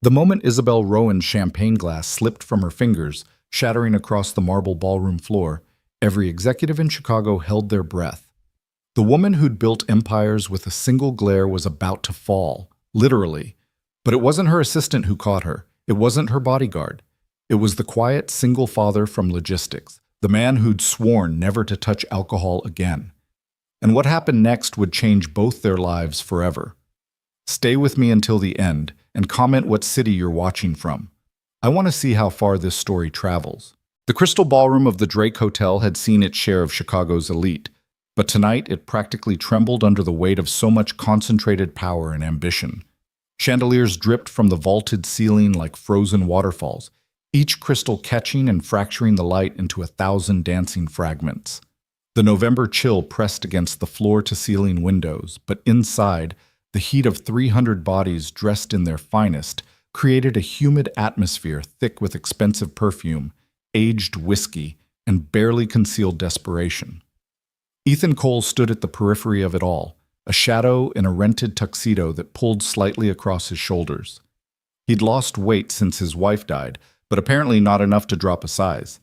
The moment Isabel Rowan's champagne glass slipped from her fingers, shattering across the marble ballroom floor, every executive in Chicago held their breath. The woman who'd built empires with a single glare was about to fall, literally. But it wasn't her assistant who caught her. It wasn't her bodyguard. It was the quiet single father from logistics, the man who'd sworn never to touch alcohol again. And what happened next would change both their lives forever. Stay with me until the end and comment what city you're watching from. I want to see how far this story travels. The Crystal Ballroom of the Drake Hotel had seen its share of Chicago's elite, but tonight it practically trembled under the weight of so much concentrated power and ambition. Chandeliers dripped from the vaulted ceiling like frozen waterfalls, each crystal catching and fracturing the light into 1,000 dancing fragments. The November chill pressed against the floor-to-ceiling windows, but inside, the heat of 300 bodies dressed in their finest created a humid atmosphere thick with expensive perfume, aged whiskey, and barely concealed desperation. Ethan Cole stood at the periphery of it all, a shadow in a rented tuxedo that pulled slightly across his shoulders. He'd lost weight since his wife died, but apparently not enough to drop a size.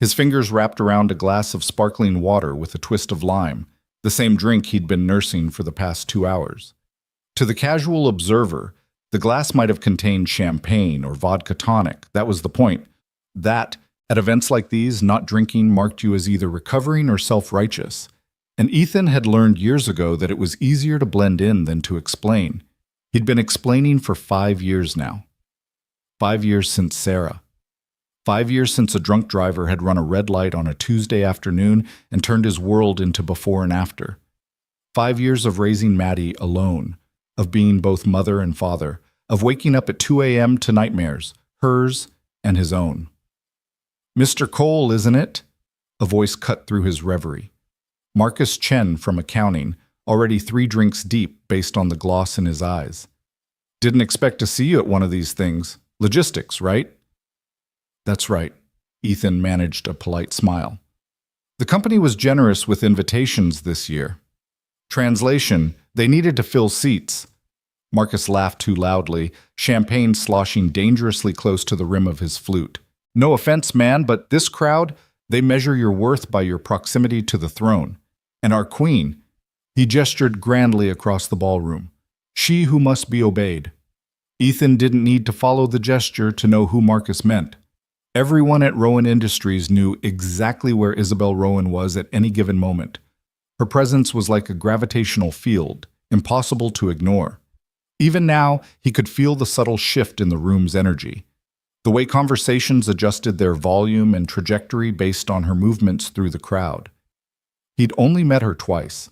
His fingers wrapped around a glass of sparkling water with a twist of lime, the same drink he'd been nursing for the past 2 hours. To the casual observer, the glass might have contained champagne or vodka tonic. That was the point. That, at events like these, not drinking marked you as either recovering or self-righteous. And Ethan had learned years ago that it was easier to blend in than to explain. He'd been explaining for 5 years now. 5 years since Sarah. 5 years since a drunk driver had run a red light on a Tuesday afternoon and turned his world into before and after. 5 years of raising Maddie alone, of being both mother and father, of waking up at 2 a.m. to nightmares, hers and his own. "Mr. Cole, isn't it?" A voice cut through his reverie. Marcus Chen from accounting, already 3 drinks deep based on the gloss in his eyes. "Didn't expect to see you at one of these things. Logistics, right?" "That's right." Ethan managed a polite smile. The company was generous with invitations this year. Translation, they needed to fill seats. Marcus laughed too loudly, champagne sloshing dangerously close to the rim of his flute. "No offense, man, but this crowd, they measure your worth by your proximity to the throne. And our queen," he gestured grandly across the ballroom, "she who must be obeyed." Ethan didn't need to follow the gesture to know who Marcus meant. Everyone at Rowan Industries knew exactly where Isabel Rowan was at any given moment. Her presence was like a gravitational field, impossible to ignore. Even now, he could feel the subtle shift in the room's energy. The way conversations adjusted their volume and trajectory based on her movements through the crowd. He'd only met her twice.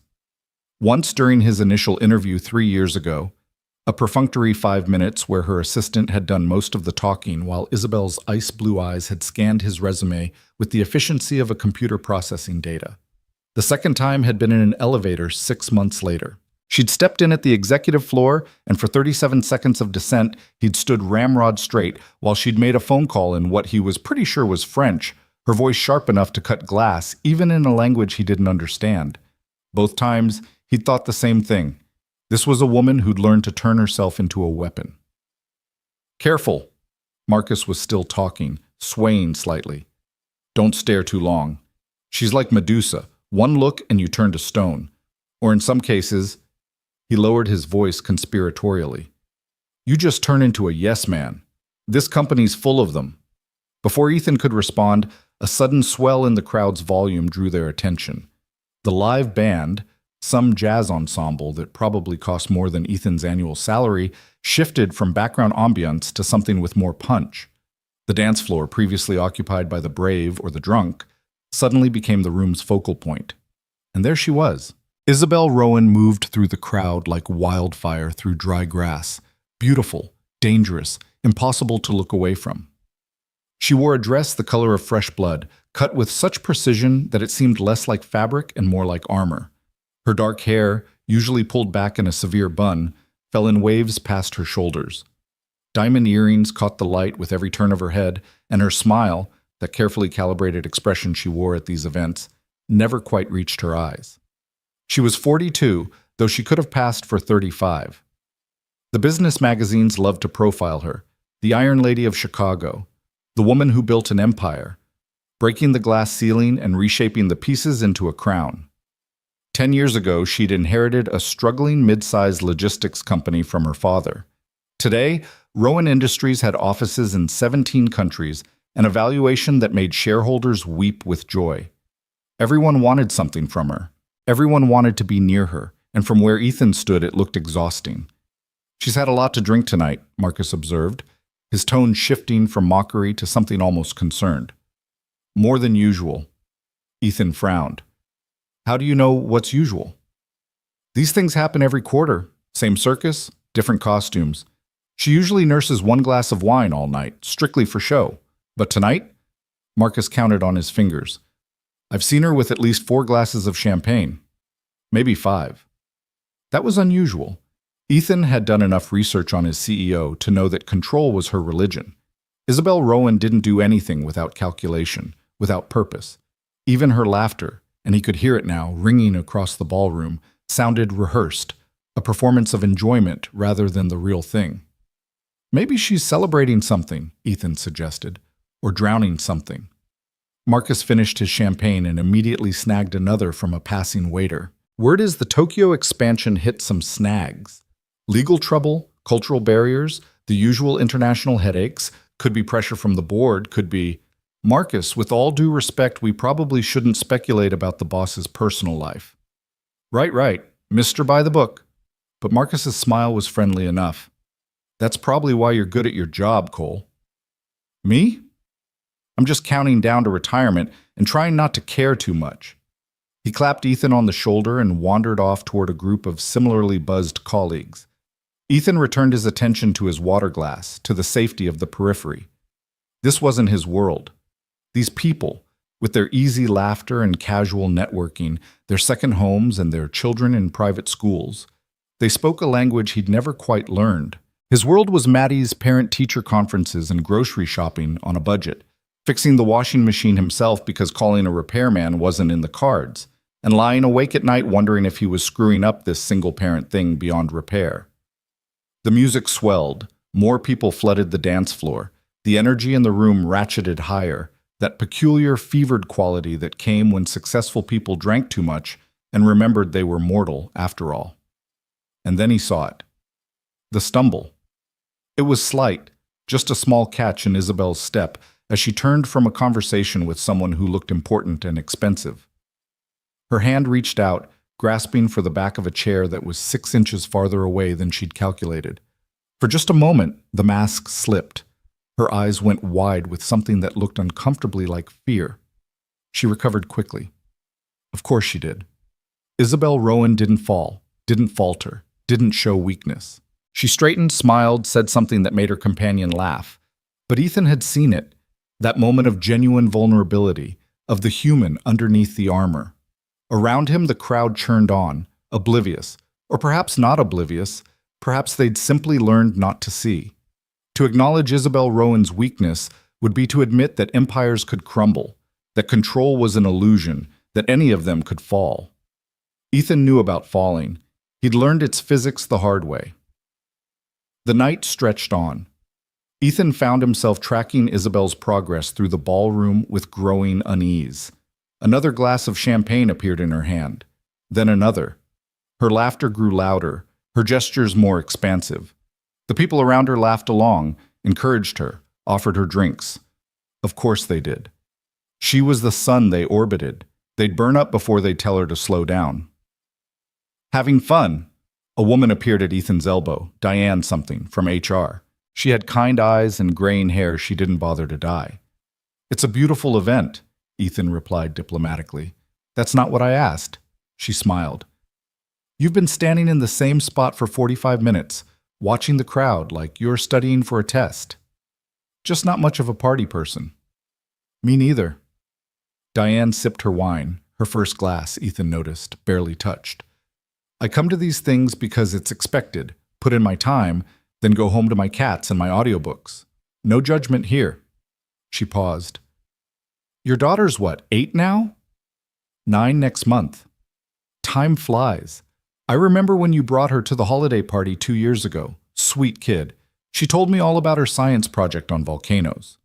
Once during his initial interview 3 years ago, a perfunctory 5 minutes where her assistant had done most of the talking while Isabel's ice-blue eyes had scanned his resume with the efficiency of a computer processing data. The second time had been in an elevator 6 months later. She'd stepped in at the executive floor, and for 37 seconds of descent, he'd stood ramrod straight while she'd made a phone call in what he was pretty sure was French, her voice sharp enough to cut glass, even in a language he didn't understand. Both times, he'd thought the same thing. This was a woman who'd learned to turn herself into a weapon. "Careful." Marcus was still talking, swaying slightly. "Don't stare too long. She's like Medusa. One look and you turn to stone. Or in some cases," he lowered his voice conspiratorially, "you just turn into a yes man. This company's full of them." Before Ethan could respond, a sudden swell in the crowd's volume drew their attention. The live band, some jazz ensemble that probably cost more than Ethan's annual salary, shifted from background ambience to something with more punch. The dance floor, previously occupied by the brave or the drunk, suddenly became the room's focal point. And there she was. Isabel Rowan moved through the crowd like wildfire through dry grass, beautiful, dangerous, impossible to look away from. She wore a dress the color of fresh blood, cut with such precision that it seemed less like fabric and more like armor. Her dark hair, usually pulled back in a severe bun, fell in waves past her shoulders. Diamond earrings caught the light with every turn of her head, and her smile, that carefully calibrated expression she wore at these events, never quite reached her eyes. She was 42, though she could have passed for 35. The business magazines loved to profile her, The Iron Lady of Chicago, the woman who built an empire, breaking the glass ceiling and reshaping the pieces into a crown. 10 years ago, she'd inherited a struggling mid-sized logistics company from her father. Today, Rowan Industries had offices in 17 countries, an valuation that made shareholders weep with joy. Everyone wanted something from her. Everyone wanted to be near her, and from where Ethan stood, it looked exhausting. "She's had a lot to drink tonight," Marcus observed, his tone shifting from mockery to something almost concerned. "More than usual." Ethan frowned. "How do you know what's usual?" "These things happen every quarter. Same circus, different costumes. She usually nurses one glass of wine all night, strictly for show. But tonight?" Marcus counted on his fingers. "I've seen her with at least 4 glasses of champagne. Maybe 5. That was unusual. Ethan had done enough research on his CEO to know that control was her religion. Isabel Rowan didn't do anything without calculation, without purpose. Even her laughter, and he could hear it now, ringing across the ballroom, sounded rehearsed, a performance of enjoyment rather than the real thing. "Maybe she's celebrating something," Ethan suggested, "or drowning something." Marcus finished his champagne and immediately snagged another from a passing waiter. Word is the Tokyo expansion hit some snags. Legal trouble, cultural barriers, the usual international headaches, could be pressure from the board, could be... "Marcus, with all due respect, we probably shouldn't speculate about the boss's personal life." Right, Mr. By the Book." But Marcus's smile was friendly enough. "That's probably why you're good at your job, Cole." "Me? I'm just counting down to retirement and trying not to care too much." He clapped Ethan on the shoulder and wandered off toward a group of similarly buzzed colleagues. Ethan returned his attention to his water glass, to the safety of the periphery. This wasn't his world. These people, with their easy laughter and casual networking, their second homes and their children in private schools, they spoke a language he'd never quite learned. His world was Maddie's parent-teacher conferences and grocery shopping on a budget, fixing the washing machine himself because calling a repairman wasn't in the cards, and lying awake at night wondering if he was screwing up this single-parent thing beyond repair. The music swelled. More people flooded the dance floor. The energy in the room ratcheted higher, that peculiar fevered quality that came when successful people drank too much and remembered they were mortal after all. And then he saw it. The stumble. It was slight, just a small catch in Isabel's step as she turned from a conversation with someone who looked important and expensive. Her hand reached out, grasping for the back of a chair that was 6 inches farther away than she'd calculated. For just a moment, the mask slipped. Her eyes went wide with something that looked uncomfortably like fear. She recovered quickly. Of course she did. Isabel Rowan didn't fall, didn't falter, didn't show weakness. She straightened, smiled, said something that made her companion laugh. But Ethan had seen it, that moment of genuine vulnerability, of the human underneath the armor. Around him, the crowd churned on, oblivious, or perhaps not oblivious, perhaps they'd simply learned not to see. To acknowledge Isabel Rowan's weakness would be to admit that empires could crumble, that control was an illusion, that any of them could fall. Ethan knew about falling. He'd learned its physics the hard way. The night stretched on. Ethan found himself tracking Isabel's progress through the ballroom with growing unease. Another glass of champagne appeared in her hand. Then another. Her laughter grew louder, her gestures more expansive. The people around her laughed along, encouraged her, offered her drinks. Of course they did. She was the sun they orbited. They'd burn up before they'd tell her to slow down. "Having fun." A woman appeared at Ethan's elbow, Diane something, from HR. She had kind eyes and graying hair she didn't bother to dye. "It's a beautiful event," Ethan replied diplomatically. "That's not what I asked." She smiled. "You've been standing in the same spot for 45 minutes, watching the crowd like you're studying for a test. Just not much of a party person." "Me neither." Diane sipped her wine, her first glass, Ethan noticed, barely touched. "I come to these things because it's expected, put in my time, then go home to my cats and my audiobooks. No judgment here." She paused. "Your daughter's what, 8 now?" 9 next month. Time flies. I remember when you brought her to the holiday party 2 years ago. Sweet kid. She told me all about her science project on volcanoes.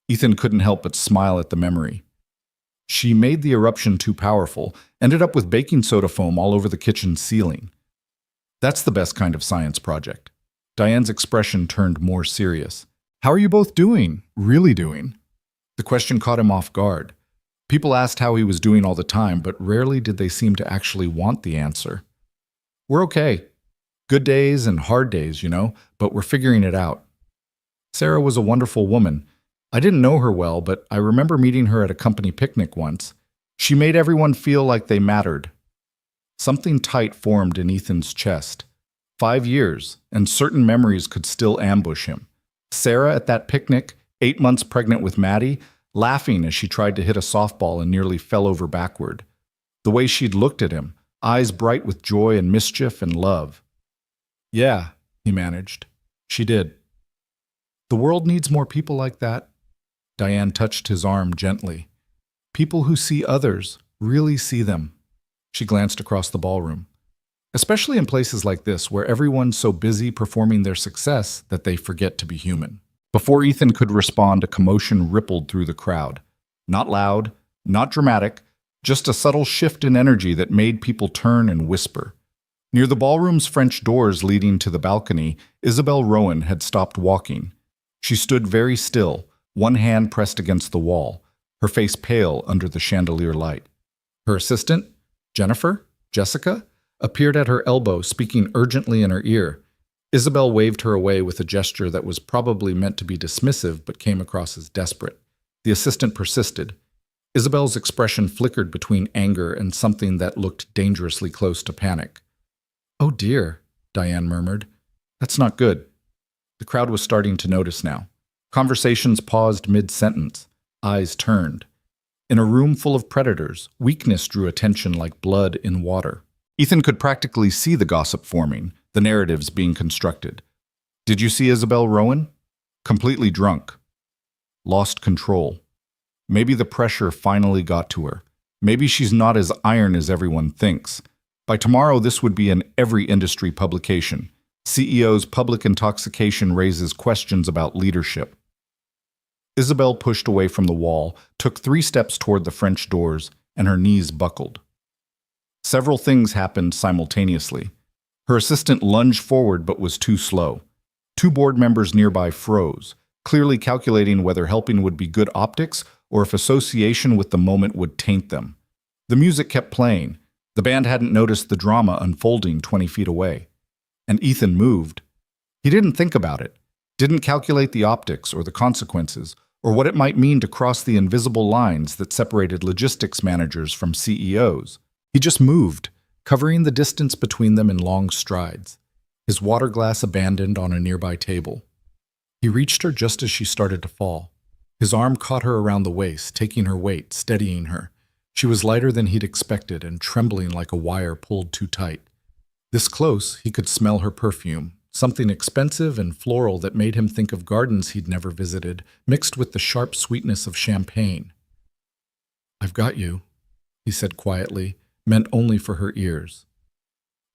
Ethan couldn't help but smile at the memory. She made the eruption too powerful, ended up with baking soda foam all over the kitchen ceiling. That's the best kind of science project. Diane's expression turned more serious. How are you both doing? Really doing? The question caught him off guard. People asked how he was doing all the time, but rarely did they seem to actually want the answer. We're okay. Good days and hard days, but we're figuring it out. Sarah was a wonderful woman. I didn't know her well, but I remember meeting her at a company picnic once. She made everyone feel like they mattered. Something tight formed in Ethan's chest. 5 years, and certain memories could still ambush him. Sarah at that picnic, 8 months pregnant with Maddie, laughing as she tried to hit a softball and nearly fell over backward. The way she'd looked at him, eyes bright with joy and mischief and love. Yeah, he managed. She did. The world needs more people like that. Diane touched his arm gently. People who see others, really see them. She glanced across the ballroom. Especially in places like this where everyone's so busy performing their success that they forget to be human. Before Ethan could respond, a commotion rippled through the crowd. Not loud, not dramatic, just a subtle shift in energy that made people turn and whisper. Near the ballroom's French doors leading to the balcony, Isabel Rowan had stopped walking. She stood very still, one hand pressed against the wall, her face pale under the chandelier light. Her assistant, Jessica, appeared at her elbow, speaking urgently in her ear. Isabel waved her away with a gesture that was probably meant to be dismissive but came across as desperate. The assistant persisted. Isabel's expression flickered between anger and something that looked dangerously close to panic. "Oh dear," Diane murmured. "That's not good." The crowd was starting to notice now. Conversations paused mid-sentence. Eyes turned. In a room full of predators, weakness drew attention like blood in water. Ethan could practically see the gossip forming, the narratives being constructed. Did you see Isabel Rowan? Completely drunk. Lost control. Maybe the pressure finally got to her. Maybe she's not as iron as everyone thinks. By tomorrow, this would be in every industry publication. CEO's public intoxication raises questions about leadership. Isabel pushed away from the wall, took 3 steps toward the French doors, and her knees buckled. Several things happened simultaneously. Her assistant lunged forward but was too slow. 2 board members nearby froze, clearly calculating whether helping would be good optics or if association with the moment would taint them. The music kept playing. The band hadn't noticed the drama unfolding 20 feet away. And Ethan moved. He didn't think about it, didn't calculate the optics or the consequences, or what it might mean to cross the invisible lines that separated logistics managers from CEOs. He just moved, covering the distance between them in long strides, his water glass abandoned on a nearby table. He reached her just as she started to fall. His arm caught her around the waist, taking her weight, steadying her. She was lighter than he'd expected and trembling like a wire pulled too tight. This close, he could smell her perfume, something expensive and floral that made him think of gardens he'd never visited, mixed with the sharp sweetness of champagne. "I've got you," he said quietly, meant only for her ears.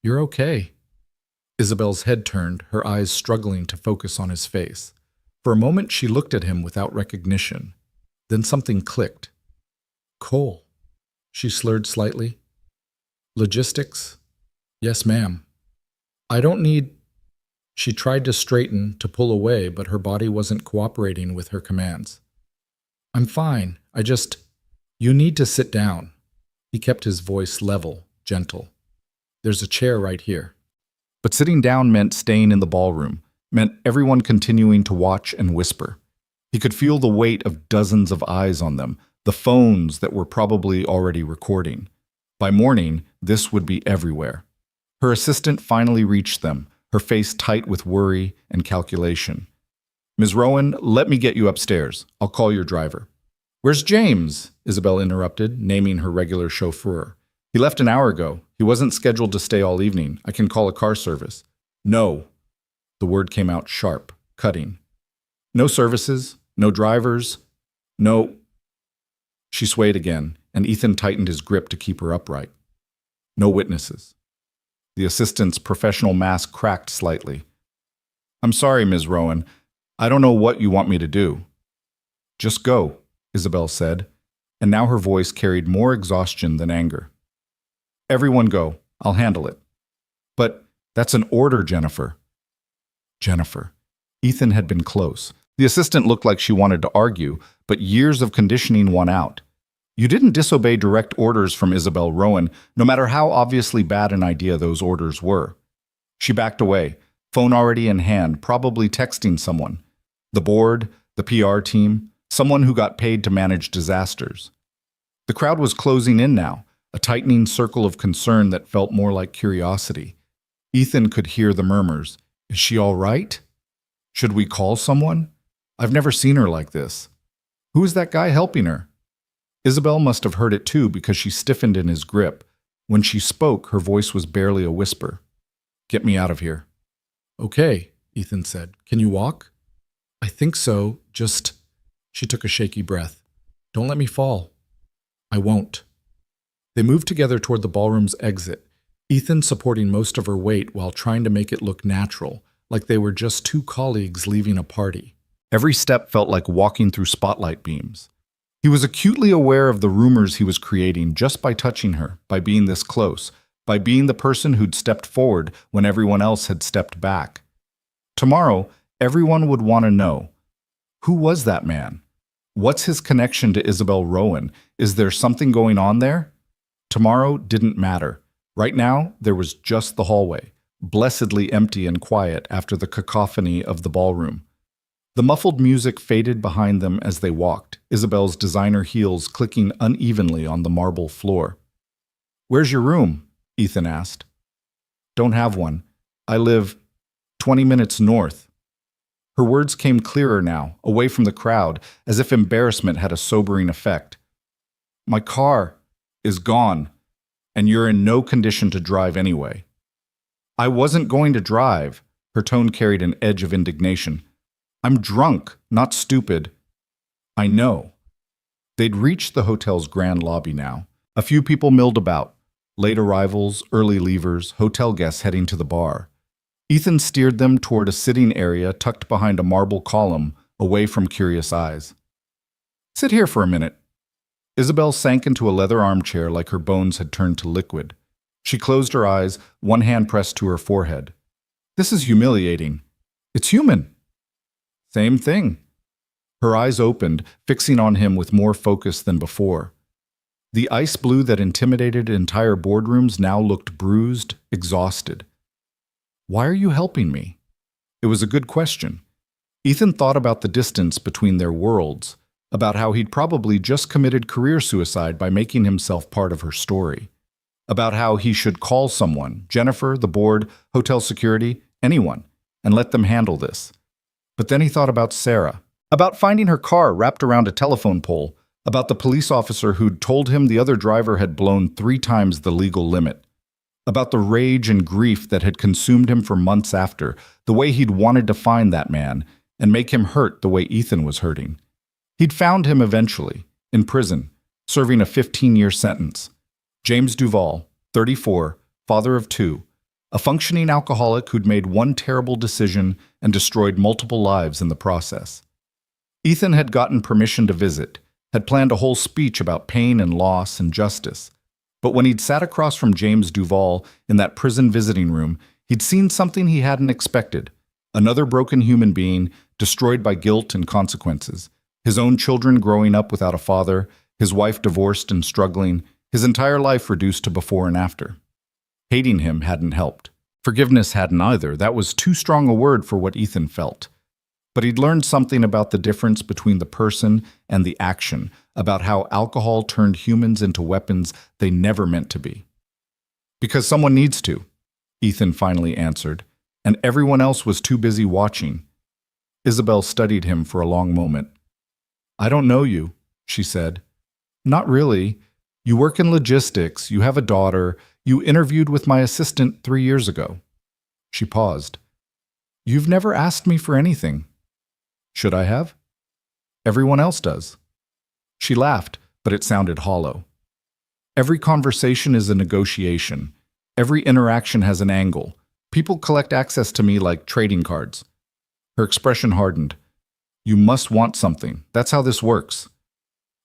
"You're okay." Isabel's head turned, her eyes struggling to focus on his face. For a moment, she looked at him without recognition. Then something clicked. "Cole," she slurred slightly. "Logistics? Yes, ma'am. I don't need—" She tried to straighten, to pull away, but her body wasn't cooperating with her commands. "I'm fine. You need to sit down." He kept his voice level, gentle. "There's a chair right here." But sitting down meant staying in the ballroom, meant everyone continuing to watch and whisper. He could feel the weight of dozens of eyes on them, the phones that were probably already recording. By morning, this would be everywhere. Her assistant finally reached them, her face tight with worry and calculation. "Ms. Rowan, let me get you upstairs. I'll call your driver." "Where's James?" Isabel interrupted, naming her regular chauffeur. "He left an hour ago. He wasn't scheduled to stay all evening. I can call a car service." "No." The word came out sharp, cutting. "No services, no drivers, no—" She swayed again, and Ethan tightened his grip to keep her upright. "No witnesses." The assistant's professional mask cracked slightly. I'm sorry, Ms. Rowan. I don't know what you want me to do. Just go, Isabel said, and now her voice carried more exhaustion than anger. Everyone go. I'll handle it. But that's an order, Jennifer. Jennifer. Ethan had been close. The assistant looked like she wanted to argue, but years of conditioning won out. You didn't disobey direct orders from Isabel Rowan, no matter how obviously bad an idea those orders were. She backed away, phone already in hand, probably texting someone. The board, the PR team, someone who got paid to manage disasters. The crowd was closing in now, a tightening circle of concern that felt more like curiosity. Ethan could hear the murmurs. Is she all right? Should we call someone? I've never seen her like this. Who is that guy helping her? Isabel must have heard it too because she stiffened in his grip. When she spoke, her voice was barely a whisper. Get me out of here. Okay, Ethan said. Can you walk? I think so, just... She took a shaky breath. Don't let me fall. I won't. They moved together toward the ballroom's exit, Ethan supporting most of her weight while trying to make it look natural, like they were just two colleagues leaving a party. Every step felt like walking through spotlight beams. He was acutely aware of the rumors he was creating just by touching her, by being this close, by being the person who'd stepped forward when everyone else had stepped back. Tomorrow, everyone would want to know, who was that man? What's his connection to Isabel Rowan? Is there something going on there? Tomorrow didn't matter. Right now, there was just the hallway, blessedly empty and quiet after the cacophony of the ballroom. The muffled music faded behind them as they walked, Isabel's designer heels clicking unevenly on the marble floor. Where's your room? Ethan asked. Don't have one. I live 20 minutes north. Her words came clearer now, away from the crowd, as if embarrassment had a sobering effect. My car is gone, and you're in no condition to drive anyway. I wasn't going to drive. Her tone carried an edge of indignation. I'm drunk, not stupid. I know. They'd reached the hotel's grand lobby now. A few people milled about. Late arrivals, early leavers, hotel guests heading to the bar. Ethan steered them toward a sitting area tucked behind a marble column, away from curious eyes. Sit here for a minute. Isabel sank into a leather armchair like her bones had turned to liquid. She closed her eyes, one hand pressed to her forehead. This is humiliating. It's human. Same thing. Her eyes opened, fixing on him with more focus than before. The ice blue that intimidated entire boardrooms now looked bruised, exhausted. Why are you helping me? It was a good question. Ethan thought about the distance between their worlds, about how he'd probably just committed career suicide by making himself part of her story, about how he should call someone, Jennifer, the board, hotel security, anyone, and let them handle this. But then he thought about Sarah, about finding her car wrapped around a telephone pole, about the police officer who'd told him the other driver had blown 3 times the legal limit, about the rage and grief that had consumed him for months after, the way he'd wanted to find that man and make him hurt the way Ethan was hurting. He'd found him eventually, in prison, serving a 15-year sentence. James Duval, 34, father of 2, a functioning alcoholic who'd made one terrible decision and destroyed multiple lives in the process. Ethan had gotten permission to visit, had planned a whole speech about pain and loss and justice. But when he'd sat across from James Duval in that prison visiting room, he'd seen something he hadn't expected. Another broken human being, destroyed by guilt and consequences. His own children growing up without a father, his wife divorced and struggling, his entire life reduced to before and after. Hating him hadn't helped. Forgiveness hadn't either. That was too strong a word for what Ethan felt. But he'd learned something about the difference between the person and the action, about how alcohol turned humans into weapons they never meant to be. Because someone needs to, Ethan finally answered, and everyone else was too busy watching. Isabel studied him for a long moment. I don't know you, she said. Not really. You work in logistics, you have a daughter, you interviewed with my assistant 3 years ago. She paused. You've never asked me for anything. Should I have? Everyone else does. She laughed, but it sounded hollow. Every conversation is a negotiation. Every interaction has an angle. People collect access to me like trading cards. Her expression hardened. You must want something. That's how this works.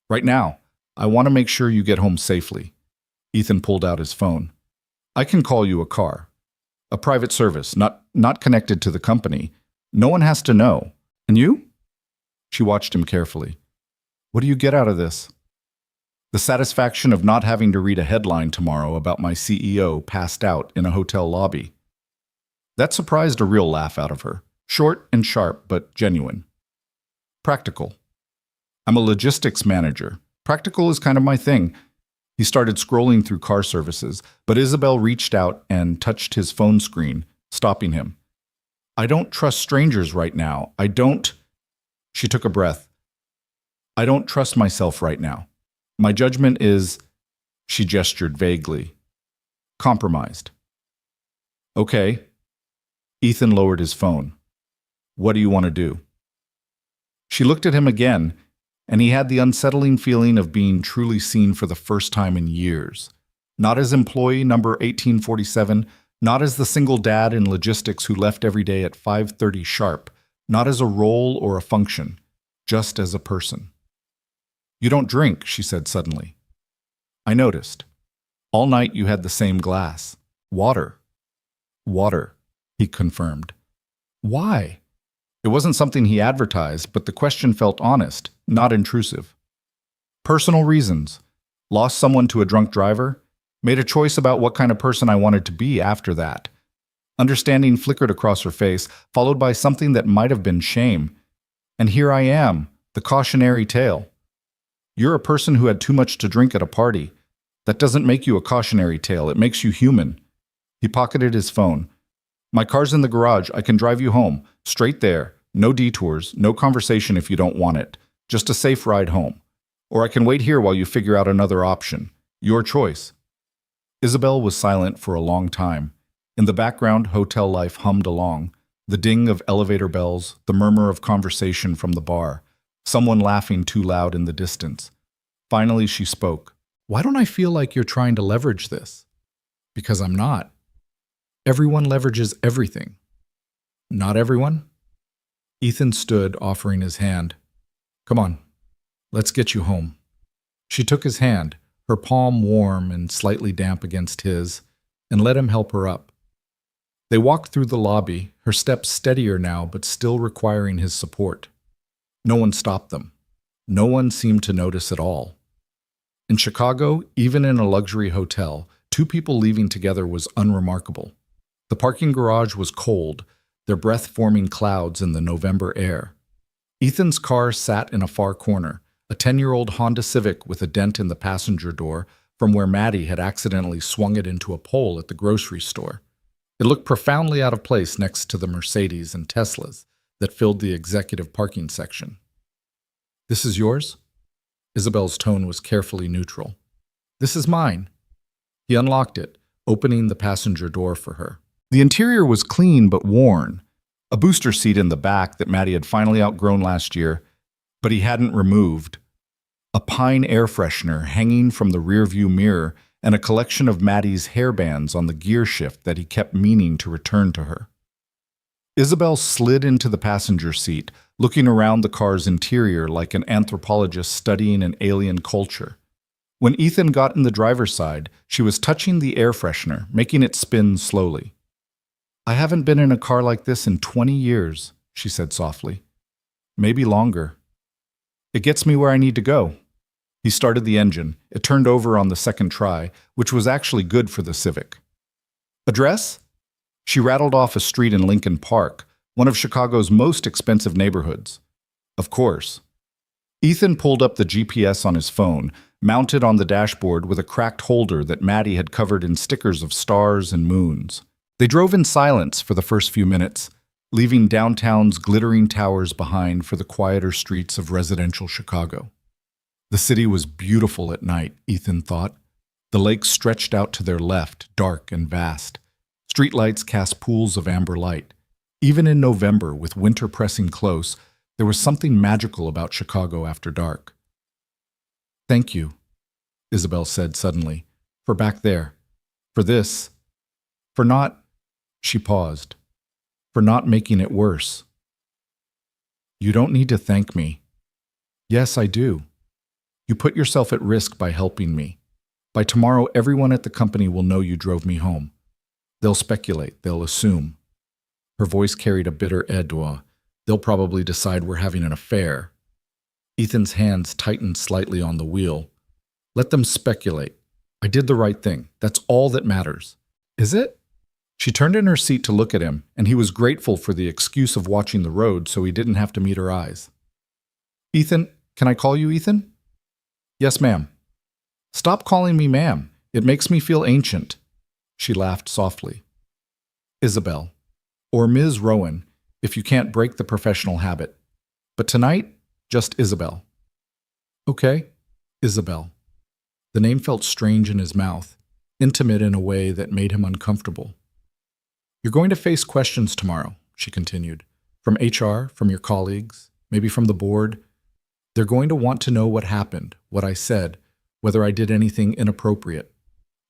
Right now, I want to make sure you get home safely. Ethan pulled out his phone. I can call you a car. A private service, not connected to the company. No one has to know. And you? She watched him carefully. What do you get out of this? The satisfaction of not having to read a headline tomorrow about my CEO passed out in a hotel lobby. That surprised a real laugh out of her. Short and sharp, but genuine. Practical. I'm a logistics manager. Practical is kind of my thing. He started scrolling through car services, but Isabel reached out and touched his phone screen, stopping him. I don't trust strangers right now. She took a breath. I don't trust myself right now. My judgment is, she gestured vaguely, compromised. Okay. Ethan lowered his phone. What do you want to do? She looked at him again, and he had the unsettling feeling of being truly seen for the first time in years. Not as employee number 1847, not as the single dad in logistics who left every day at 5:30 sharp, not as a role or a function, just as a person. You don't drink, she said suddenly. I noticed. All night you had the same glass. Water. Water, he confirmed. Why? It wasn't something he advertised, but the question felt honest, not intrusive. Personal reasons. Lost someone to a drunk driver. Made a choice about what kind of person I wanted to be after that. Understanding flickered across her face, followed by something that might have been shame. And here I am, the cautionary tale. You're a person who had too much to drink at a party. That doesn't make you a cautionary tale, it makes you human. He pocketed his phone. My car's in the garage, I can drive you home. Straight there. No detours, no conversation if you don't want it. Just a safe ride home. Or I can wait here while you figure out another option. Your choice. Isabel was silent for a long time. In the background, hotel life hummed along. The ding of elevator bells, the murmur of conversation from the bar. Someone laughing too loud in the distance. Finally, she spoke. Why don't I feel like you're trying to leverage this? Because I'm not. Everyone leverages everything. Not everyone? Ethan stood, offering his hand. Come on, let's get you home. She took his hand, her palm warm and slightly damp against his, and let him help her up. They walked through the lobby, her steps steadier now but still requiring his support. No one stopped them. No one seemed to notice at all. In Chicago, even in a luxury hotel, two people leaving together was unremarkable. The parking garage was cold, their breath forming clouds in the November air. Ethan's car sat in a far corner, a 10-year-old Honda Civic with a dent in the passenger door from where Maddie had accidentally swung it into a pole at the grocery store. It looked profoundly out of place next to the Mercedes and Teslas that filled the executive parking section. This is yours? Isabel's tone was carefully neutral. This is mine. He unlocked it, opening the passenger door for her. The interior was clean but worn. A booster seat in the back that Maddie had finally outgrown last year, but he hadn't removed. A pine air freshener hanging from the rearview mirror and a collection of Maddie's hairbands on the gear shift that he kept meaning to return to her. Isabel slid into the passenger seat, looking around the car's interior like an anthropologist studying an alien culture. When Ethan got in the driver's side, she was touching the air freshener, making it spin slowly. I haven't been in a car like this in 20 years, she said softly. Maybe longer. It gets me where I need to go. He started the engine. It turned over on the second try, which was actually good for the Civic. Address? She rattled off a street in Lincoln Park, one of Chicago's most expensive neighborhoods. Of course. Ethan pulled up the GPS on his phone, mounted on the dashboard with a cracked holder that Maddie had covered in stickers of stars and moons. They drove in silence for the first few minutes, leaving downtown's glittering towers behind for the quieter streets of residential Chicago. The city was beautiful at night, Ethan thought. The lakes stretched out to their left, dark and vast. Streetlights cast pools of amber light. Even in November, with winter pressing close, there was something magical about Chicago after dark. Thank you, Isabel said suddenly, for back there, for this, for not, she paused, for not making it worse. You don't need to thank me. Yes, I do. You put yourself at risk by helping me. By tomorrow, everyone at the company will know you drove me home. They'll speculate, they'll assume. Her voice carried a bitter edge. They'll probably decide we're having an affair. Ethan's hands tightened slightly on the wheel. Let them speculate. I did the right thing. That's all that matters. Is it? She turned in her seat to look at him, and he was grateful for the excuse of watching the road so he didn't have to meet her eyes. Ethan, can I call you Ethan? Yes, ma'am. Stop calling me ma'am. It makes me feel ancient. She laughed softly. Isabel, or Ms. Rowan, if you can't break the professional habit. But tonight, just Isabel. Okay, Isabel. The name felt strange in his mouth, intimate in a way that made him uncomfortable. You're going to face questions tomorrow, she continued. From HR, from your colleagues, maybe from the board. They're going to want to know what happened, what I said, whether I did anything inappropriate.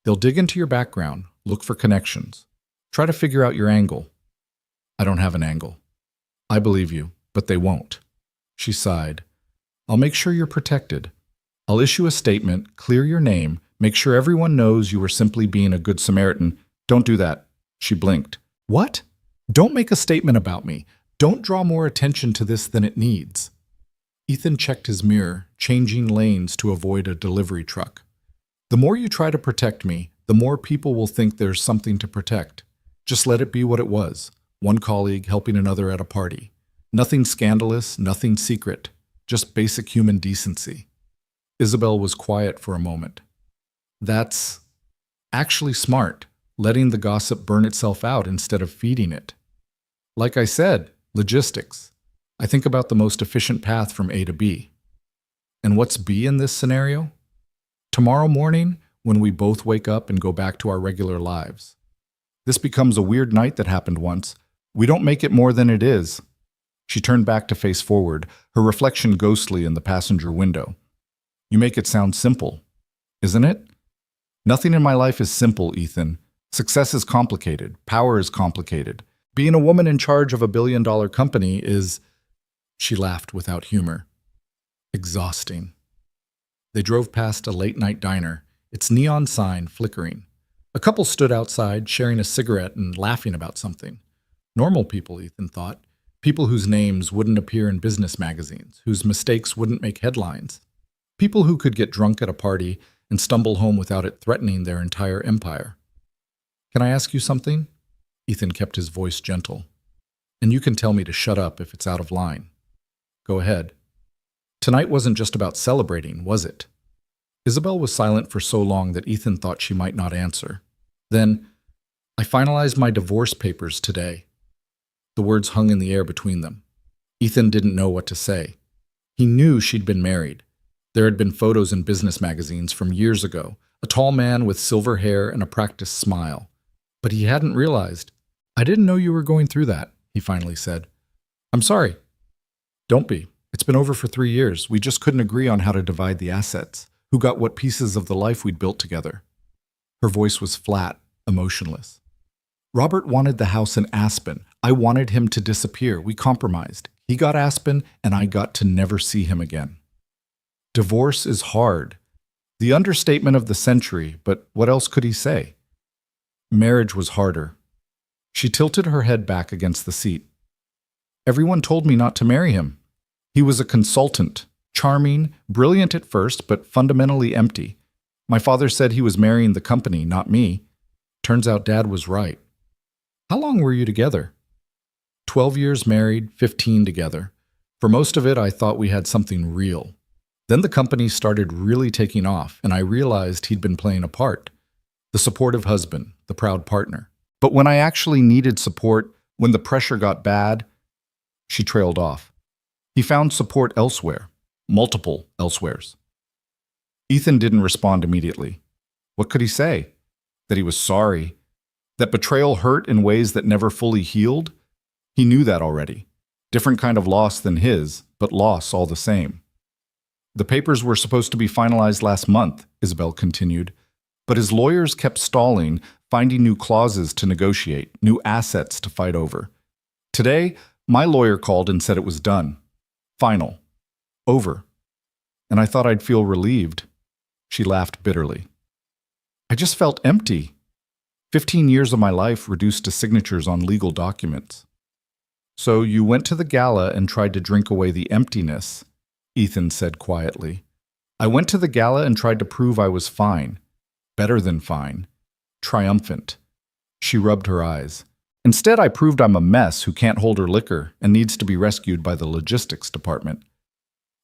They'll dig into your background, look for connections. Try to figure out your angle. I don't have an angle. I believe you, but they won't. She sighed. I'll make sure you're protected. I'll issue a statement, clear your name, make sure everyone knows you were simply being a good Samaritan. Don't do that. She blinked. What? Don't make a statement about me. Don't draw more attention to this than it needs. Ethan checked his mirror, changing lanes to avoid a delivery truck. The more you try to protect me, the more people will think there's something to protect. Just let it be what it was. One colleague helping another at a party. Nothing scandalous, nothing secret. Just basic human decency. Isabel was quiet for a moment. That's actually smart, letting the gossip burn itself out instead of feeding it. Like I said, logistics. I think about the most efficient path from A to B. And what's B in this scenario? Tomorrow morning, when we both wake up and go back to our regular lives. This becomes a weird night that happened once. We don't make it more than it is. She turned back to face forward, her reflection ghostly in the passenger window. You make it sound simple, isn't it? Nothing in my life is simple, Ethan. Success is complicated. Power is complicated. Being a woman in charge of $1 billion company is... She laughed without humor. Exhausting. They drove past a late-night diner, its neon sign flickering. A couple stood outside, sharing a cigarette and laughing about something. Normal people, Ethan thought. People whose names wouldn't appear in business magazines, whose mistakes wouldn't make headlines. People who could get drunk at a party and stumble home without it threatening their entire empire. Can I ask you something? Ethan kept his voice gentle. And you can tell me to shut up if it's out of line. Go ahead. Tonight wasn't just about celebrating, was it? Isabel was silent for so long that Ethan thought she might not answer. Then, I finalized my divorce papers today. The words hung in the air between them. Ethan didn't know what to say. He knew she'd been married. There had been photos in business magazines from years ago, a tall man with silver hair and a practiced smile. But he hadn't realized. I didn't know you were going through that, he finally said. I'm sorry. Don't be. It's been over for 3 years. We just couldn't agree on how to divide the assets, who got what pieces of the life we'd built together. Her voice was flat, emotionless. Robert wanted the house in Aspen. I wanted him to disappear. We compromised. He got Aspen, and I got to never see him again. Divorce is hard. The understatement of the century, but what else could he say? Marriage was harder. She tilted her head back against the seat. Everyone told me not to marry him. He was a consultant, charming, brilliant at first, but fundamentally empty. My father said he was marrying the company, not me. Turns out Dad was right. How long were you together? 12 years married, 15 together. For most of it, I thought we had something real. Then the company started really taking off, and I realized he'd been playing a part. The supportive husband, the proud partner. But when I actually needed support, when the pressure got bad, she trailed off. He found support elsewhere, multiple elsewheres. Ethan didn't respond immediately. What could he say? That he was sorry? That betrayal hurt in ways that never fully healed? He knew that already. Different kind of loss than his, but loss all the same. The papers were supposed to be finalized last month, Isabel continued, but his lawyers kept stalling, finding new clauses to negotiate, new assets to fight over. Today, my lawyer called and said it was done. Final. Over. And I thought I'd feel relieved. She laughed bitterly. I just felt empty. 15 years of my life reduced to signatures on legal documents. So you went to the gala and tried to drink away the emptiness, Ethan said quietly. I went to the gala and tried to prove I was fine. Better than fine. Triumphant. She rubbed her eyes. Instead, I proved I'm a mess who can't hold her liquor and needs to be rescued by the logistics department.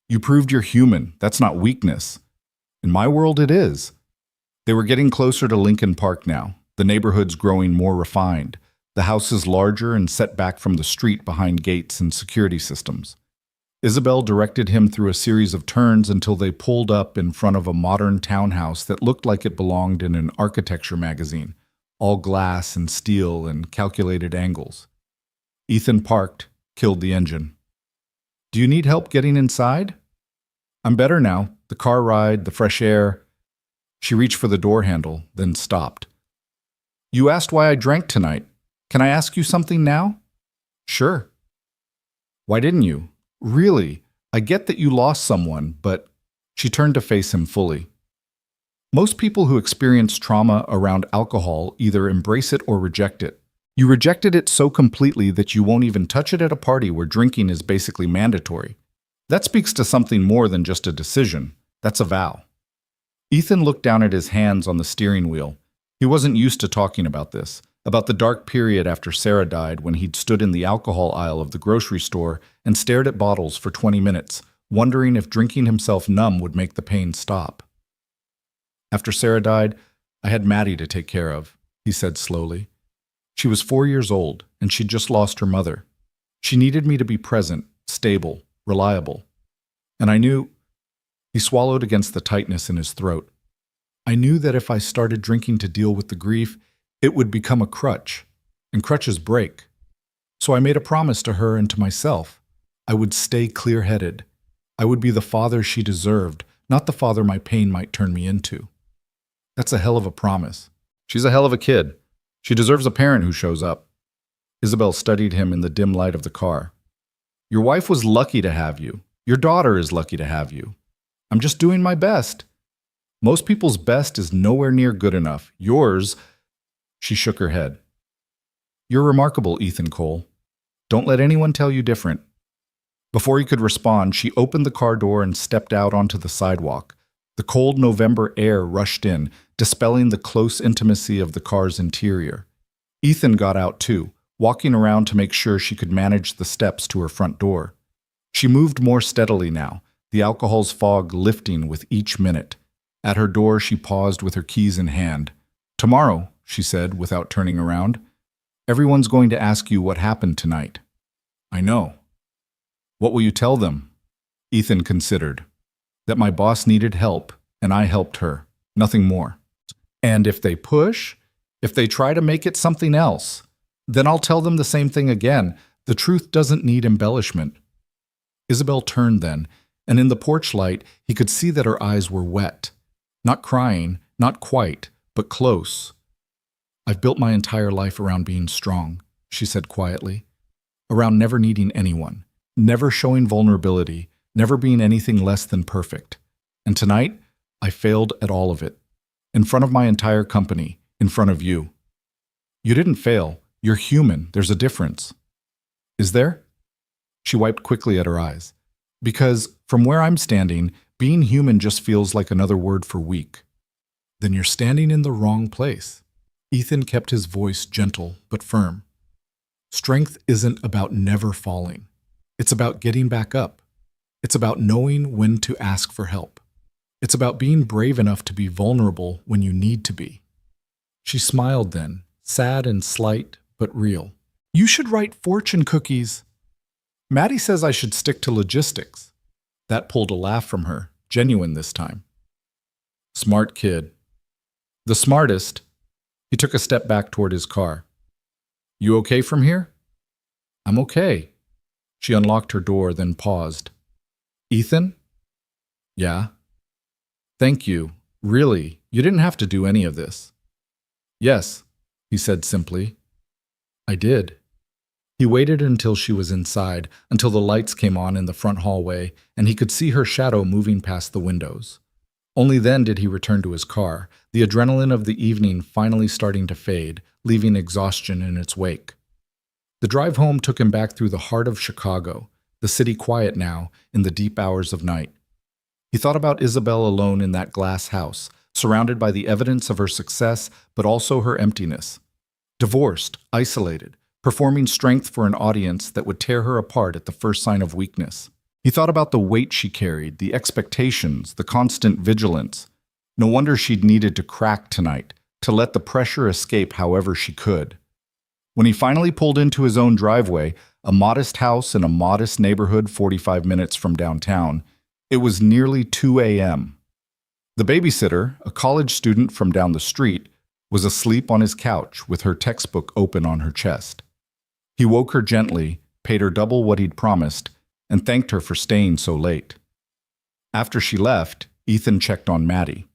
You proved you're human. That's not weakness. In my world, it is. They were getting closer to Lincoln Park now. The neighborhood's growing more refined. The house is larger and set back from the street behind gates and security systems. Isabel directed him through a series of turns until they pulled up in front of a modern townhouse that looked like it belonged in an architecture magazine, all glass and steel and calculated angles. Ethan parked, killed the engine. Do you need help getting inside? I'm better now. The car ride, the fresh air. She reached for the door handle, then stopped. You asked why I drank tonight. Can I ask you something now? Sure. Why didn't you? Really, I get that you lost someone, but she turned to face him fully. Most people who experience trauma around alcohol either embrace it or reject it. You rejected it so completely that you won't even touch it at a party where drinking is basically mandatory. That speaks to something more than just a decision. That's a vow. Ethan looked down at his hands on the steering wheel. He wasn't used to talking about this, about the dark period after Sarah died when he'd stood in the alcohol aisle of the grocery store and stared at bottles for 20 minutes, wondering if drinking himself numb would make the pain stop. After Sarah died, I had Maddie to take care of, he said slowly. She was 4 years old, and she'd just lost her mother. She needed me to be present, stable, reliable. And I knew... He swallowed against the tightness in his throat. I knew that if I started drinking to deal with the grief, it would become a crutch, and crutches break. So I made a promise to her and to myself. I would stay clear-headed. I would be the father she deserved, not the father my pain might turn me into. That's a hell of a promise. She's a hell of a kid. She deserves a parent who shows up. Isabel studied him in the dim light of the car. Your wife was lucky to have you. Your daughter is lucky to have you. I'm just doing my best. Most people's best is nowhere near good enough. Yours... She shook her head. You're remarkable, Ethan Cole. Don't let anyone tell you different. Before he could respond, she opened the car door and stepped out onto the sidewalk. The cold November air rushed in, dispelling the close intimacy of the car's interior. Ethan got out too, walking around to make sure she could manage the steps to her front door. She moved more steadily now, the alcohol's fog lifting with each minute. At her door, she paused with her keys in hand. Tomorrow, she said without turning around, everyone's going to ask you what happened tonight. I know. What will you tell them? Ethan considered. That my boss needed help, and I helped her. Nothing more. And if they push, if they try to make it something else, then I'll tell them the same thing again. The truth doesn't need embellishment. Isabel turned then, and in the porch light, he could see that her eyes were wet. Not crying, not quite, but close. I've built my entire life around being strong, she said quietly. Around never needing anyone, never showing vulnerability, never being anything less than perfect. And tonight, I failed at all of it. In front of my entire company, in front of you. You didn't fail. You're human. There's a difference. Is there? She wiped quickly at her eyes. Because, from where I'm standing, being human just feels like another word for weak. Then you're standing in the wrong place. Ethan kept his voice gentle but firm. Strength isn't about never falling. It's about getting back up. It's about knowing when to ask for help. It's about being brave enough to be vulnerable when you need to be. She smiled then, sad and slight, but real. You should write fortune cookies. Maddie says I should stick to logistics. That pulled a laugh from her, genuine this time. Smart kid. The smartest. He took a step back toward his car. You okay from here? I'm okay. She unlocked her door, then paused. Ethan? Yeah. Thank you. Really, you didn't have to do any of this. Yes, he said simply. I did. He waited until she was inside, until the lights came on in the front hallway, and he could see her shadow moving past the windows. Only then did he return to his car, the adrenaline of the evening finally starting to fade, leaving exhaustion in its wake. The drive home took him back through the heart of Chicago, the city quiet now in the deep hours of night. He thought about Isabel alone in that glass house, surrounded by the evidence of her success, but also her emptiness. Divorced, isolated, performing strength for an audience that would tear her apart at the first sign of weakness. He thought about the weight she carried, the expectations, the constant vigilance. No wonder she'd needed to crack tonight, to let the pressure escape however she could. When he finally pulled into his own driveway, a modest house in a modest neighborhood 45 minutes from downtown, it was nearly 2 a.m. The babysitter, a college student from down the street, was asleep on his couch with her textbook open on her chest. He woke her gently, paid her double what he'd promised, and thanked her for staying so late. After she left, Ethan checked on Maddie.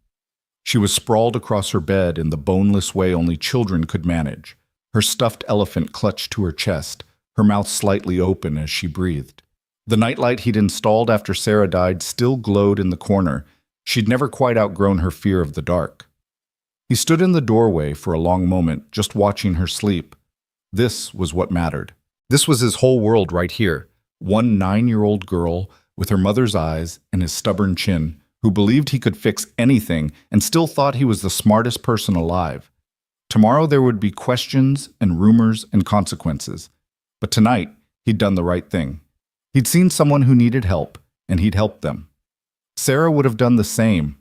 She was sprawled across her bed in the boneless way only children could manage, her stuffed elephant clutched to her chest, her mouth slightly open as she breathed. The nightlight he'd installed after Sarah died still glowed in the corner. She'd never quite outgrown her fear of the dark. He stood in the doorway for a long moment, just watching her sleep. This was what mattered. This was his whole world right here. One 9-year-old girl with her mother's eyes and his stubborn chin, who believed he could fix anything and still thought he was the smartest person alive. Tomorrow there would be questions and rumors and consequences. But tonight, he'd done the right thing. He'd seen someone who needed help, and he'd helped them. Sarah would have done the same.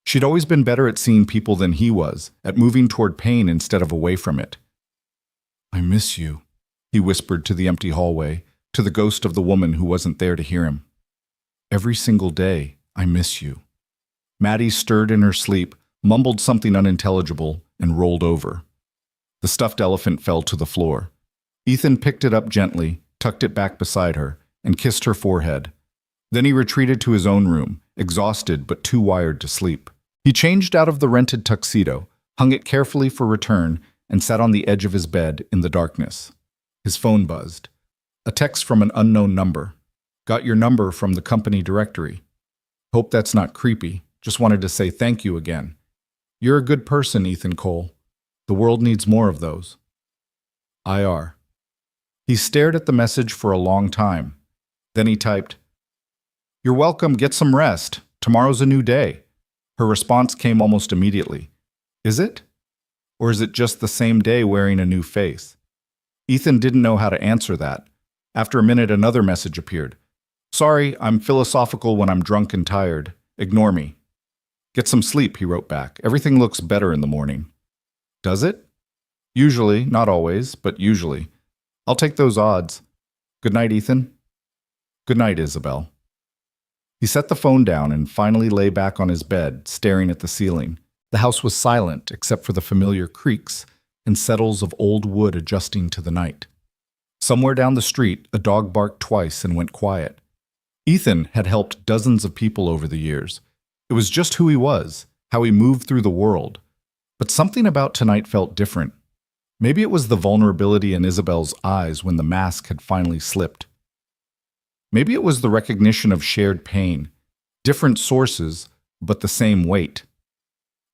She'd always been better at seeing people than he was, at moving toward pain instead of away from it. "I miss you," he whispered to the empty hallway, to the ghost of the woman who wasn't there to hear him. "Every single day, I miss you." Maddie stirred in her sleep, mumbled something unintelligible, and rolled over. The stuffed elephant fell to the floor. Ethan picked it up gently, tucked it back beside her, and kissed her forehead. Then he retreated to his own room, exhausted but too wired to sleep. He changed out of the rented tuxedo, hung it carefully for return, and sat on the edge of his bed in the darkness. His phone buzzed. A text from an unknown number. "Got your number from the company directory. Hope that's not creepy. Just wanted to say thank you again. You're a good person, Ethan Cole. The world needs more of those. IR." He stared at the message for a long time. Then he typed, "You're welcome, get some rest. Tomorrow's a new day." Her response came almost immediately. "Is it? Or is it just the same day wearing a new face?" Ethan didn't know how to answer that. After a minute, another message appeared. "Sorry, I'm philosophical when I'm drunk and tired. Ignore me." "Get some sleep," he wrote back. "Everything looks better in the morning." "Does it?" "Usually, not always, but usually. I'll take those odds. Good night, Ethan." "Good night, Isabel." He set the phone down and finally lay back on his bed, staring at the ceiling. The house was silent except for the familiar creaks and settles of old wood adjusting to the night. Somewhere down the street, a dog barked twice and went quiet. Ethan had helped dozens of people over the years. It was just who he was, how he moved through the world. But something about tonight felt different. Maybe it was the vulnerability in Isabel's eyes when the mask had finally slipped. Maybe it was the recognition of shared pain, different sources, but the same weight.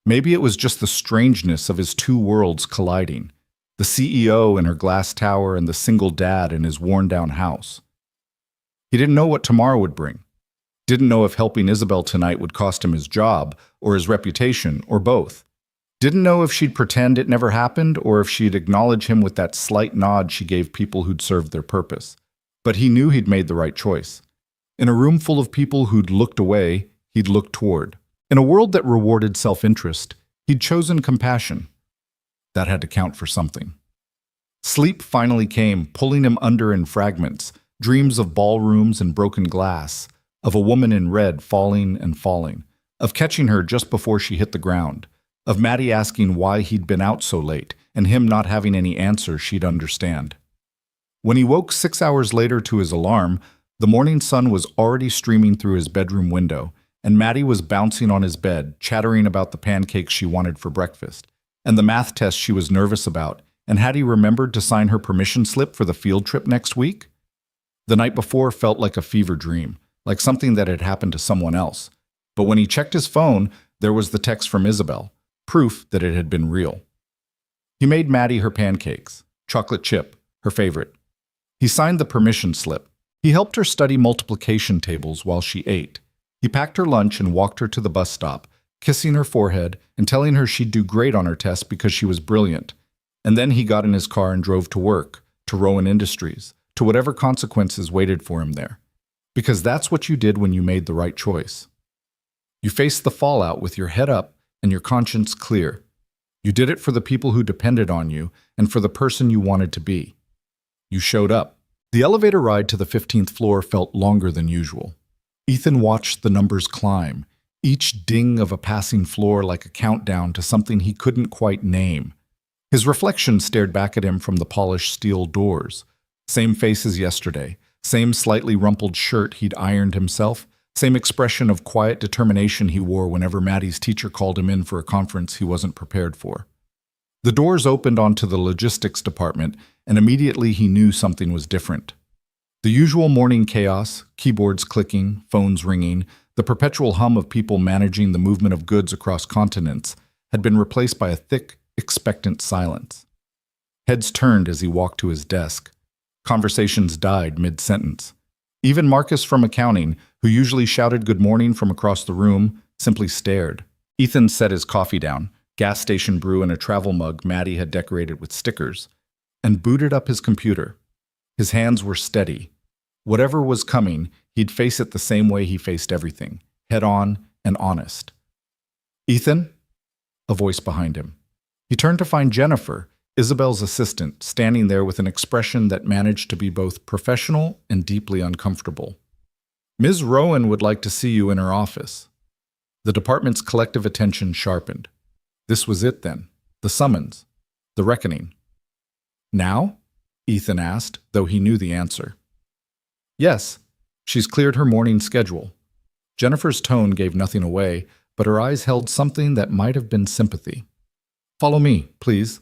Maybe it was just the strangeness of his two worlds colliding, the CEO in her glass tower and the single dad in his worn-down house. He didn't know what tomorrow would bring. Didn't know if helping Isabel tonight would cost him his job, or his reputation, or both. Didn't know if she'd pretend it never happened, or if she'd acknowledge him with that slight nod she gave people who'd served their purpose. But he knew he'd made the right choice. In a room full of people who'd looked away, he'd looked toward. In a world that rewarded self-interest, he'd chosen compassion. That had to count for something. Sleep finally came, pulling him under in fragments, dreams of ballrooms and broken glass, of a woman in red falling and falling, of catching her just before she hit the ground, of Maddie asking why he'd been out so late, and him not having any answers she'd understand. When he woke 6 hours later to his alarm, the morning sun was already streaming through his bedroom window, and Maddie was bouncing on his bed, chattering about the pancakes she wanted for breakfast, and the math test she was nervous about, And had he remembered to sign her permission slip for the field trip next week? The night before felt like a fever dream, like something that had happened to someone else. But when he checked his phone, there was the text from Isabel, proof that it had been real. He made Maddie her pancakes, chocolate chip, her favorite. He signed the permission slip. He helped her study multiplication tables while she ate. He packed her lunch and walked her to the bus stop, kissing her forehead and telling her she'd do great on her test because she was brilliant. And then he got in his car and drove to work, to Rowan Industries, to whatever consequences waited for him there. Because that's what you did when you made the right choice. You faced the fallout with your head up and your conscience clear. You did it for the people who depended on you and for the person you wanted to be. You showed up. The elevator ride to the 15th floor felt longer than usual. Ethan watched the numbers climb, each ding of a passing floor like a countdown to something he couldn't quite name. His reflection stared back at him from the polished steel doors. Same face as yesterday, same slightly rumpled shirt he'd ironed himself, same expression of quiet determination he wore whenever Maddie's teacher called him in for a conference he wasn't prepared for. The doors opened onto the logistics department, and immediately he knew something was different. The usual morning chaos, keyboards clicking, phones ringing, the perpetual hum of people managing the movement of goods across continents, had been replaced by a thick, expectant silence. Heads turned as he walked to his desk. Conversations died mid-sentence. Even Marcus from accounting, who usually shouted good morning from across the room, simply stared. Ethan set his coffee down, gas station brew in a travel mug Maddie had decorated with stickers, and booted up his computer. His hands were steady. Whatever was coming, he'd face it the same way he faced everything, head-on and honest. "Ethan?" A voice behind him. He turned to find Jennifer, Isabel's assistant, standing there with an expression that managed to be both professional and deeply uncomfortable. "Ms. Rowan would like to see you in her office." The department's collective attention sharpened. This was it then, the summons, the reckoning. "Now?" Ethan asked, though he knew the answer. "Yes, she's cleared her morning schedule." Jennifer's tone gave nothing away, but her eyes held something that might have been sympathy. "Follow me, please."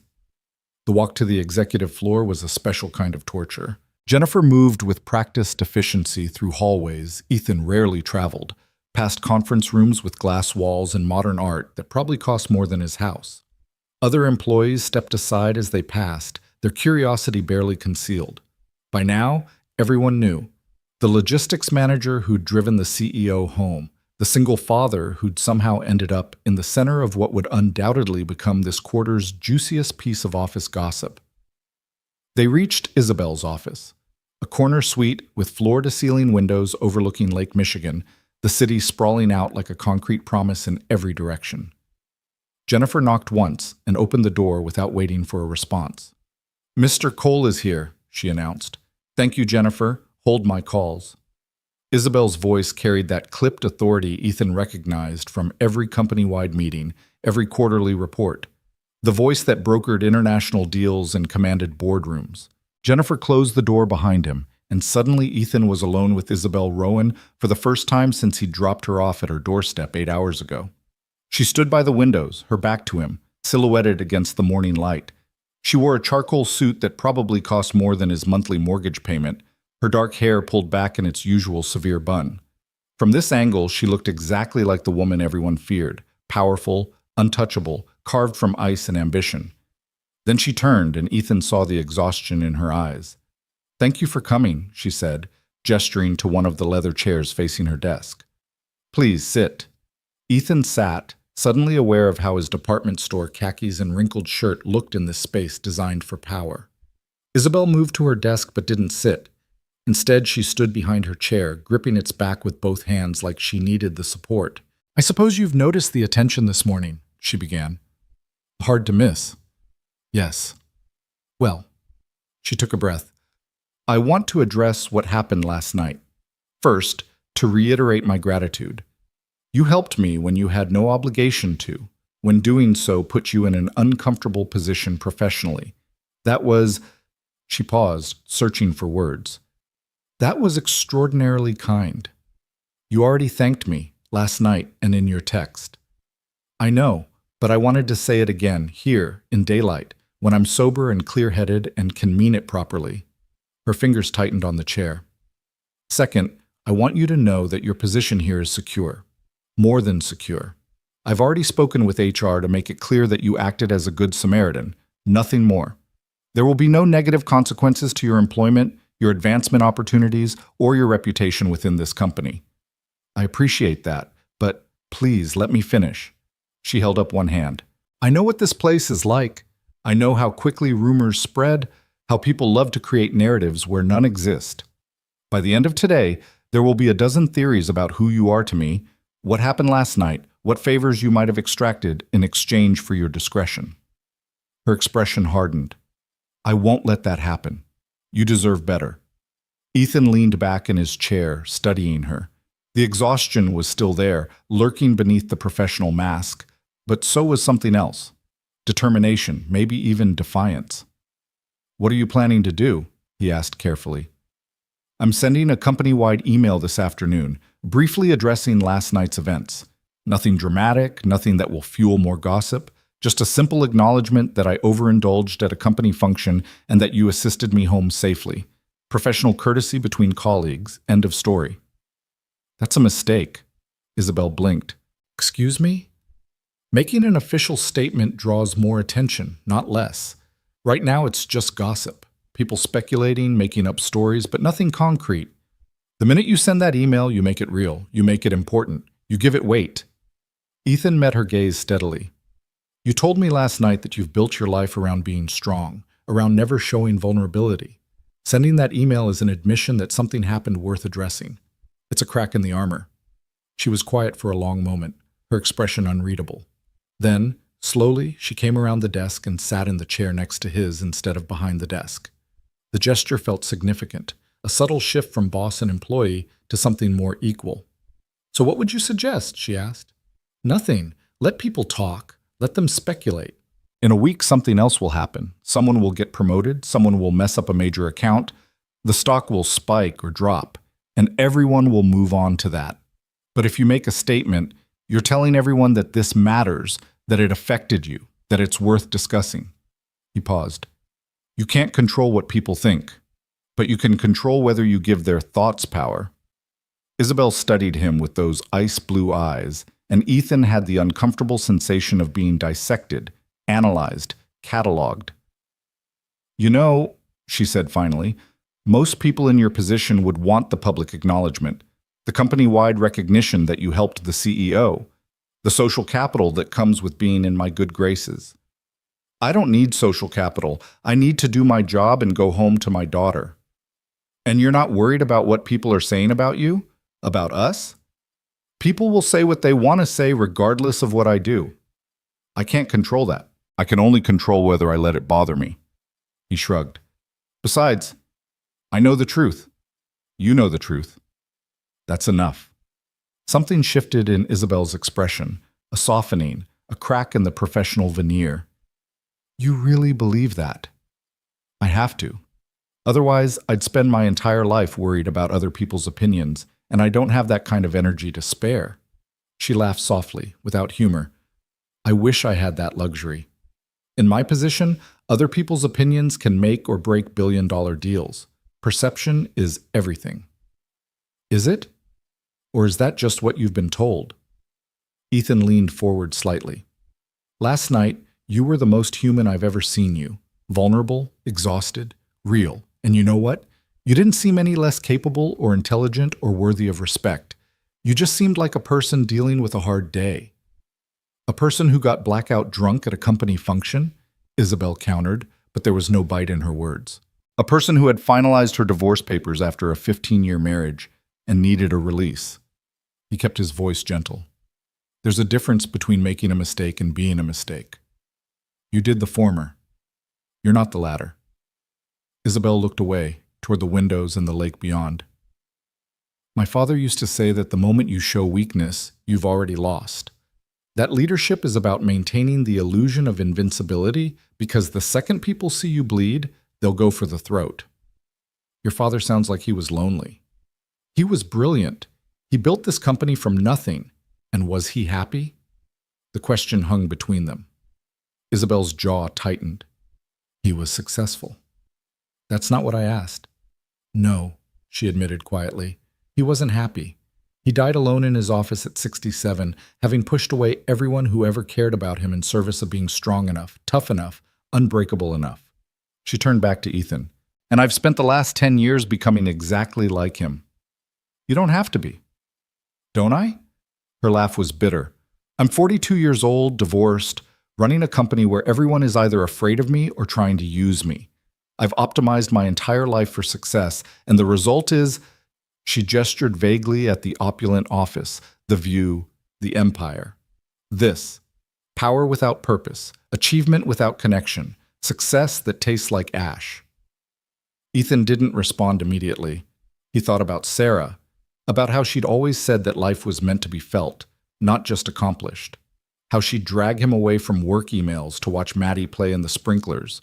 The walk to the executive floor was a special kind of torture. Jennifer moved with practiced efficiency through hallways Ethan rarely traveled, past conference rooms with glass walls and modern art that probably cost more than his house. Other employees stepped aside as they passed, their curiosity barely concealed. By now, everyone knew. The logistics manager who'd driven the CEO home, the single father who'd somehow ended up in the center of what would undoubtedly become this quarter's juiciest piece of office gossip. They reached Isabel's office, a corner suite with floor-to-ceiling windows overlooking Lake Michigan, the city sprawling out like a concrete promise in every direction. Jennifer knocked once and opened the door without waiting for a response. "Mr. Cole is here," she announced. "Thank you, Jennifer. Hold my calls." Isabel's voice carried that clipped authority Ethan recognized from every company-wide meeting, every quarterly report. The voice that brokered international deals and commanded boardrooms. Jennifer closed the door behind him, and suddenly Ethan was alone with Isabel Rowan for the first time since he dropped her off at her doorstep 8 hours ago. She stood by the windows, her back to him, silhouetted against the morning light. She wore a charcoal suit that probably cost more than his monthly mortgage payment, her dark hair pulled back in its usual severe bun. From this angle, she looked exactly like the woman everyone feared, powerful, untouchable, carved from ice and ambition. Then she turned, and Ethan saw the exhaustion in her eyes. "Thank you for coming," she said, gesturing to one of the leather chairs facing her desk. "Please sit." Ethan sat, suddenly aware of how his department store khakis and wrinkled shirt looked in this space designed for power. Isabel moved to her desk but didn't sit. Instead, she stood behind her chair, gripping its back with both hands like she needed the support. "I suppose you've noticed the attention this morning," she began. "Hard to miss." "Yes." "Well," she took a breath, "I want to address what happened last night. First, to reiterate my gratitude. You helped me when you had no obligation to, when doing so put you in an uncomfortable position professionally. That was—" She paused, searching for words. "That was extraordinarily kind. You already thanked me, last night and in your text. I know, but I wanted to say it again, here, in daylight, when I'm sober and clear-headed and can mean it properly. Her fingers tightened on the chair. Second, I want you to know that your position here is secure. More than secure. I've already spoken with HR to make it clear that you acted as a good Samaritan, nothing more. There will be no negative consequences to your employment, your advancement opportunities, or your reputation within this company. I appreciate that, but please let me finish. She held up one hand. I know what this place is like. I know how quickly rumors spread, how people love to create narratives where none exist. By the end of today, there will be a dozen theories about who you are to me, what happened last night, what favors you might have extracted in exchange for your discretion. Her expression hardened. I won't let that happen. You deserve better. Ethan leaned back in his chair, studying her. The exhaustion was still there, lurking beneath the professional mask, but so was something else. Determination, maybe even defiance. What are you planning to do? He asked carefully. I'm sending a company-wide email this afternoon, briefly addressing last night's events. Nothing dramatic, nothing that will fuel more gossip, just a simple acknowledgement that I overindulged at a company function and that you assisted me home safely. Professional courtesy between colleagues, end of story. That's a mistake. Isabel blinked. Excuse me? Making an official statement draws more attention, not less. Right now it's just gossip. People speculating, making up stories, but nothing concrete. The minute you send that email, you make it real. You make it important. You give it weight. Ethan met her gaze steadily. You told me last night that you've built your life around being strong, around never showing vulnerability. Sending that email is an admission that something happened worth addressing. It's a crack in the armor. She was quiet for a long moment, her expression unreadable. Then, slowly, she came around the desk and sat in the chair next to his instead of behind the desk. The gesture felt significant, a subtle shift from boss and employee to something more equal. So what would you suggest? She asked. Nothing. Let people talk. Let them speculate. In a week, something else will happen. Someone will get promoted. Someone will mess up a major account. The stock will spike or drop, and everyone will move on to that. But if you make a statement, you're telling everyone that this matters, that it affected you, that it's worth discussing. He paused. You can't control what people think, but you can control whether you give their thoughts power. Isabel studied him with those ice-blue eyes, and Ethan had the uncomfortable sensation of being dissected, analyzed, catalogued. You know, she said finally, most people in your position would want the public acknowledgement, the company-wide recognition that you helped the CEO, the social capital that comes with being in my good graces. I don't need social capital. I need to do my job and go home to my daughter. And you're not worried about what people are saying about you? About us? People will say what they want to say regardless of what I do. I can't control that. I can only control whether I let it bother me. He shrugged. Besides, I know the truth. You know the truth. That's enough. Something shifted in Isabel's expression, a softening, a crack in the professional veneer. You really believe that? I have to. Otherwise, I'd spend my entire life worried about other people's opinions, and I don't have that kind of energy to spare. She laughed softly, without humor. I wish I had that luxury. In my position, other people's opinions can make or break billion-dollar deals. Perception is everything. Is it? Or is that just what you've been told? Ethan leaned forward slightly. Last night, you were the most human I've ever seen you. Vulnerable, exhausted, real. And you know what? You didn't seem any less capable or intelligent or worthy of respect. You just seemed like a person dealing with a hard day. A person who got blackout drunk at a company function? Isabel countered, but there was no bite in her words. A person who had finalized her divorce papers after a 15-year marriage and needed a release. He kept his voice gentle. There's a difference between making a mistake and being a mistake. You did the former. You're not the latter. Isabel looked away, toward the windows and the lake beyond. My father used to say that the moment you show weakness, you've already lost. That leadership is about maintaining the illusion of invincibility because the second people see you bleed, they'll go for the throat. Your father sounds like he was lonely. He was brilliant. He built this company from nothing. And was he happy? The question hung between them. Isabel's jaw tightened. He was successful. That's not what I asked. No, she admitted quietly. He wasn't happy. He died alone in his office at 67, having pushed away everyone who ever cared about him in service of being strong enough, tough enough, unbreakable enough. She turned back to Ethan. And I've spent the last 10 years becoming exactly like him. You don't have to be. Don't I? Her laugh was bitter. I'm 42 years old, divorced, running a company where everyone is either afraid of me or trying to use me. I've optimized my entire life for success, and the result is, she gestured vaguely at the opulent office, the view, the empire. This, power without purpose, achievement without connection, success that tastes like ash. Ethan didn't respond immediately. He thought about Sarah, about how she'd always said that life was meant to be felt, not just accomplished. How she'd drag him away from work emails to watch Maddie play in the sprinklers.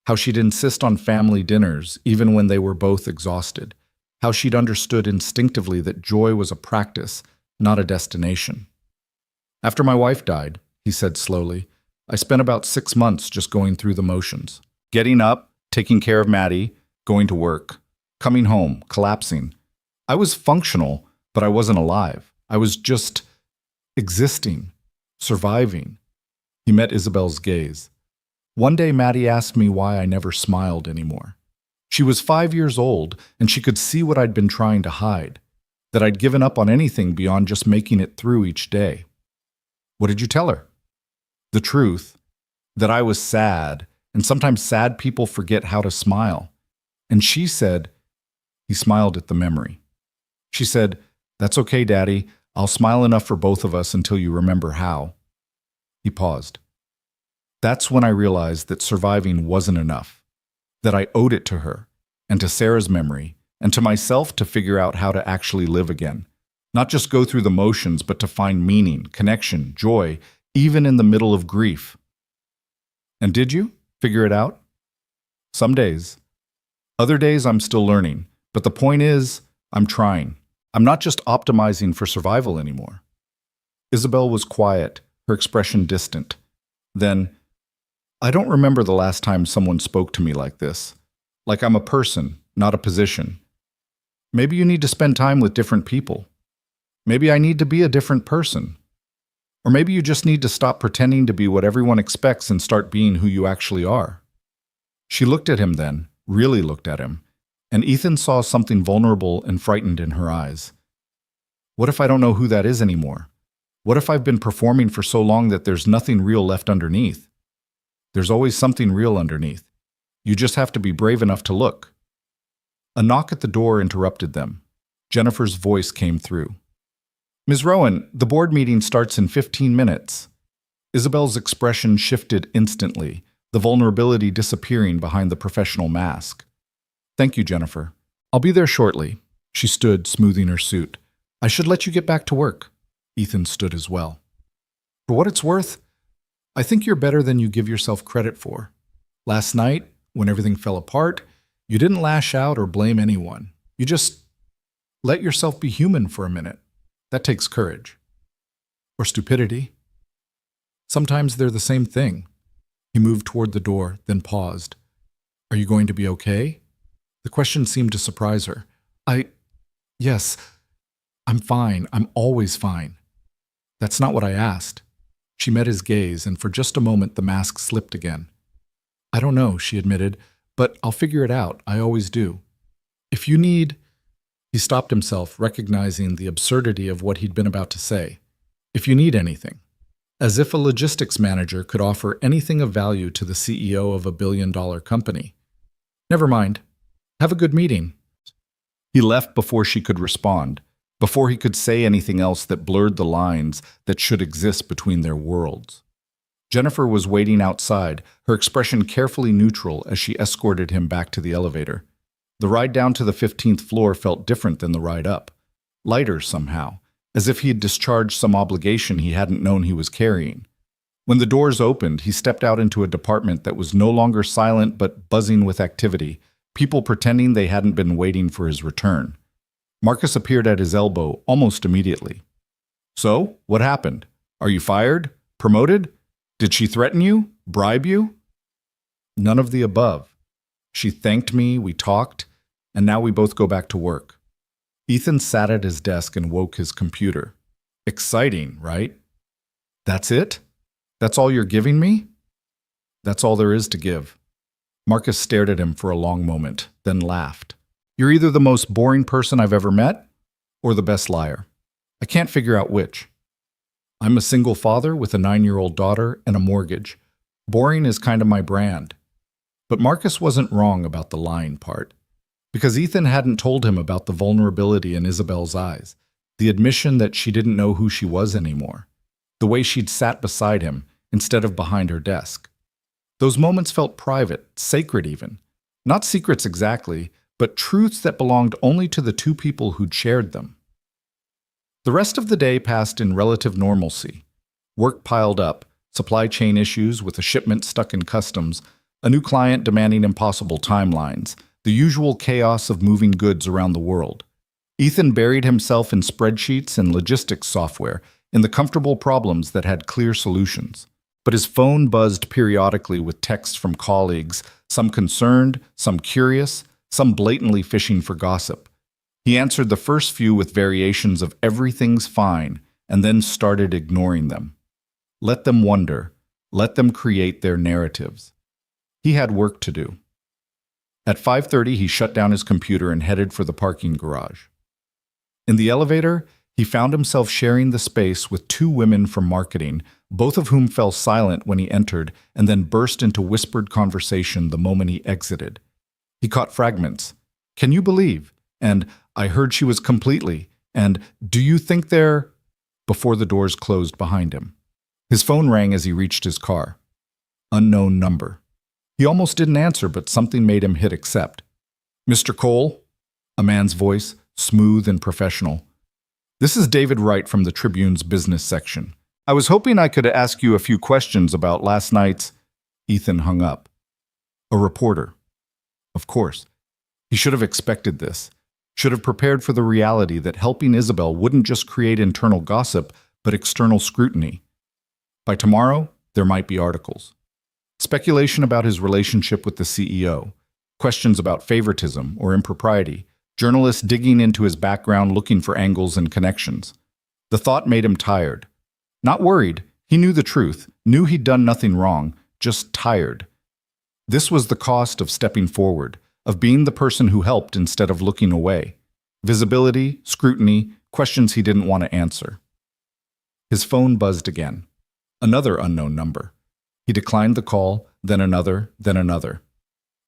How she'd insist on family dinners, even when they were both exhausted. How she'd understood instinctively that joy was a practice, not a destination. After my wife died, he said slowly, I spent about 6 months just going through the motions. Getting up, taking care of Maddie, going to work, coming home, collapsing. I was functional, but I wasn't alive. I was just existing, surviving. He met Isabel's gaze. One day Maddie asked me why I never smiled anymore. She was 5 years old, and she could see what I'd been trying to hide, that I'd given up on anything beyond just making it through each day. What did you tell her? The truth, that I was sad, and sometimes sad people forget how to smile. And she said, he smiled at the memory. She said, that's okay, Daddy. I'll smile enough for both of us until you remember how. He paused. That's when I realized that surviving wasn't enough, that I owed it to her, and to Sarah's memory, and to myself to figure out how to actually live again. Not just go through the motions, but to find meaning, connection, joy, even in the middle of grief. And did you figure it out? Some days. Other days I'm still learning, but the point is, I'm trying. I'm not just optimizing for survival anymore. Isabel was quiet, her expression distant. Then, I don't remember the last time someone spoke to me like this. Like I'm a person, not a position. Maybe you need to spend time with different people. Maybe I need to be a different person. Or maybe you just need to stop pretending to be what everyone expects and start being who you actually are. She looked at him then, really looked at him, and Ethan saw something vulnerable and frightened in her eyes. What if I don't know who that is anymore? What if I've been performing for so long that there's nothing real left underneath? There's always something real underneath. You just have to be brave enough to look. A knock at the door interrupted them. Jennifer's voice came through. Ms. Rowan, the board meeting starts in 15 minutes. Isabel's expression shifted instantly, the vulnerability disappearing behind the professional mask. Thank you, Jennifer. I'll be there shortly. She stood, smoothing her suit. I should let you get back to work. Ethan stood as well. For what it's worth, I think you're better than you give yourself credit for. Last night, when everything fell apart, you didn't lash out or blame anyone. You just let yourself be human for a minute. That takes courage. Or stupidity. Sometimes they're the same thing. He moved toward the door, then paused. Are you going to be okay? The question seemed to surprise her. Yes, I'm fine. I'm always fine. That's not what I asked. She met his gaze, and for just a moment the mask slipped again. I don't know, she admitted, but I'll figure it out. I always do. If you need... He stopped himself, recognizing the absurdity of what he'd been about to say. If you need anything. As if a logistics manager could offer anything of value to the CEO of a billion-dollar company. Never mind. Have a good meeting. He left before she could respond, before he could say anything else that blurred the lines that should exist between their worlds. Jennifer was waiting outside, her expression carefully neutral as she escorted him back to the elevator. The ride down to the 15th floor felt different than the ride up. Lighter somehow, as if he had discharged some obligation he hadn't known he was carrying. When the doors opened, he stepped out into a department that was no longer silent but buzzing with activity, people pretending they hadn't been waiting for his return. Marcus appeared at his elbow almost immediately. So, what happened? Are you fired? Promoted? Did she threaten you? Bribe you? None of the above. She thanked me, we talked, and now we both go back to work. Ethan sat at his desk and woke his computer. Exciting, right? That's it? That's all you're giving me? That's all there is to give. Marcus stared at him for a long moment, then laughed. You're either the most boring person I've ever met, or the best liar. I can't figure out which. I'm a single father with a 9-year-old daughter and a mortgage. Boring is kind of my brand. But Marcus wasn't wrong about the lying part, because Ethan hadn't told him about the vulnerability in Isabel's eyes, the admission that she didn't know who she was anymore, the way she'd sat beside him instead of behind her desk. Those moments felt private, sacred even. Not secrets exactly, but truths that belonged only to the two people who'd shared them. The rest of the day passed in relative normalcy. Work piled up, supply chain issues with a shipment stuck in customs, a new client demanding impossible timelines, the usual chaos of moving goods around the world. Ethan buried himself in spreadsheets and logistics software, in the comfortable problems that had clear solutions. But his phone buzzed periodically with texts from colleagues, some concerned, some curious, some blatantly fishing for gossip. He answered the first few with variations of everything's fine, and then started ignoring them. Let them wonder. Let them create their narratives. He had work to do. At 5:30, he shut down his computer and headed for the parking garage. In the elevator, he found himself sharing the space with two women from marketing, both of whom fell silent when he entered and then burst into whispered conversation the moment he exited. He caught fragments. Can you believe? And I heard she was completely. And do you think they're... Before the doors closed behind him. His phone rang as he reached his car. Unknown number. He almost didn't answer, but something made him hit accept. Mr. Cole? A man's voice, smooth and professional. This is David Wright from the Tribune's business section. I was hoping I could ask you a few questions about last night's... Ethan hung up. A reporter. Of course. He should have expected this. Should have prepared for the reality that helping Isabel wouldn't just create internal gossip, but external scrutiny. By tomorrow, there might be articles. Speculation about his relationship with the CEO. Questions about favoritism or impropriety. Journalists digging into his background looking for angles and connections. The thought made him tired. Not worried. He knew the truth, knew he'd done nothing wrong, just tired. This was the cost of stepping forward, of being the person who helped instead of looking away. Visibility, scrutiny, questions he didn't want to answer. His phone buzzed again. Another unknown number. He declined the call, then another, then another.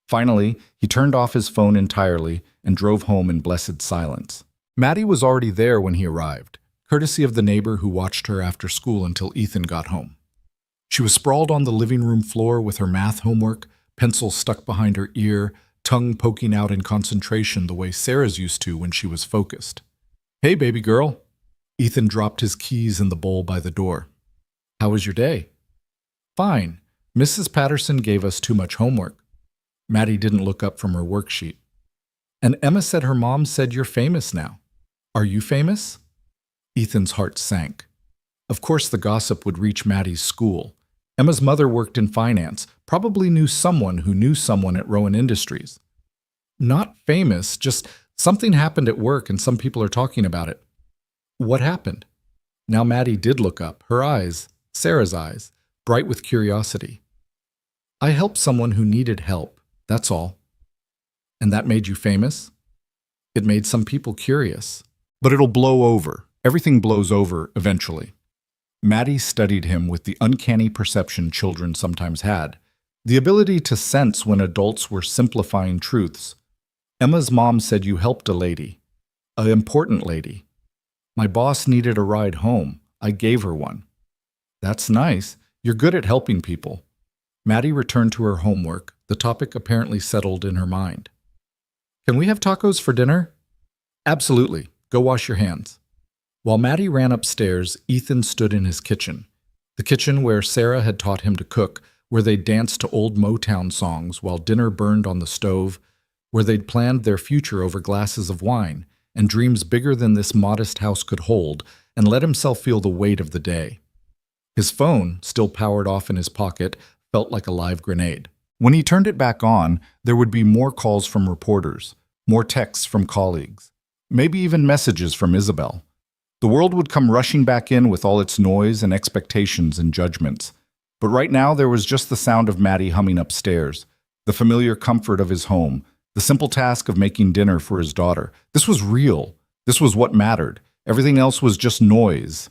Finally, he turned off his phone entirely and drove home in blessed silence. Maddie was already there when he arrived, courtesy of the neighbor who watched her after school until Ethan got home. She was sprawled on the living room floor with her math homework, pencil stuck behind her ear, tongue poking out in concentration the way Sarah's used to when she was focused. Hey, baby girl. Ethan dropped his keys in the bowl by the door. How was your day? Fine. Mrs. Patterson gave us too much homework. Maddie didn't look up from her worksheet. And Emma said her mom said you're famous now. Are you famous? Ethan's heart sank. Of course the gossip would reach Maddie's school. Emma's mother worked in finance, probably knew someone who knew someone at Rowan Industries. Not famous, just something happened at work and some people are talking about it. What happened? Now Maddie did look up, her eyes, Sarah's eyes, bright with curiosity. I helped someone who needed help, that's all. And that made you famous? It made some people curious. But it'll blow over. Everything blows over eventually. Maddie studied him with the uncanny perception children sometimes had, the ability to sense when adults were simplifying truths. Emma's mom said you helped a lady, an important lady. My boss needed a ride home. I gave her one. That's nice. You're good at helping people. Maddie returned to her homework, the topic apparently settled in her mind. Can we have tacos for dinner? Absolutely. Go wash your hands. While Maddie ran upstairs, Ethan stood in his kitchen. The kitchen where Sarah had taught him to cook, where they'd danced to old Motown songs while dinner burned on the stove, where they'd planned their future over glasses of wine and dreams bigger than this modest house could hold, and let himself feel the weight of the day. His phone, still powered off in his pocket, felt like a live grenade. When he turned it back on, there would be more calls from reporters, more texts from colleagues, maybe even messages from Isabel. The world would come rushing back in with all its noise and expectations and judgments. But right now there was just the sound of Maddie humming upstairs, the familiar comfort of his home, the simple task of making dinner for his daughter. This was real. This was what mattered. Everything else was just noise.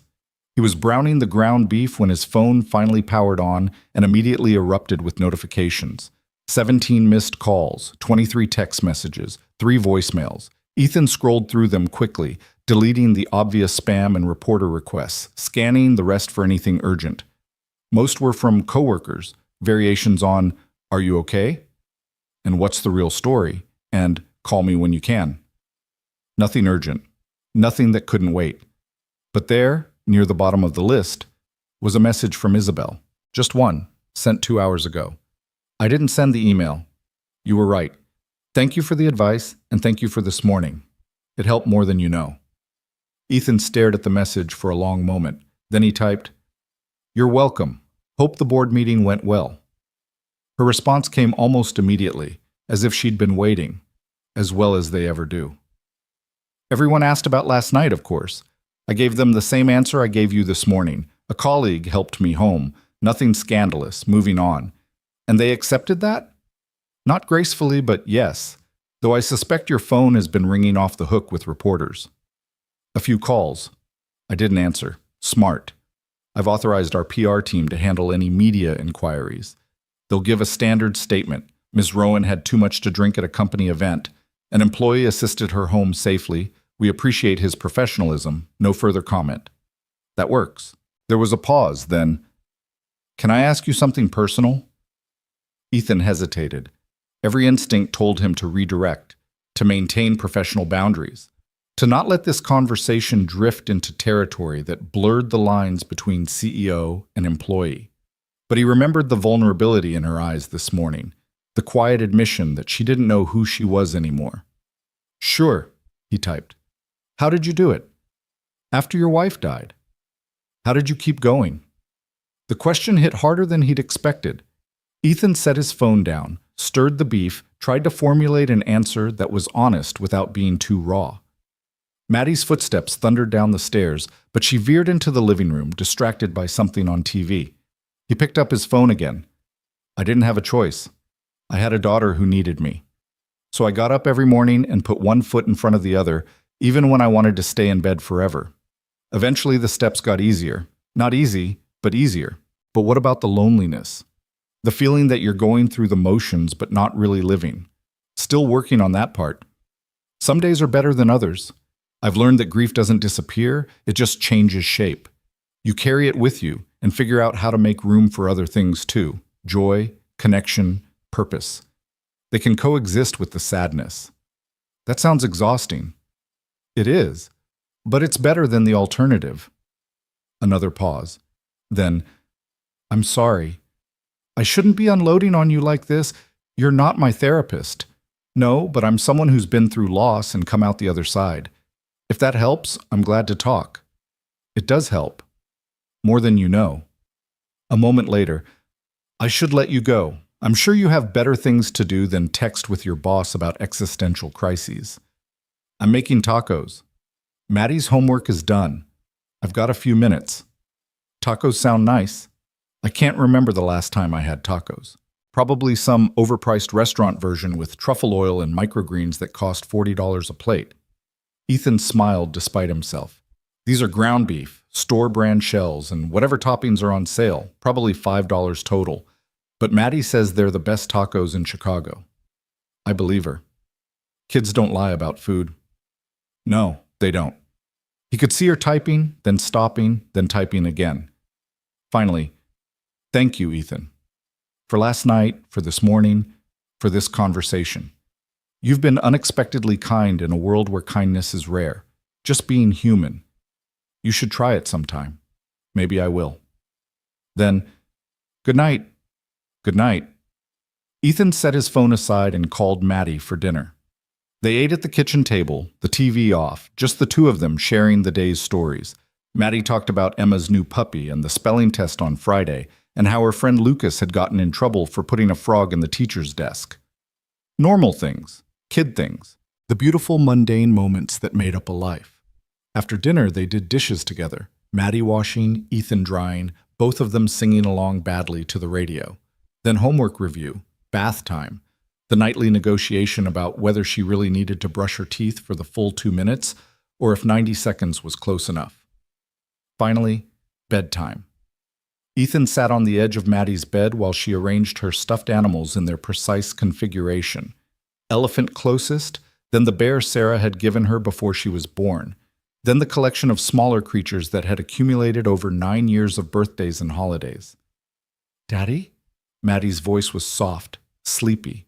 He was browning the ground beef when his phone finally powered on and immediately erupted with notifications. 17 missed calls, 23 text messages, 3 voicemails. Ethan scrolled through them quickly, deleting the obvious spam and reporter requests, scanning the rest for anything urgent. Most were from coworkers, variations on, "Are you okay?" and "What's the real story?" and "Call me when you can." Nothing urgent, nothing that couldn't wait. But there, near the bottom of the list, was a message from Isabel. Just one, sent 2 hours ago. "I didn't send the email. You were right. Thank you for the advice, and thank you for this morning. It helped more than you know." Ethan stared at the message for a long moment. Then he typed, "You're welcome. Hope the board meeting went well." Her response came almost immediately, as if she'd been waiting, as well as they ever do. "Everyone asked about last night, of course. I gave them the same answer I gave you this morning. A colleague helped me home. Nothing scandalous. Moving on. And they accepted that? Not gracefully, but yes. Though I suspect your phone has been ringing off the hook with reporters. A few calls. I didn't answer. Smart. I've authorized our PR team to handle any media inquiries. They'll give a standard statement. Ms. Rowan had too much to drink at a company event. An employee assisted her home safely. We appreciate his professionalism. No further comment." That works. There was a pause, then, "Can I ask you something personal?" Ethan hesitated. Every instinct told him to redirect, to maintain professional boundaries, to not let this conversation drift into territory that blurred the lines between CEO and employee. But he remembered the vulnerability in her eyes this morning, the quiet admission that she didn't know who she was anymore. "Sure," he typed. "How did you do it?" "After your wife died." "How did you keep going?" The question hit harder than he'd expected. Ethan set his phone down, stirred the beef, tried to formulate an answer that was honest without being too raw. Maddie's footsteps thundered down the stairs, but she veered into the living room, distracted by something on TV. He picked up his phone again. "I didn't have a choice. I had a daughter who needed me. So I got up every morning and put one foot in front of the other, even when I wanted to stay in bed forever. Eventually the steps got easier. Not easy, but easier. But what about the loneliness? The feeling that you're going through the motions but not really living. Still working on that part. Some days are better than others. I've learned that grief doesn't disappear, it just changes shape. You carry it with you and figure out how to make room for other things too. Joy, connection, purpose. They can coexist with the sadness." That sounds exhausting. It is, but it's better than the alternative. Another pause. Then, "I'm sorry. I shouldn't be unloading on you like this. You're not my therapist. No, but I'm someone who's been through loss and come out the other side. If that helps, I'm glad to talk." It does help. More than you know. A moment later, "I should let you go. I'm sure you have better things to do than text with your boss about existential crises. I'm making tacos. Maddie's homework is done. I've got a few minutes. Tacos sound nice. I can't remember the last time I had tacos. Probably some overpriced restaurant version with truffle oil and microgreens that cost $40 a plate." Ethan smiled despite himself. "These are ground beef, store-brand shells, and whatever toppings are on sale, probably $5 total. But Maddie says they're the best tacos in Chicago." I believe her. Kids don't lie about food. No, they don't. He could see her typing, then stopping, then typing again. Finally, "Thank you, Ethan. For last night, for this morning, for this conversation. You've been unexpectedly kind in a world where kindness is rare. Just being human. You should try it sometime. Maybe I will." Then, "Good night." "Good night." Ethan set his phone aside and called Maddie for dinner. They ate at the kitchen table, the TV off, just the two of them sharing the day's stories. Maddie talked about Emma's new puppy and the spelling test on Friday, and how her friend Lucas had gotten in trouble for putting a frog in the teacher's desk. Normal things, kid things, the beautiful mundane moments that made up a life. After dinner, they did dishes together, Maddie washing, Ethan drying, both of them singing along badly to the radio. Then homework review, bath time, the nightly negotiation about whether she really needed to brush her teeth for the full 2 minutes or if 90 seconds was close enough. Finally, bedtime. Ethan sat on the edge of Maddie's bed while she arranged her stuffed animals in their precise configuration. Elephant closest, then the bear Sarah had given her before she was born, then the collection of smaller creatures that had accumulated over 9 years of birthdays and holidays. "Daddy?" Maddie's voice was soft, sleepy.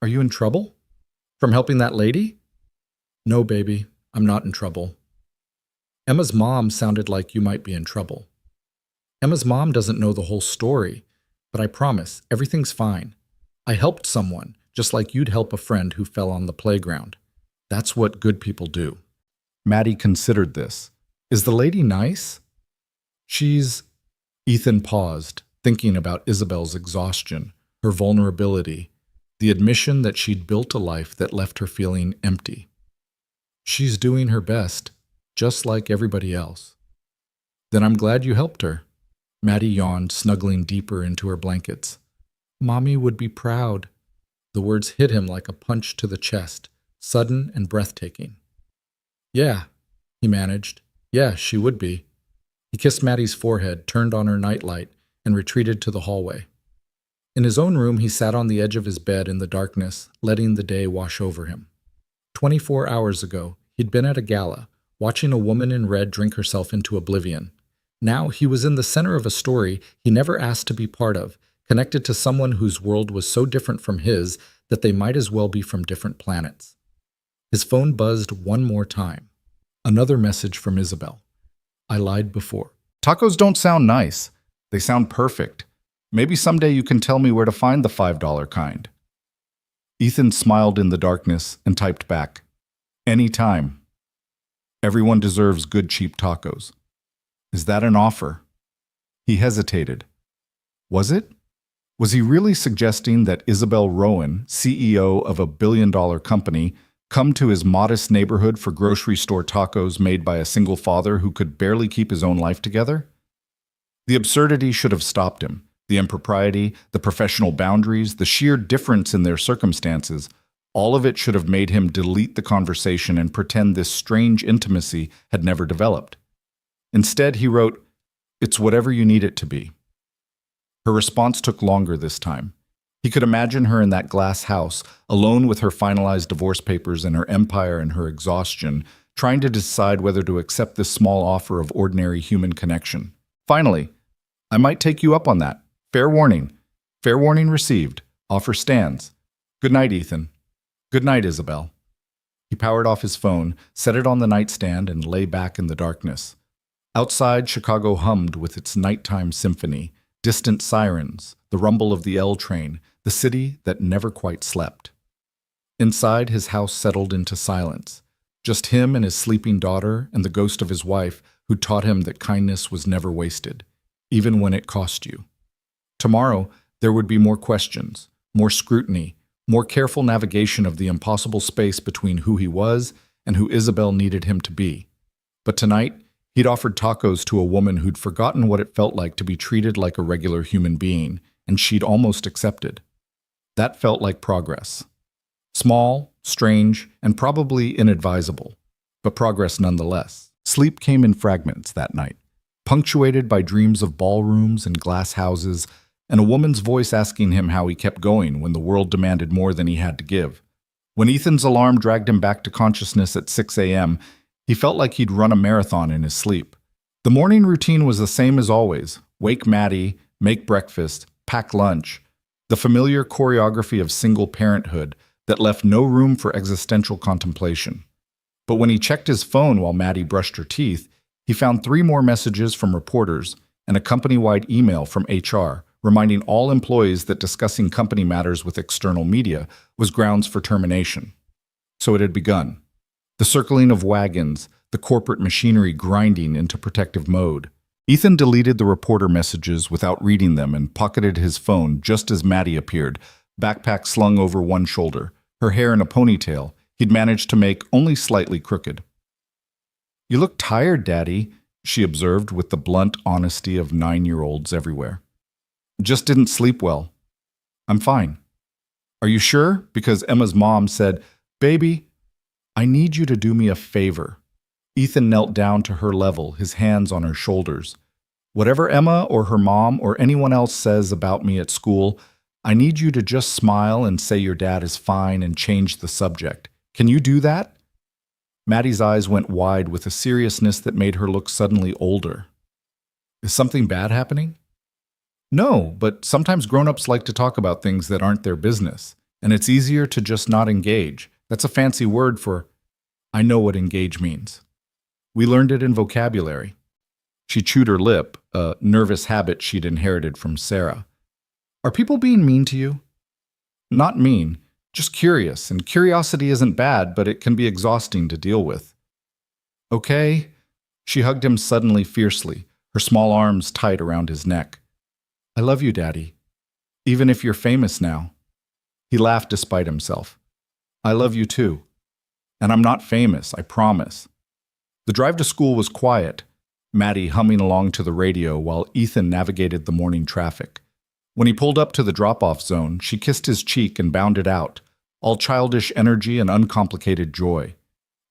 "Are you in trouble? From helping that lady?" "No, baby, I'm not in trouble." Emma's mom sounded like you might be in trouble. Emma's mom doesn't know the whole story, but I promise, everything's fine. I helped someone, just like you'd help a friend who fell on the playground. That's what good people do. Maddie considered this. Is the lady nice? She's... Ethan paused, thinking about Isabel's exhaustion, her vulnerability, the admission that she'd built a life that left her feeling empty. She's doing her best, just like everybody else. Then I'm glad you helped her. Maddie yawned, snuggling deeper into her blankets. Mommy would be proud. The words hit him like a punch to the chest, sudden and breathtaking. Yeah, he managed. Yeah, she would be. He kissed Maddie's forehead, turned on her nightlight, and retreated to the hallway. In his own room, he sat on the edge of his bed in the darkness, letting the day wash over him. 24 hours ago, he'd been at a gala, watching a woman in red drink herself into oblivion. Now he was in the center of a story he never asked to be part of, connected to someone whose world was so different from his that they might as well be from different planets. His phone buzzed one more time. Another message from Isabel. I lied before. Tacos don't sound nice. They sound perfect. Maybe someday you can tell me where to find the $5 kind. Ethan smiled in the darkness and typed back. Anytime. Everyone deserves good cheap tacos. Is that an offer? He hesitated. Was it? Was he really suggesting that Isabel Rowan, CEO of a billion-dollar company, come to his modest neighborhood for grocery store tacos made by a single father who could barely keep his own life together? The absurdity should have stopped him. The impropriety, the professional boundaries, the sheer difference in their circumstances, all of it should have made him delete the conversation and pretend this strange intimacy had never developed. Instead, he wrote, It's whatever you need it to be. Her response took longer this time. He could imagine her in that glass house, alone with her finalized divorce papers and her empire and her exhaustion, trying to decide whether to accept this small offer of ordinary human connection. Finally, I might take you up on that. Fair warning. Fair warning received. Offer stands. Good night, Ethan. Good night, Isabel. He powered off his phone, set it on the nightstand, and lay back in the darkness. Outside, Chicago hummed with its nighttime symphony, distant sirens, the rumble of the L train, the city that never quite slept. Inside, his house settled into silence. Just him and his sleeping daughter and the ghost of his wife who taught him that kindness was never wasted, even when it cost you. Tomorrow, there would be more questions, more scrutiny, more careful navigation of the impossible space between who he was and who Isabel needed him to be. But tonight, he'd offered tacos to a woman who'd forgotten what it felt like to be treated like a regular human being, and she'd almost accepted. That felt like progress. Small, strange, and probably inadvisable, but progress nonetheless. Sleep came in fragments that night, punctuated by dreams of ballrooms and glass houses, and a woman's voice asking him how he kept going when the world demanded more than he had to give. When Ethan's alarm dragged him back to consciousness at 6 a.m., he felt like he'd run a marathon in his sleep. The morning routine was the same as always. Wake Maddie, make breakfast, pack lunch. The familiar choreography of single parenthood that left no room for existential contemplation. But when he checked his phone while Maddie brushed her teeth, he found 3 more messages from reporters and a company-wide email from HR reminding all employees that discussing company matters with external media was grounds for termination. So it had begun. The circling of wagons, the corporate machinery grinding into protective mode. Ethan deleted the reporter messages without reading them and pocketed his phone just as Maddie appeared, backpack slung over one shoulder, her hair in a ponytail he'd managed to make only slightly crooked. "You look tired, Daddy," she observed with the blunt honesty of 9-year-olds everywhere. "Just didn't sleep well." "I'm fine." "Are you sure?" Because Emma's mom said, "Baby, I need you to do me a favor." Ethan knelt down to her level, his hands on her shoulders. "Whatever Emma or her mom or anyone else says about me at school, I need you to just smile and say your dad is fine and change the subject. Can you do that?" Maddie's eyes went wide with a seriousness that made her look suddenly older. "Is something bad happening?" "No, but sometimes grown-ups like to talk about things that aren't their business, and it's easier to just not engage. That's a fancy word for, I know what engage means. We learned it in vocabulary." She chewed her lip, a nervous habit she'd inherited from Sarah. "Are people being mean to you?" "Not mean, just curious, and curiosity isn't bad, but it can be exhausting to deal with." "Okay." She hugged him suddenly fiercely, her small arms tight around his neck. "I love you, Daddy. Even if you're famous now." He laughed despite himself. "I love you too. And I'm not famous, I promise." The drive to school was quiet, Maddie humming along to the radio while Ethan navigated the morning traffic. When he pulled up to the drop-off zone, she kissed his cheek and bounded out, all childish energy and uncomplicated joy.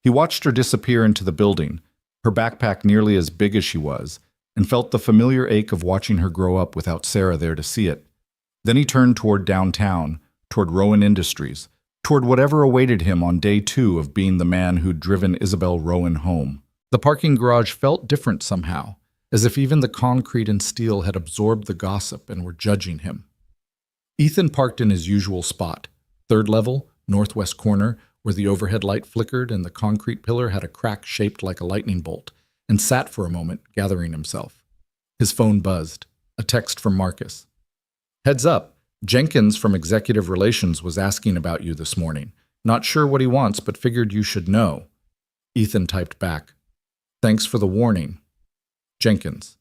He watched her disappear into the building, her backpack nearly as big as she was, and felt the familiar ache of watching her grow up without Sarah there to see it. Then he turned toward downtown, toward Rowan Industries, toward whatever awaited him on day 2 of being the man who'd driven Isabel Rowan home. The parking garage felt different somehow, as if even the concrete and steel had absorbed the gossip and were judging him. Ethan parked in his usual spot, 3rd level, northwest corner, where the overhead light flickered and the concrete pillar had a crack shaped like a lightning bolt, and sat for a moment, gathering himself. His phone buzzed. A text from Marcus. "Heads up, Jenkins from Executive Relations was asking about you this morning. Not sure what he wants, but figured you should know." Ethan typed back, "Thanks for the warning. Jenkins."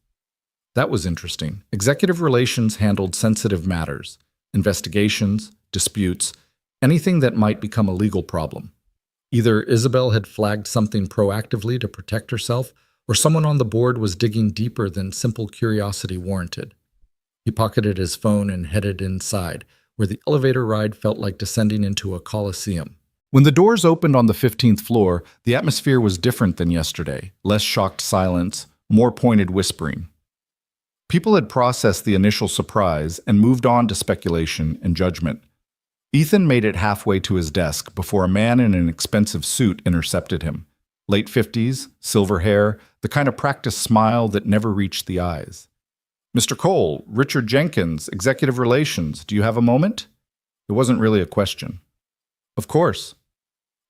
That was interesting. Executive Relations handled sensitive matters, investigations, disputes, anything that might become a legal problem. Either Isabel had flagged something proactively to protect herself, or someone on the board was digging deeper than simple curiosity warranted. He pocketed his phone and headed inside, where the elevator ride felt like descending into a coliseum. When the doors opened on the 15th floor, the atmosphere was different than yesterday, less shocked silence, more pointed whispering. People had processed the initial surprise and moved on to speculation and judgment. Ethan made it halfway to his desk before a man in an expensive suit intercepted him. Late 50s, silver hair, the kind of practiced smile that never reached the eyes. "Mr. Cole, Richard Jenkins, Executive Relations, do you have a moment?" It wasn't really a question. "Of course."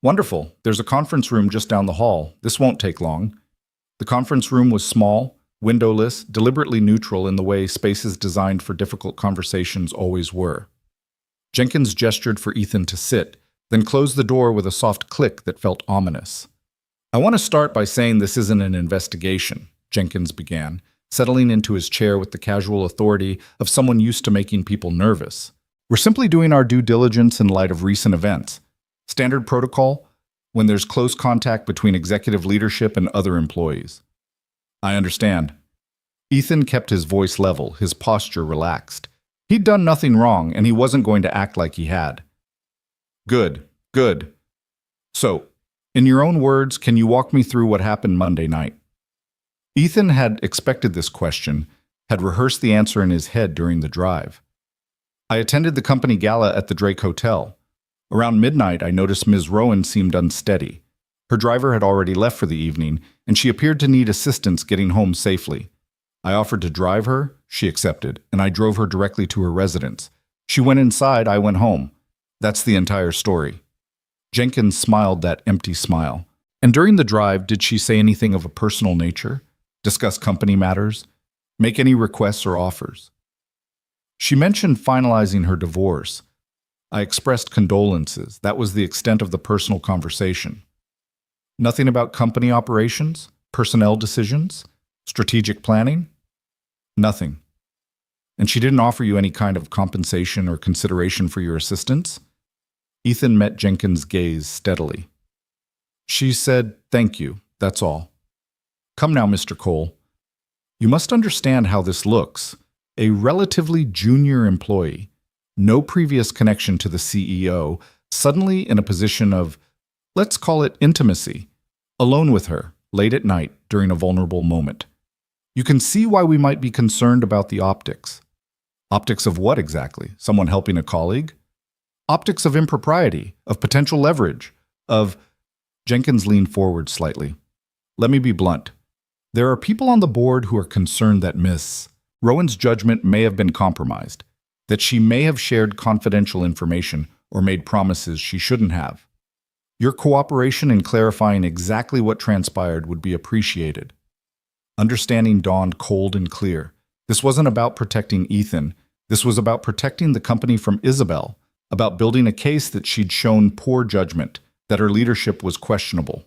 "Wonderful. There's a conference room just down the hall. This won't take long." The conference room was small, windowless, deliberately neutral in the way spaces designed for difficult conversations always were. Jenkins gestured for Ethan to sit, then closed the door with a soft click that felt ominous. "I want to start by saying this isn't an investigation," Jenkins began, settling into his chair with the casual authority of someone used to making people nervous. "We're simply doing our due diligence in light of recent events. Standard protocol when there's close contact between executive leadership and other employees." "I understand." Ethan kept his voice level, his posture relaxed. He'd done nothing wrong, and he wasn't going to act like he had. "Good, good. So, in your own words, can you walk me through what happened Monday night?" Ethan had expected this question, had rehearsed the answer in his head during the drive. "I attended the company gala at the Drake Hotel. Around midnight, I noticed Ms. Rowan seemed unsteady. Her driver had already left for the evening, and she appeared to need assistance getting home safely. I offered to drive her, she accepted, and I drove her directly to her residence. She went inside, I went home. That's the entire story." Jenkins smiled that empty smile. "And during the drive, did she say anything of a personal nature? Discuss company matters? Make any requests or offers?" "She mentioned finalizing her divorce. I expressed condolences. That was the extent of the personal conversation." "Nothing about company operations? Personnel decisions? Strategic planning? Nothing. And she didn't offer you any kind of compensation or consideration for your assistance? Ethan met Jenkins' gaze steadily. She said, "Thank you, that's all." "Come now, Mr. Cole. You must understand how this looks. A relatively junior employee, no previous connection to the CEO, suddenly in a position of, let's call it intimacy, alone with her, late at night, during a vulnerable moment. You can see why we might be concerned about the optics. Optics of what exactly? Someone helping a colleague? Optics of impropriety, of potential leverage, of—" Jenkins leaned forward slightly. "Let me be blunt. There are people on the board who are concerned that Miss Rowan's judgment may have been compromised, that she may have shared confidential information or made promises she shouldn't have. Your cooperation in clarifying exactly what transpired would be appreciated." Understanding dawned cold and clear. This wasn't about protecting Ethan. This was about protecting the company from Isabel, about building a case that she'd shown poor judgment, that her leadership was questionable.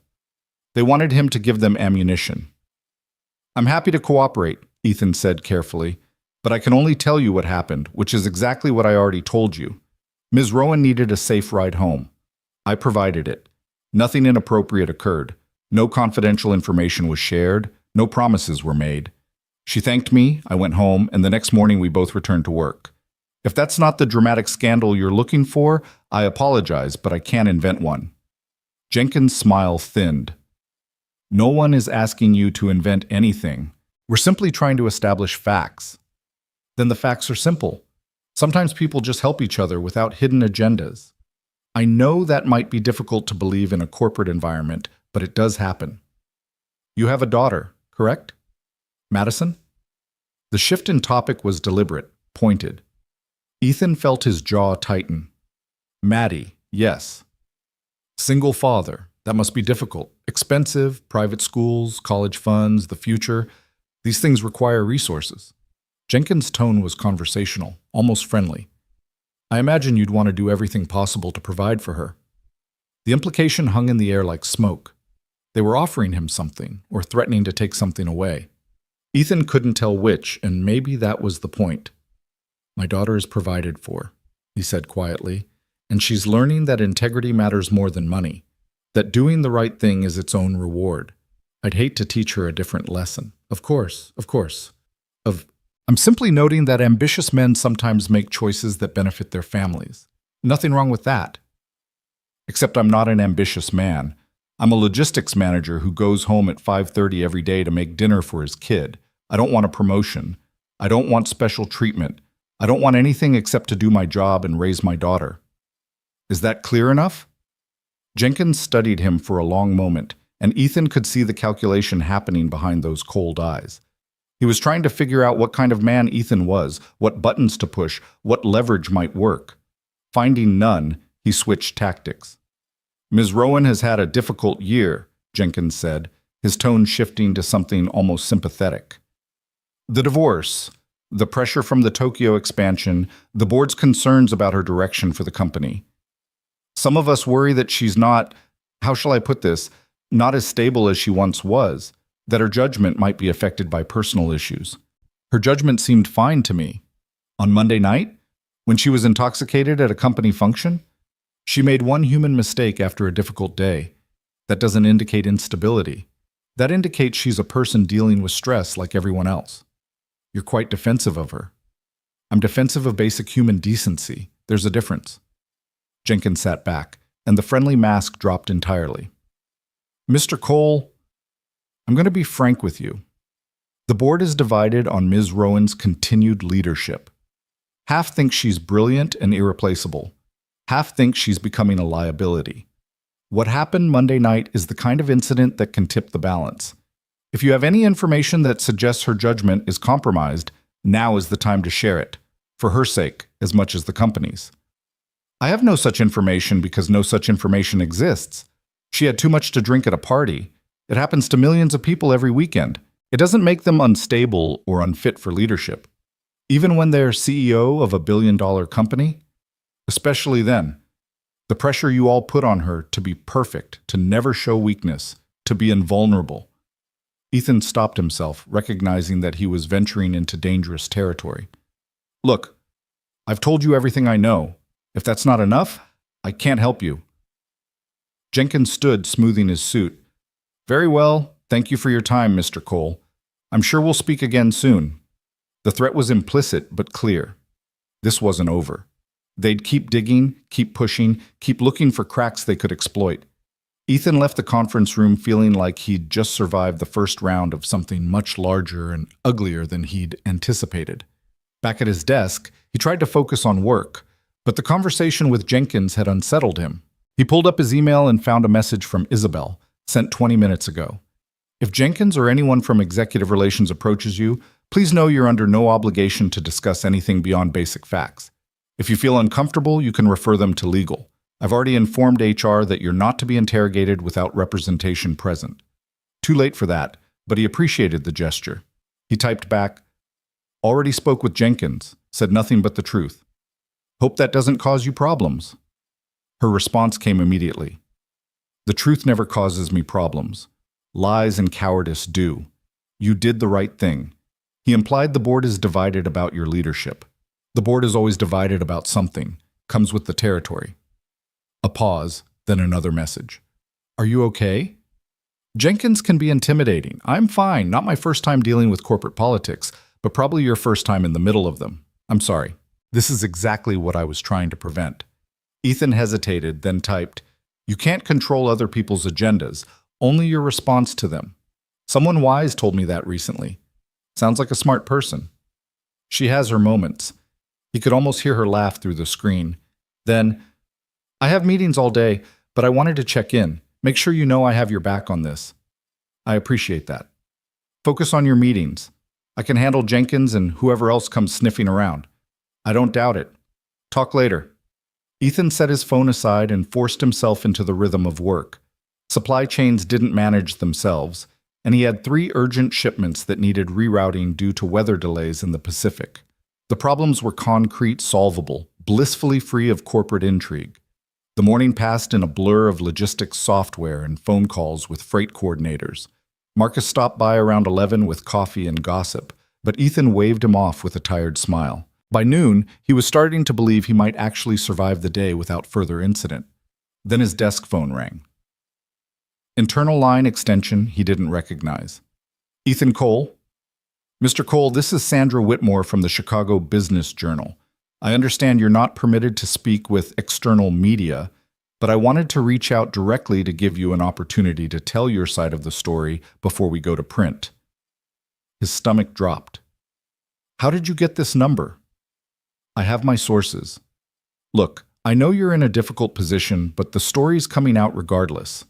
They wanted him to give them ammunition. "I'm happy to cooperate," Ethan said carefully, "but I can only tell you what happened, which is exactly what I already told you. Ms. Rowan needed a safe ride home. I provided it. Nothing inappropriate occurred. No confidential information was shared. No promises were made. She thanked me, I went home, and the next morning we both returned to work. If that's not the dramatic scandal you're looking for, I apologize, but I can't invent one." Jenkins' smile thinned. "No one is asking you to invent anything. We're simply trying to establish facts." "Then the facts are simple. Sometimes people just help each other without hidden agendas. I know that might be difficult to believe in a corporate environment, but it does happen. You have a daughter, correct? Madison?" The shift in topic was deliberate, pointed. Ethan felt his jaw tighten. "Maddie, yes. Single father, that must be difficult. Expensive, private schools, college funds, the future. These things require resources." Jenkins' tone was conversational, almost friendly. "I imagine you'd want to do everything possible to provide for her." The implication hung in the air like smoke. They were offering him something, or threatening to take something away. Ethan couldn't tell which, and maybe that was the point. "My daughter is provided for," he said quietly, "and she's learning that integrity matters more than money, that doing the right thing is its own reward. I'd hate to teach her a different lesson. Of course. I'm simply noting that ambitious men sometimes make choices that benefit their families. Nothing wrong with that. Except I'm not an ambitious man. I'm a logistics manager who goes home at 5:30 every day to make dinner for his kid. I don't want a promotion. I don't want special treatment. I don't want anything except to do my job and raise my daughter. Is that clear enough?" Jenkins studied him for a long moment, and Ethan could see the calculation happening behind those cold eyes. He was trying to figure out what kind of man Ethan was, what buttons to push, what leverage might work. Finding none, he switched tactics. "Ms. Rowan has had a difficult year," Jenkins said, his tone shifting to something almost sympathetic. "The divorce, the pressure from the Tokyo expansion, the board's concerns about her direction for the company. Some of us worry that she's not, how shall I put this, not as stable as she once was, that her judgment might be affected by personal issues. Her judgment seemed fine to me. On Monday night, when she was intoxicated at a company function, she made one human mistake after a difficult day. That doesn't indicate instability. That indicates she's a person dealing with stress like everyone else. You're quite defensive of her." "I'm defensive of basic human decency. There's a difference." Jenkins sat back, and the friendly mask dropped entirely. "Mr. Cole, I'm going to be frank with you. The board is divided on Ms. Rowan's continued leadership. Half think she's brilliant and irreplaceable. Half think she's becoming a liability. What happened Monday night is the kind of incident that can tip the balance. If you have any information that suggests her judgment is compromised, now is the time to share it, for her sake as much as the company's. I have no such information because no such information exists. She had too much to drink at a party. It happens to millions of people every weekend. It doesn't make them unstable or unfit for leadership. Even when they're CEO of a billion-dollar company, especially then, the pressure you all put on her to be perfect, to never show weakness, to be invulnerable. Ethan stopped himself, recognizing that he was venturing into dangerous territory. Look, I've told you everything I know. If that's not enough, I can't help you. Jenkins stood, smoothing his suit. Very well, thank you for your time, Mr. Cole. I'm sure we'll speak again soon. The threat was implicit, but clear. This wasn't over. They'd keep digging, keep pushing, keep looking for cracks they could exploit. Ethan left the conference room feeling like he'd just survived the first round of something much larger and uglier than he'd anticipated. Back at his desk, he tried to focus on work, but the conversation with Jenkins had unsettled him. He pulled up his email and found a message from Isabel, sent 20 minutes ago. If Jenkins or anyone from Executive Relations approaches you, please know you're under no obligation to discuss anything beyond basic facts. If you feel uncomfortable, you can refer them to legal. I've already informed HR that you're not to be interrogated without representation present. Too late for that, but he appreciated the gesture. He typed back, already spoke with Jenkins, said nothing but the truth. Hope that doesn't cause you problems. Her response came immediately. The truth never causes me problems. Lies and cowardice do. You did the right thing. He implied the board is divided about your leadership. The board is always divided about something. Comes with the territory. A pause, then another message. Are you okay? Jenkins can be intimidating. I'm fine, not my first time dealing with corporate politics, but probably your first time in the middle of them. I'm sorry. This is exactly what I was trying to prevent. Ethan hesitated, then typed, You can't control other people's agendas, only your response to them. Someone wise told me that recently. Sounds like a smart person. She has her moments. He could almost hear her laugh through the screen. Then, I have meetings all day, but I wanted to check in. Make sure you know I have your back on this. I appreciate that. Focus on your meetings. I can handle Jenkins and whoever else comes sniffing around. I don't doubt it. Talk later. Ethan set his phone aside and forced himself into the rhythm of work. Supply chains didn't manage themselves, and he had 3 urgent shipments that needed rerouting due to weather delays in the Pacific. The problems were concrete, solvable, blissfully free of corporate intrigue. The morning passed in a blur of logistics software and phone calls with freight coordinators. Marcus stopped by around 11 with coffee and gossip, but Ethan waved him off with a tired smile. By noon, he was starting to believe he might actually survive the day without further incident. Then his desk phone rang. Internal line extension he didn't recognize. Ethan Cole? Mr. Cole, this is Sandra Whitmore from the Chicago Business Journal. I understand you're not permitted to speak with external media, but I wanted to reach out directly to give you an opportunity to tell your side of the story before we go to print. His stomach dropped. How did you get this number? I have my sources. Look, I know you're in a difficult position, but the story's coming out regardless.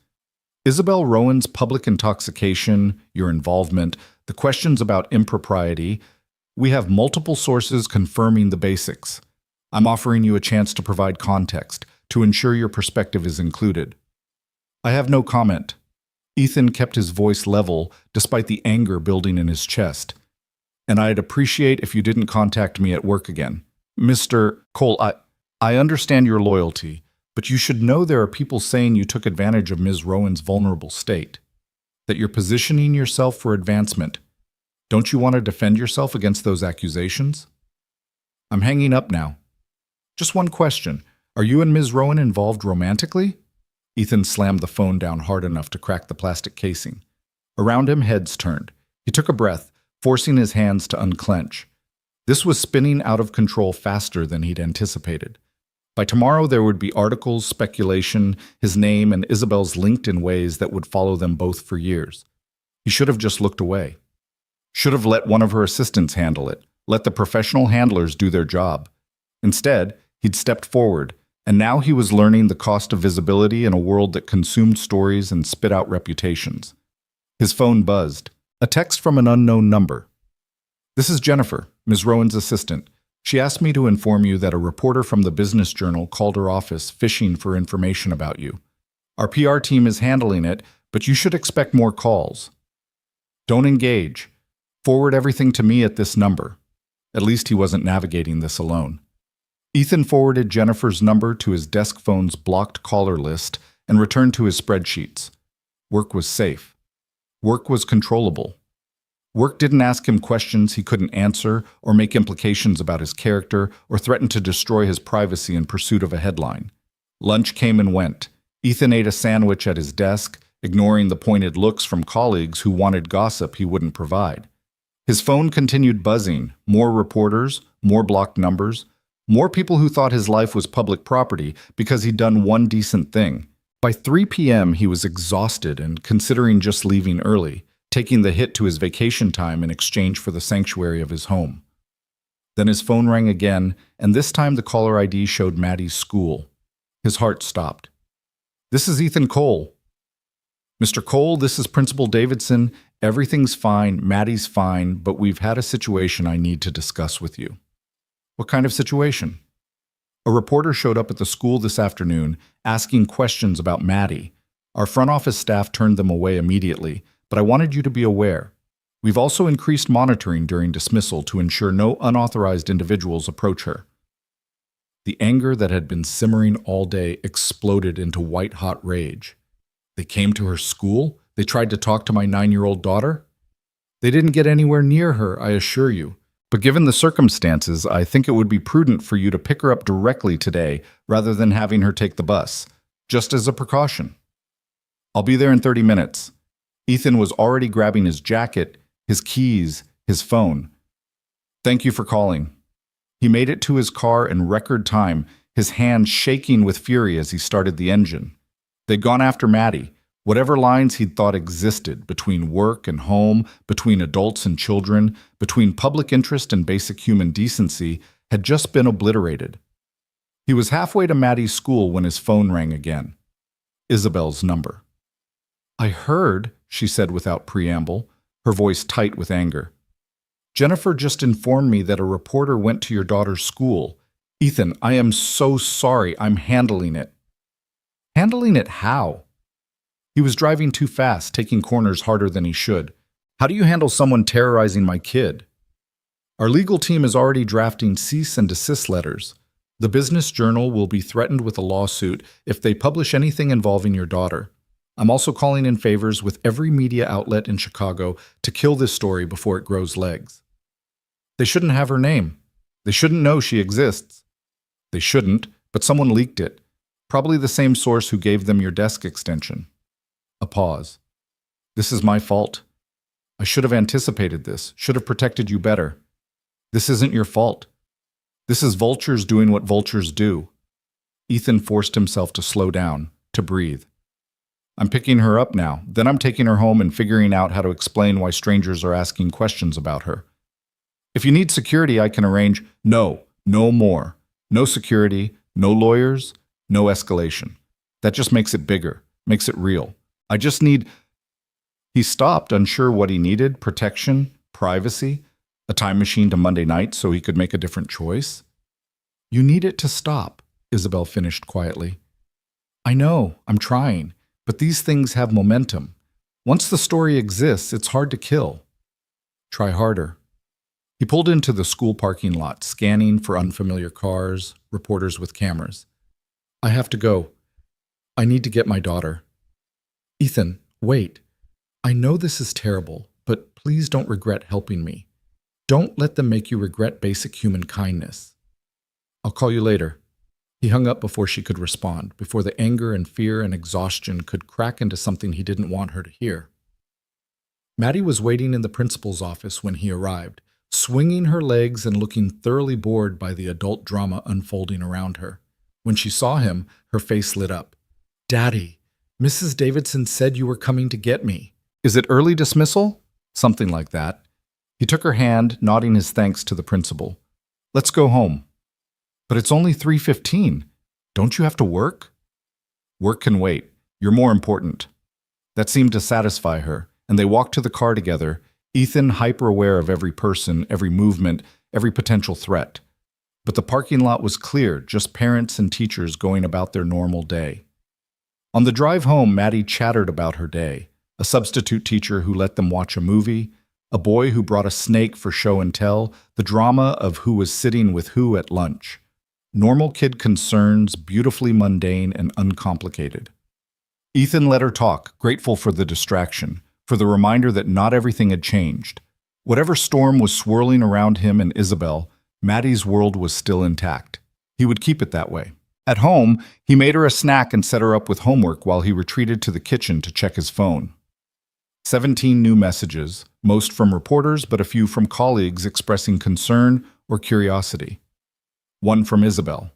Isabel Rowan's public intoxication, your involvement, the questions about impropriety, we have multiple sources confirming the basics. I'm offering you a chance to provide context, to ensure your perspective is included. I have no comment. Ethan kept his voice level despite the anger building in his chest. And I'd appreciate if you didn't contact me at work again. Mr. Cole, I understand your loyalty, but you should know there are people saying you took advantage of Ms. Rowan's vulnerable state, that you're positioning yourself for advancement. Don't you want to defend yourself against those accusations? I'm hanging up now. Just one question. Are you and Ms. Rowan involved romantically? Ethan slammed the phone down hard enough to crack the plastic casing. Around him, heads turned. He took a breath, forcing his hands to unclench. This was spinning out of control faster than he'd anticipated. By tomorrow, there would be articles, speculation, his name and Isabel's linked in ways that would follow them both for years. He should have just looked away. Should have let one of her assistants handle it, let the professional handlers do their job. Instead, he'd stepped forward, and now he was learning the cost of visibility in a world that consumed stories and spit out reputations. His phone buzzed. A text from an unknown number. This is Jennifer, Ms. Rowan's assistant. She asked me to inform you that a reporter from the Business Journal called her office fishing for information about you. Our PR team is handling it, but you should expect more calls. Don't engage. Forward everything to me at this number. At least he wasn't navigating this alone. Ethan forwarded Jennifer's number to his desk phone's blocked caller list and returned to his spreadsheets. Work was safe. Work was controllable. Work didn't ask him questions he couldn't answer or make implications about his character or threaten to destroy his privacy in pursuit of a headline. Lunch came and went. Ethan ate a sandwich at his desk, ignoring the pointed looks from colleagues who wanted gossip he wouldn't provide. His phone continued buzzing, more reporters, more blocked numbers, more people who thought his life was public property because he'd done one decent thing. By 3 p.m., he was exhausted and considering just leaving early, taking the hit to his vacation time in exchange for the sanctuary of his home. Then his phone rang again, and this time the caller ID showed Maddie's school. His heart stopped. "This is Ethan Cole." "Mr. Cole, this is Principal Davidson. Everything's fine, Maddie's fine, but we've had a situation I need to discuss with you." "What kind of situation?" "A reporter showed up at the school this afternoon asking questions about Maddie. Our front office staff turned them away immediately, but I wanted you to be aware. We've also increased monitoring during dismissal to ensure no unauthorized individuals approach her." The anger that had been simmering all day exploded into white-hot rage. "They came to her school? They tried to talk to my 9-year-old daughter?" "They didn't get anywhere near her, I assure you. But given the circumstances, I think it would be prudent for you to pick her up directly today rather than having her take the bus, just as a precaution." "I'll be there in 30 minutes. Ethan was already grabbing his jacket, his keys, his phone. "Thank you for calling." He made it to his car in record time, his hand shaking with fury as he started the engine. They'd gone after Maddie. Whatever lines he'd thought existed between work and home, between adults and children, between public interest and basic human decency, had just been obliterated. He was halfway to Maddie's school when his phone rang again. Isabel's number. "I heard," she said without preamble, her voice tight with anger. "Jennifer just informed me that a reporter went to your daughter's school. Ethan, I am so sorry. I'm handling it." "Handling it how?" "He was driving too fast, taking corners harder than he should. How do you handle someone terrorizing my kid?" "Our legal team is already drafting cease and desist letters. The Business Journal will be threatened with a lawsuit if they publish anything involving your daughter. I'm also calling in favors with every media outlet in Chicago to kill this story before it grows legs." "They shouldn't have her name. They shouldn't know she exists." "They shouldn't, but someone leaked it. Probably the same source who gave them your desk extension." A pause. "This is my fault. I should have anticipated this, should have protected you better. This isn't your fault. This is vultures doing what vultures do." Ethan forced himself to slow down, to breathe. "I'm picking her up now, then I'm taking her home and figuring out how to explain why strangers are asking questions about her. If you need security, I can arrange—" "No, no more. No security, no lawyers, no escalation. That just makes it bigger, makes it real. I just need—" He stopped, unsure what he needed: protection, privacy, a time machine to Monday night so he could make a different choice. "You need it to stop," Isabel finished quietly. "I know, I'm trying, but these things have momentum. Once the story exists, it's hard to kill." "Try harder." He pulled into the school parking lot, scanning for unfamiliar cars, reporters with cameras. "I have to go. I need to get my daughter." "Ethan, wait. I know this is terrible, but please don't regret helping me. Don't let them make you regret basic human kindness." "I'll call you later." He hung up before she could respond, before the anger and fear and exhaustion could crack into something he didn't want her to hear. Maddie was waiting in the principal's office when he arrived, swinging her legs and looking thoroughly bored by the adult drama unfolding around her. When she saw him, her face lit up. "Daddy, Mrs. Davidson said you were coming to get me." "Is it early dismissal?" "Something like that." He took her hand, nodding his thanks to the principal. "Let's go home." "But it's only 3:15. Don't you have to work?" "Work can wait. You're more important." That seemed to satisfy her, and they walked to the car together, Ethan hyper-aware of every person, every movement, every potential threat. But the parking lot was clear, just parents and teachers going about their normal day. On the drive home, Maddie chattered about her day: a substitute teacher who let them watch a movie, a boy who brought a snake for show and tell, the drama of who was sitting with who at lunch. Normal kid concerns, beautifully mundane and uncomplicated. Ethan let her talk, grateful for the distraction, for the reminder that not everything had changed. Whatever storm was swirling around him and Isabel, Maddie's world was still intact. He would keep it that way. At home, he made her a snack and set her up with homework while he retreated to the kitchen to check his phone. 17 new messages, most from reporters but a few from colleagues expressing concern or curiosity. One from Isabel.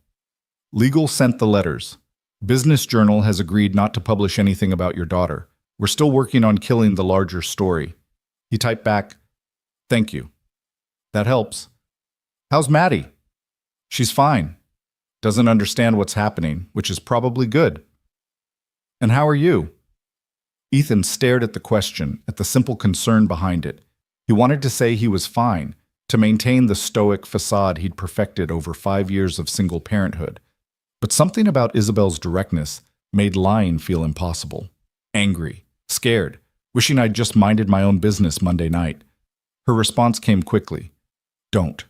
Legal sent the letters. Business Journal has agreed not to publish anything about your daughter. We're still working on killing the larger story. He typed back, "Thank you. That helps. How's Maddie?" "She's fine. Doesn't understand what's happening, which is probably good." "And how are you?" Ethan stared at the question, at the simple concern behind it. He wanted to say he was fine, to maintain the stoic facade he'd perfected over 5 years of single parenthood. But something about Isabel's directness made lying feel impossible. Angry, scared, wishing I'd just minded my own business Monday night. Her response came quickly. "Don't.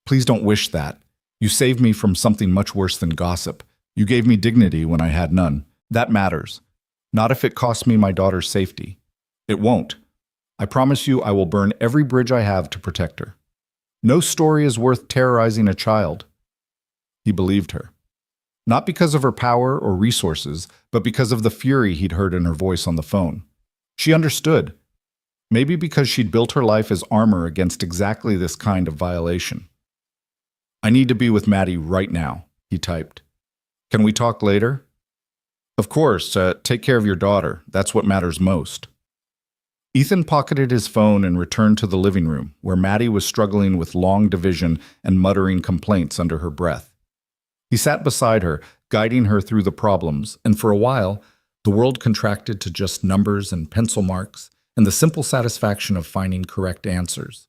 Please don't wish that. You saved me from something much worse than gossip. You gave me dignity when I had none. That matters. Not if it costs me my daughter's safety. It won't. I promise you I will burn every bridge I have to protect her. No story is worth terrorizing a child." He believed her. Not because of her power or resources, but because of the fury he'd heard in her voice on the phone. She understood. Maybe because she'd built her life as armor against exactly this kind of violation. "I need to be with Maddie right now," he typed. "Can we talk later?" "Of course. Take care of your daughter. That's what matters most." Ethan pocketed his phone and returned to the living room, where Maddie was struggling with long division and muttering complaints under her breath. He sat beside her, guiding her through the problems, and for a while, the world contracted to just numbers and pencil marks and the simple satisfaction of finding correct answers.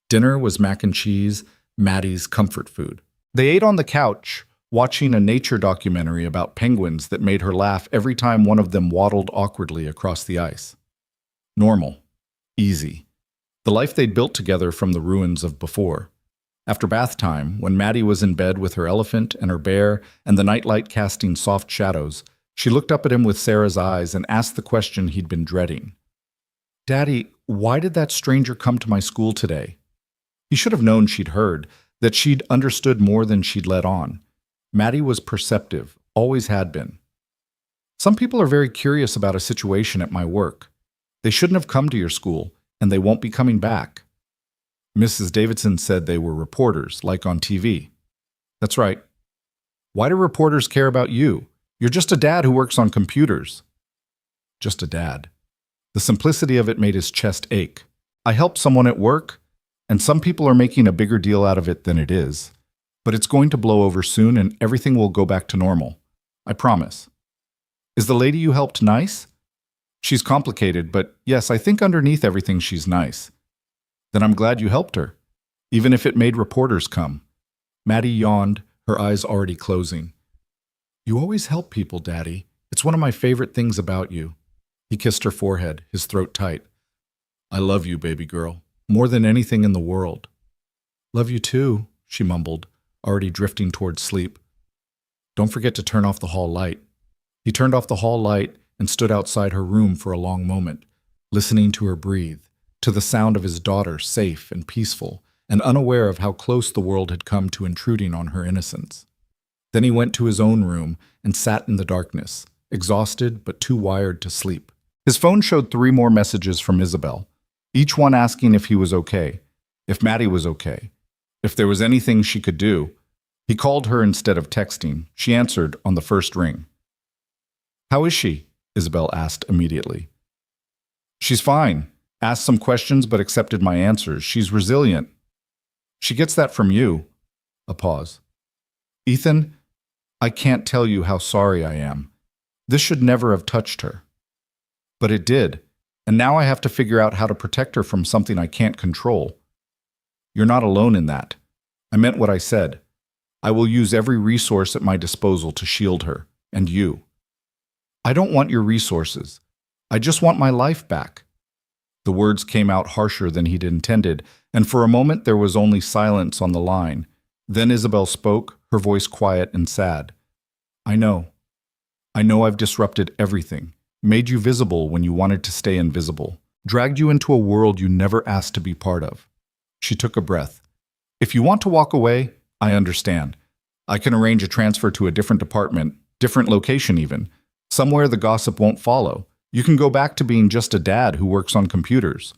Dinner was mac and cheese, Maddie's comfort food. They ate on the couch, watching a nature documentary about penguins that made her laugh every time one of them waddled awkwardly across the ice. Normal. Easy. The life they'd built together from the ruins of before. After bath time, when Maddie was in bed with her elephant and her bear and the nightlight casting soft shadows, she looked up at him with Sarah's eyes and asked the question he'd been dreading. "Daddy, why did that stranger come to my school today?" He should have known she'd heard, that she'd understood more than she'd let on. Maddie was perceptive, always had been. "Some people are very curious about a situation at my work. They shouldn't have come to your school, and they won't be coming back." Mrs. Davidson said they were reporters, like on TV. "That's right. Why do reporters care about you? You're just a dad who works on computers." Just a dad. The simplicity of it made his chest ache. "I helped someone at work, and some people are making a bigger deal out of it than it is. But it's going to blow over soon and everything will go back to normal. I promise." "Is the lady you helped nice?" "She's complicated, but yes, I think underneath everything she's nice." "Then I'm glad you helped her, even if it made reporters come." Maddie yawned, her eyes already closing. "You always help people, Daddy. It's one of my favorite things about you." He kissed her forehead, his throat tight. "I love you, baby girl, more than anything in the world." "Love you too," she mumbled, already drifting towards sleep. "Don't forget to turn off the hall light." He turned off the hall light and stood outside her room for a long moment, listening to her breathe, to the sound of his daughter, safe and peaceful, and unaware of how close the world had come to intruding on her innocence. Then he went to his own room and sat in the darkness, exhausted but too wired to sleep. His phone showed 3 more messages from Isabel, each one asking if he was okay, if Maddie was okay, if there was anything she could do. He called her instead of texting. She answered on the first ring. "How is she?" Isabel asked immediately. "She's fine. Asked some questions but accepted my answers. She's resilient." "She gets that from you." A pause. "Ethan, I can't tell you how sorry I am. This should never have touched her. But it did, and now I have to figure out how to protect her from something I can't control. You're not alone in that. I meant what I said. I will use every resource at my disposal to shield her, and you. I don't want your resources. I just want my life back." The words came out harsher than he'd intended, and for a moment there was only silence on the line. Then Isabel spoke, her voice quiet and sad. "I know. I know I've disrupted everything, made you visible when you wanted to stay invisible. dragged you into a world you never asked to be part of. She took a breath. If you want to walk away, I understand. I can arrange a transfer to a different department, different location even, somewhere the gossip won't follow. You can go back to being just a dad who works on computers.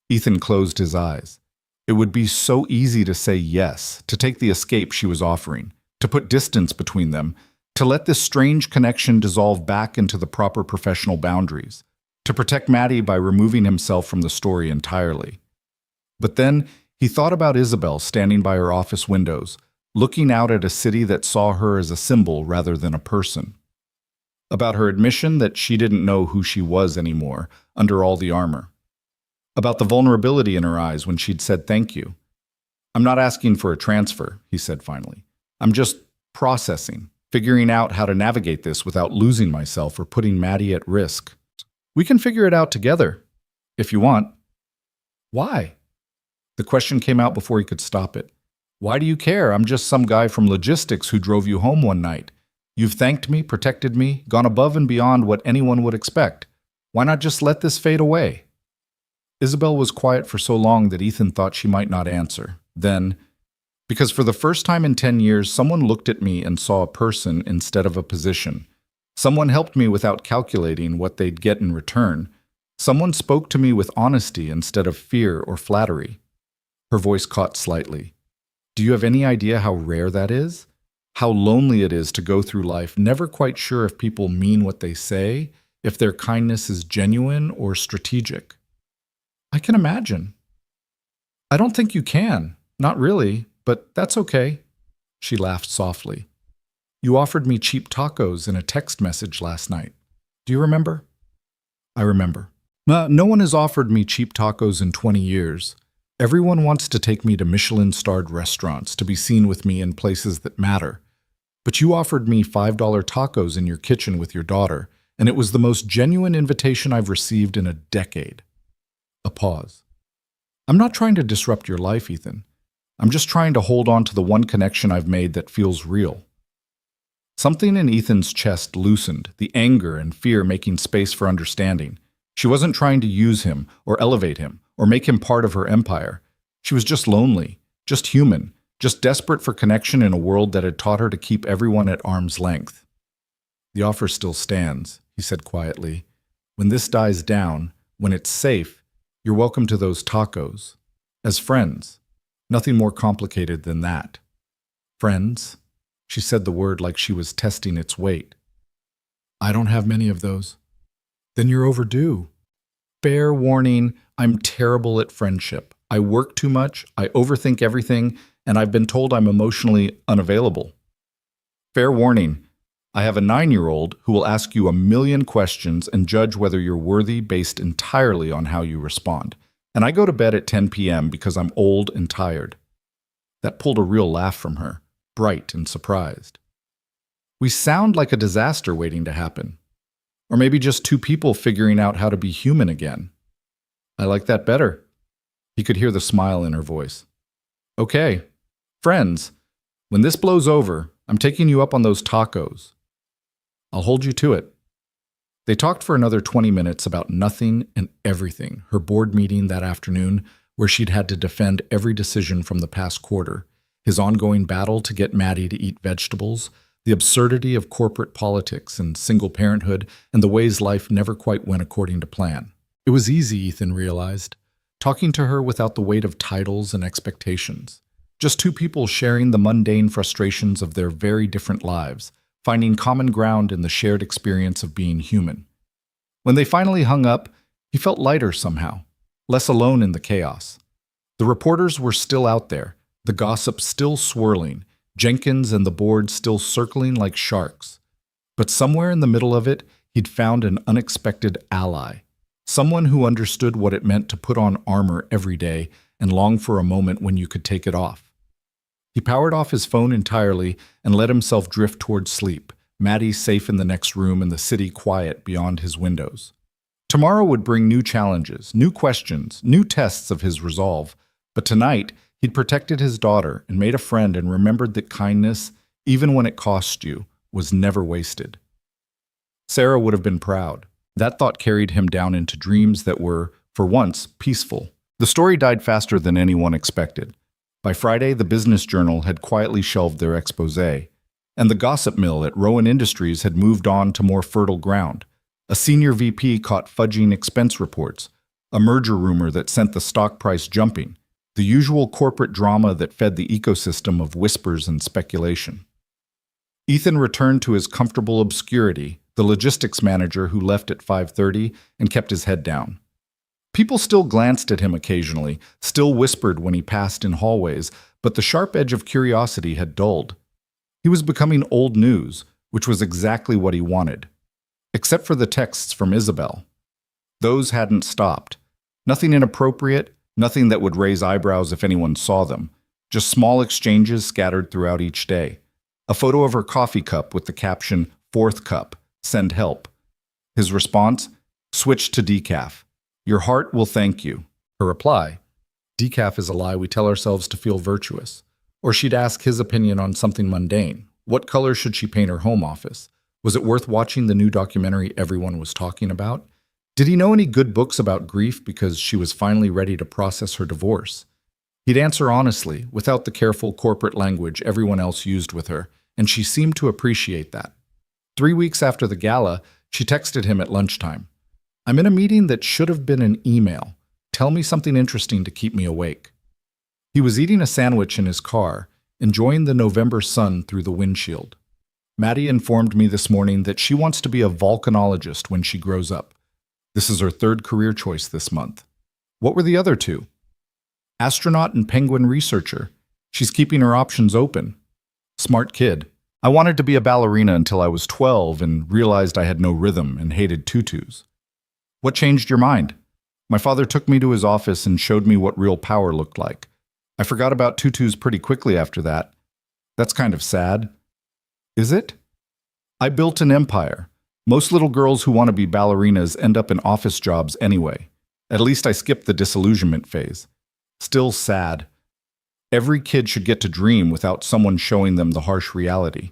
Ethan closed his eyes. It would be so easy to say yes, to take the escape she was offering, to put distance between them, to let this strange connection dissolve back into the proper professional boundaries, to protect Maddie by removing himself from the story entirely. But then he thought about Isabel standing by her office windows, looking out at a city that saw her as a symbol rather than a person. About her admission that she didn't know who she was anymore under all the armor. About the vulnerability in her eyes when she'd said thank you. I'm not asking for a transfer, he said finally. I'm just processing, figuring out how to navigate this without losing myself or putting Maddie at risk. We can figure it out together, if you want. Why? The question came out before he could stop it. Why do you care? I'm just some guy from logistics who drove you home one night. You've thanked me, protected me, gone above and beyond what anyone would expect. Why not just let this fade away? Isabel was quiet for so long that Ethan thought she might not answer. Then, because for the first time in 10 years, someone looked at me and saw a person instead of a position. Someone helped me without calculating what they'd get in return. Someone spoke to me with honesty instead of fear or flattery. Her voice caught slightly. Do you have any idea how rare that is? How lonely it is to go through life never quite sure if people mean what they say, if their kindness is genuine or strategic? I can imagine. I don't think you can. Not really, but that's okay. She laughed softly. You offered me cheap tacos in a text message last night. Do you remember? I remember. No one has offered me cheap tacos in 20 years. Everyone wants to take me to Michelin-starred restaurants, to be seen with me in places that matter. But you offered me $5 tacos in your kitchen with your daughter, and it was the most genuine invitation I've received in a decade. A pause. I'm not trying to disrupt your life, Ethan. I'm just trying to hold on to the one connection I've made that feels real. Something in Ethan's chest loosened, the anger and fear making space for understanding. She wasn't trying to use him or elevate him or make him part of her empire. She was just lonely, just human, just desperate for connection in a world that had taught her to keep everyone at arm's length. The offer still stands, he said quietly. When this dies down, when it's safe, you're welcome to those tacos. As friends. Nothing more complicated than that. Friends? She said the word like she was testing its weight. I don't have many of those. Then you're overdue. Fair warning, I'm terrible at friendship. I work too much, I overthink everything, and I've been told I'm emotionally unavailable. Fair warning, I have a 9-year-old who will ask you 1,000,000 questions and judge whether you're worthy based entirely on how you respond. And I go to bed at 10 p.m. because I'm old and tired. That pulled a real laugh from her, bright and surprised. We sound like a disaster waiting to happen. Or maybe just two people figuring out how to be human again. I like that better. He could hear the smile in her voice. Okay, friends, when this blows over, I'm taking you up on those tacos. I'll hold you to it. They talked for another 20 minutes about nothing and everything, her board meeting that afternoon, where she'd had to defend every decision from the past quarter, his ongoing battle to get Maddie to eat vegetables, the absurdity of corporate politics and single parenthood, and the ways life never quite went according to plan. It was easy, Ethan realized, talking to her without the weight of titles and expectations. Just two people sharing the mundane frustrations of their very different lives, finding common ground in the shared experience of being human. When they finally hung up, he felt lighter somehow, less alone in the chaos. The reporters were still out there, the gossip still swirling, Jenkins and the board still circling like sharks. But somewhere in the middle of it, he'd found an unexpected ally, someone who understood what it meant to put on armor every day and long for a moment when you could take it off. He powered off his phone entirely and let himself drift towards sleep, Maddie safe in the next room and the city quiet beyond his windows. Tomorrow would bring new challenges, new questions, new tests of his resolve, but tonight he'd protected his daughter and made a friend and remembered that kindness, even when it cost you, was never wasted. Sarah would have been proud. That thought carried him down into dreams that were, for once, peaceful. The story died faster than anyone expected. By Friday, the Business Journal had quietly shelved their exposé, and the gossip mill at Rowan Industries had moved on to more fertile ground. A senior VP caught fudging expense reports, a merger rumor that sent the stock price jumping, the usual corporate drama that fed the ecosystem of whispers and speculation. Ethan returned to his comfortable obscurity, the logistics manager who left at 5:30 and kept his head down. People still glanced at him occasionally, still whispered when he passed in hallways, but the sharp edge of curiosity had dulled. He was becoming old news, which was exactly what he wanted. Except for the texts from Isabel. Those hadn't stopped. Nothing inappropriate, nothing that would raise eyebrows if anyone saw them. Just small exchanges scattered throughout each day. A photo of her coffee cup with the caption, "Fourth cup, send help." His response, "Switch to decaf. Your heart will thank you." Her reply, "Decaf is a lie we tell ourselves to feel virtuous." Or she'd ask his opinion on something mundane. What color should she paint her home office? Was it worth watching the new documentary everyone was talking about? Did he know any good books about grief because she was finally ready to process her divorce? He'd answer honestly, without the careful corporate language everyone else used with her, and she seemed to appreciate that. 3 weeks after the gala, she texted him at lunchtime. "I'm in a meeting that should have been an email. Tell me something interesting to keep me awake." He was eating a sandwich in his car, enjoying the November sun through the windshield. "Maddie informed me this morning that she wants to be a volcanologist when she grows up. This is her third career choice this month." "What were the other two?" "Astronaut and penguin researcher. She's keeping her options open." "Smart kid. I wanted to be a ballerina until I was 12 and realized I had no rhythm and hated tutus." "What changed your mind?" "My father took me to his office and showed me what real power looked like. I forgot about tutus pretty quickly after that." "That's kind of sad." "Is it?" "I built an empire. Most little girls who want to be ballerinas end up in office jobs anyway. At least I skipped the disillusionment phase." "Still sad. Every kid should get to dream without someone showing them the harsh reality."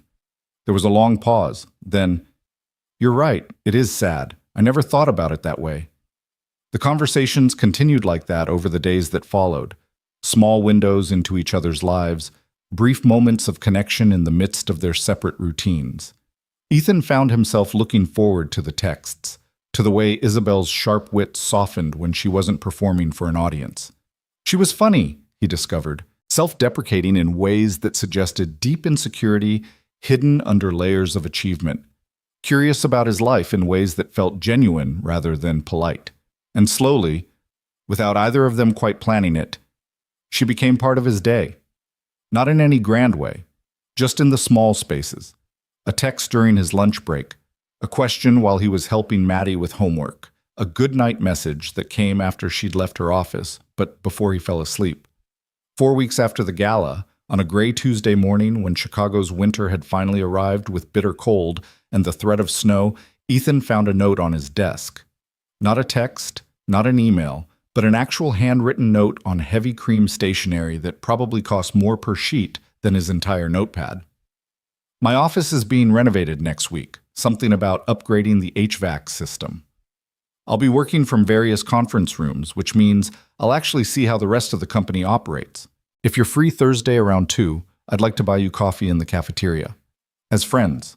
There was a long pause. Then, "You're right, it is sad. I never thought about it that way." The conversations continued like that over the days that followed. Small windows into each other's lives, brief moments of connection in the midst of their separate routines. Ethan found himself looking forward to the texts, to the way Isabel's sharp wit softened when she wasn't performing for an audience. She was funny, he discovered, self-deprecating in ways that suggested deep insecurity hidden under layers of achievement, curious about his life in ways that felt genuine rather than polite. And slowly, without either of them quite planning it, she became part of his day. Not in any grand way, just in the small spaces. A text during his lunch break, a question while he was helping Maddie with homework, a good night message that came after she'd left her office, but before he fell asleep. 4 weeks after the gala, on a gray Tuesday morning when Chicago's winter had finally arrived with bitter cold and the threat of snow, Ethan found a note on his desk. Not a text, not an email, but an actual handwritten note on heavy cream stationery that probably cost more per sheet than his entire notepad. "My office is being renovated next week, something about upgrading the HVAC system. I'll be working from various conference rooms, which means I'll actually see how the rest of the company operates. If you're free Thursday around 2, I'd like to buy you coffee in the cafeteria. As friends.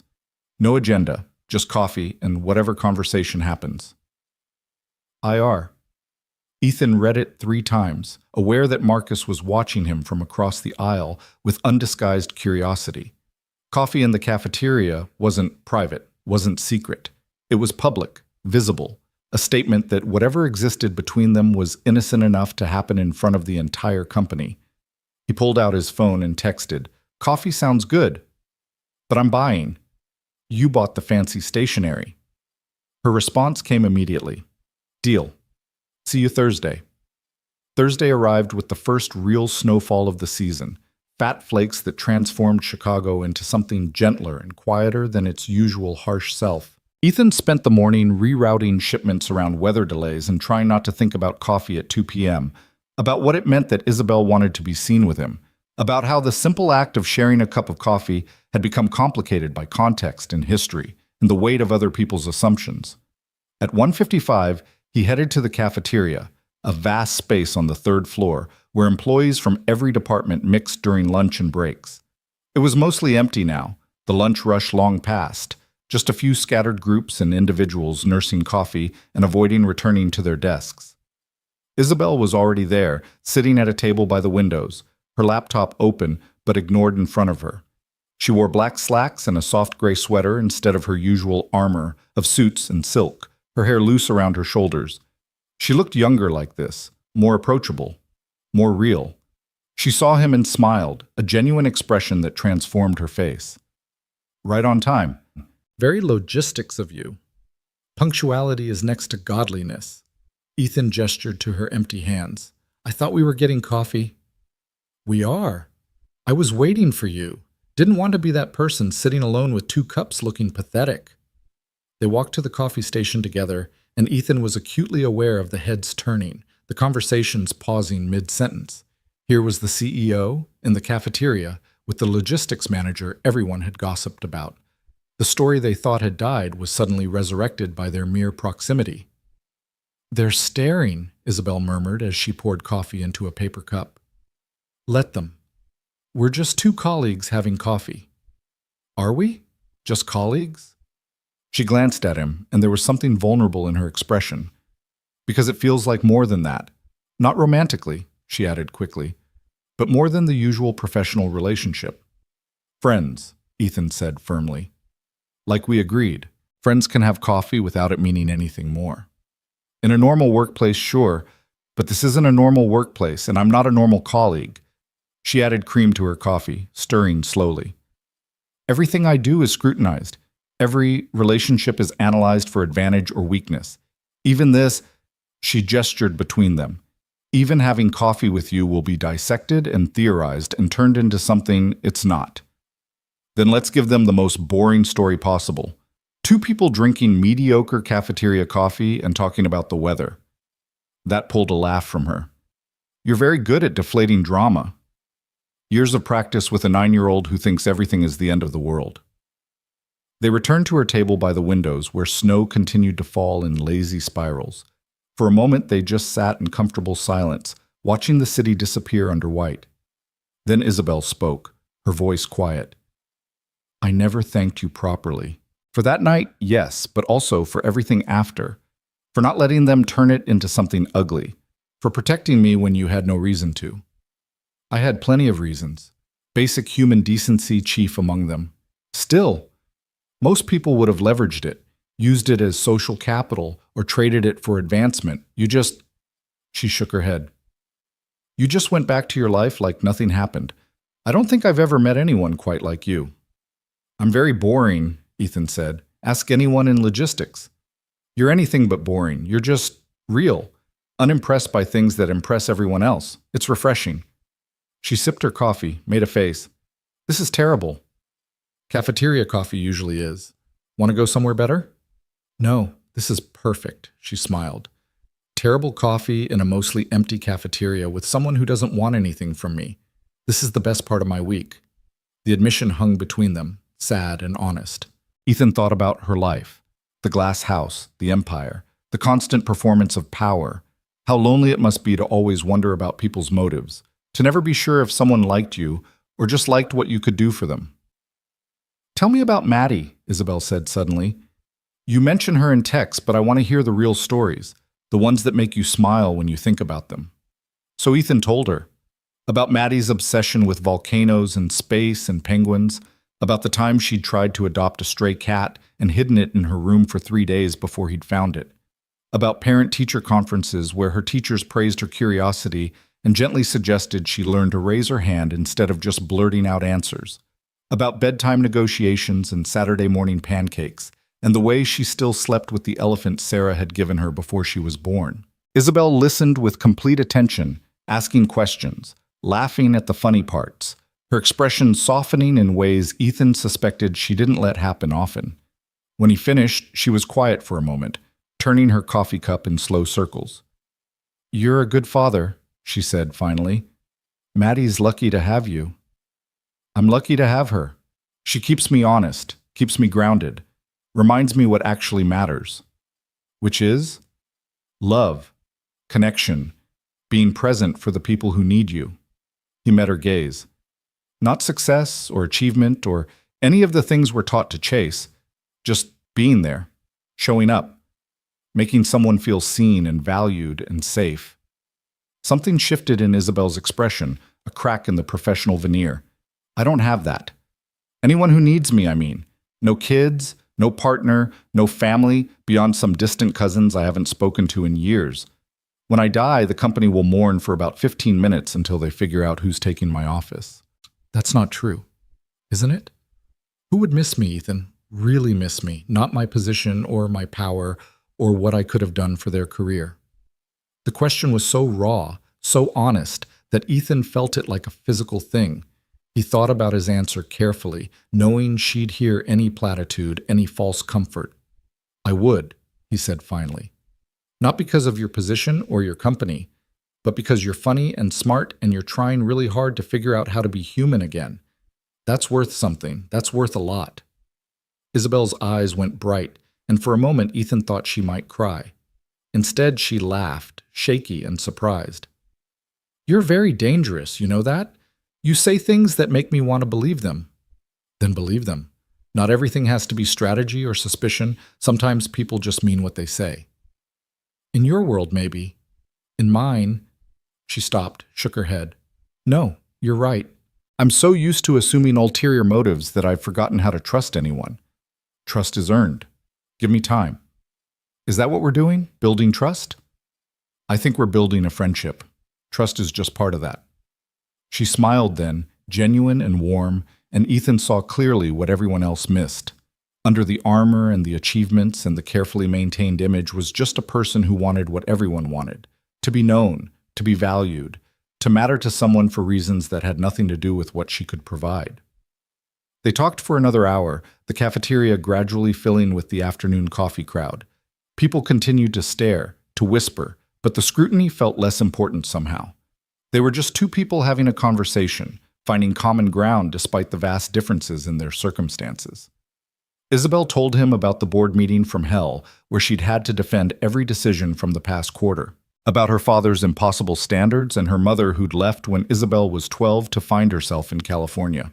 No agenda, just coffee and whatever conversation happens. IR." Ethan read it 3 times, aware that Marcus was watching him from across the aisle with undisguised curiosity. Coffee in the cafeteria wasn't private, wasn't secret. It was public, visible, a statement that whatever existed between them was innocent enough to happen in front of the entire company. He pulled out his phone and texted, "Coffee sounds good, but I'm buying. You bought the fancy stationery." Her response came immediately. "Deal. See you Thursday." Thursday arrived with the first real snowfall of the season, fat flakes that transformed Chicago into something gentler and quieter than its usual harsh self. Ethan spent the morning rerouting shipments around weather delays and trying not to think about coffee at 2 p.m., about what it meant that Isabel wanted to be seen with him, about how the simple act of sharing a cup of coffee had become complicated by context and history and the weight of other people's assumptions. At 1:55, he headed to the cafeteria, a vast space on the third floor where employees from every department mixed during lunch and breaks. It was mostly empty now, the lunch rush long past, just a few scattered groups and individuals nursing coffee and avoiding returning to their desks. Isabel was already there, sitting at a table by the windows, her laptop open but ignored in front of her. She wore black slacks and a soft gray sweater instead of her usual armor of suits and silk, her hair loose around her shoulders. She looked younger like this, more approachable, more real. She saw him and smiled, a genuine expression that transformed her face. Right on time. Very logistics of you. Punctuality is next to godliness. Ethan gestured to her empty hands. I thought we were getting coffee. We are. I was waiting for you. Didn't want to be that person sitting alone with 2 cups looking pathetic. They walked to the coffee station together, and Ethan was acutely aware of the heads turning, the conversations pausing mid-sentence. Here was the CEO in the cafeteria with the logistics manager everyone had gossiped about. The story they thought had died was suddenly resurrected by their mere proximity. They're staring, Isabel murmured as she poured coffee into a paper cup. Let them. We're just 2 colleagues having coffee. Are we? Just colleagues? She glanced at him, and there was something vulnerable in her expression. Because it feels like more than that. Not romantically, she added quickly, but more than the usual professional relationship. Friends, Ethan said firmly. Like we agreed, friends can have coffee without it meaning anything more. In a normal workplace, sure, but this isn't a normal workplace, and I'm not a normal colleague. She added cream to her coffee, stirring slowly. Everything I do is scrutinized. Every relationship is analyzed for advantage or weakness. Even this, she gestured between them. Even having coffee with you will be dissected and theorized and turned into something it's not. Then let's give them the most boring story possible. 2 people drinking mediocre cafeteria coffee and talking about the weather. That pulled a laugh from her. You're very good at deflating drama. Years of practice with a 9-year-old who thinks everything is the end of the world. They returned to her table by the windows where snow continued to fall in lazy spirals. For a moment they just sat in comfortable silence, watching the city disappear under white. Then Isabel spoke, her voice quiet. I never thanked you properly. For that night, yes, but also for everything after. For not letting them turn it into something ugly. For protecting me when you had no reason to. I had plenty of reasons. Basic human decency chief among them. Still, most people would have leveraged it, used it as social capital, or traded it for advancement. She shook her head. You just went back to your life like nothing happened. I don't think I've ever met anyone quite like you. I'm very boring, Ethan said. Ask anyone in logistics. You're anything but boring. You're just real, unimpressed by things that impress everyone else. It's refreshing. She sipped her coffee, made a face. This is terrible. Cafeteria coffee usually is. Want to go somewhere better? No, this is perfect, she smiled. Terrible coffee in a mostly empty cafeteria with someone who doesn't want anything from me. This is the best part of my week. The admission hung between them, sad and honest. Ethan thought about her life, the glass house, the empire, the constant performance of power, how lonely it must be to always wonder about people's motives, to never be sure if someone liked you or just liked what you could do for them. Tell me about Maddie, Isabel said suddenly. You mention her in text, but I want to hear the real stories, the ones that make you smile when you think about them. So Ethan told her about Maddie's obsession with volcanoes and space and penguins, about the time she'd tried to adopt a stray cat and hidden it in her room for 3 days before he'd found it, about parent-teacher conferences where her teachers praised her curiosity and gently suggested she learn to raise her hand instead of just blurting out answers, about bedtime negotiations and Saturday morning pancakes, and the way she still slept with the elephant Sarah had given her before she was born. Isabel listened with complete attention, asking questions, laughing at the funny parts, her expression softening in ways Ethan suspected she didn't let happen often. When he finished, she was quiet for a moment, turning her coffee cup in slow circles. You're a good father, she said finally. Maddie's lucky to have you. I'm lucky to have her. She keeps me honest, keeps me grounded, reminds me what actually matters. Which is? Love. connection, being present for the people who need you. He met her gaze. Not success or achievement or any of the things we're taught to chase, just being there, showing up, making someone feel seen and valued and safe. Something shifted in Isabel's expression, a crack in the professional veneer. I don't have that. Anyone who needs me, I mean. No kids, no partner, no family, beyond some distant cousins I haven't spoken to in years. When I die, the company will mourn for about 15 minutes until they figure out who's taking my office. That's not true, isn't it? Who would miss me, Ethan? Really miss me, not my position or my power or what I could have done for their career. The question was so raw, so honest, that Ethan felt it like a physical thing. He thought about his answer carefully, knowing she'd hear any platitude, any false comfort. I would, he said finally. Not because of your position or your company, but because you're funny and smart and you're trying really hard to figure out how to be human again. That's worth something. That's worth a lot. Isabel's eyes went bright, and for a moment Ethan thought she might cry. Instead, she laughed, shaky and surprised. You're very dangerous, you know that? You say things that make me want to believe them. Then believe them. Not everything has to be strategy or suspicion. Sometimes people just mean what they say. In your world, maybe. In mine, she stopped, shook her head. No, you're right. I'm so used to assuming ulterior motives that I've forgotten how to trust anyone. Trust is earned. Give me time. Is that what we're doing? Building trust? I think we're building a friendship. Trust is just part of that. She smiled then, genuine and warm, and Ethan saw clearly what everyone else missed. Under the armor and the achievements and the carefully maintained image was just a person who wanted what everyone wanted. To be known, to be valued, to matter to someone for reasons that had nothing to do with what she could provide. They talked for another hour, the cafeteria gradually filling with the afternoon coffee crowd. People continued to stare, to whisper, but the scrutiny felt less important somehow. They were just two people having a conversation, finding common ground despite the vast differences in their circumstances. Isabel told him about the board meeting from hell, where she'd had to defend every decision from the past quarter, about her father's impossible standards and her mother who'd left when Isabel was 12 to find herself in California,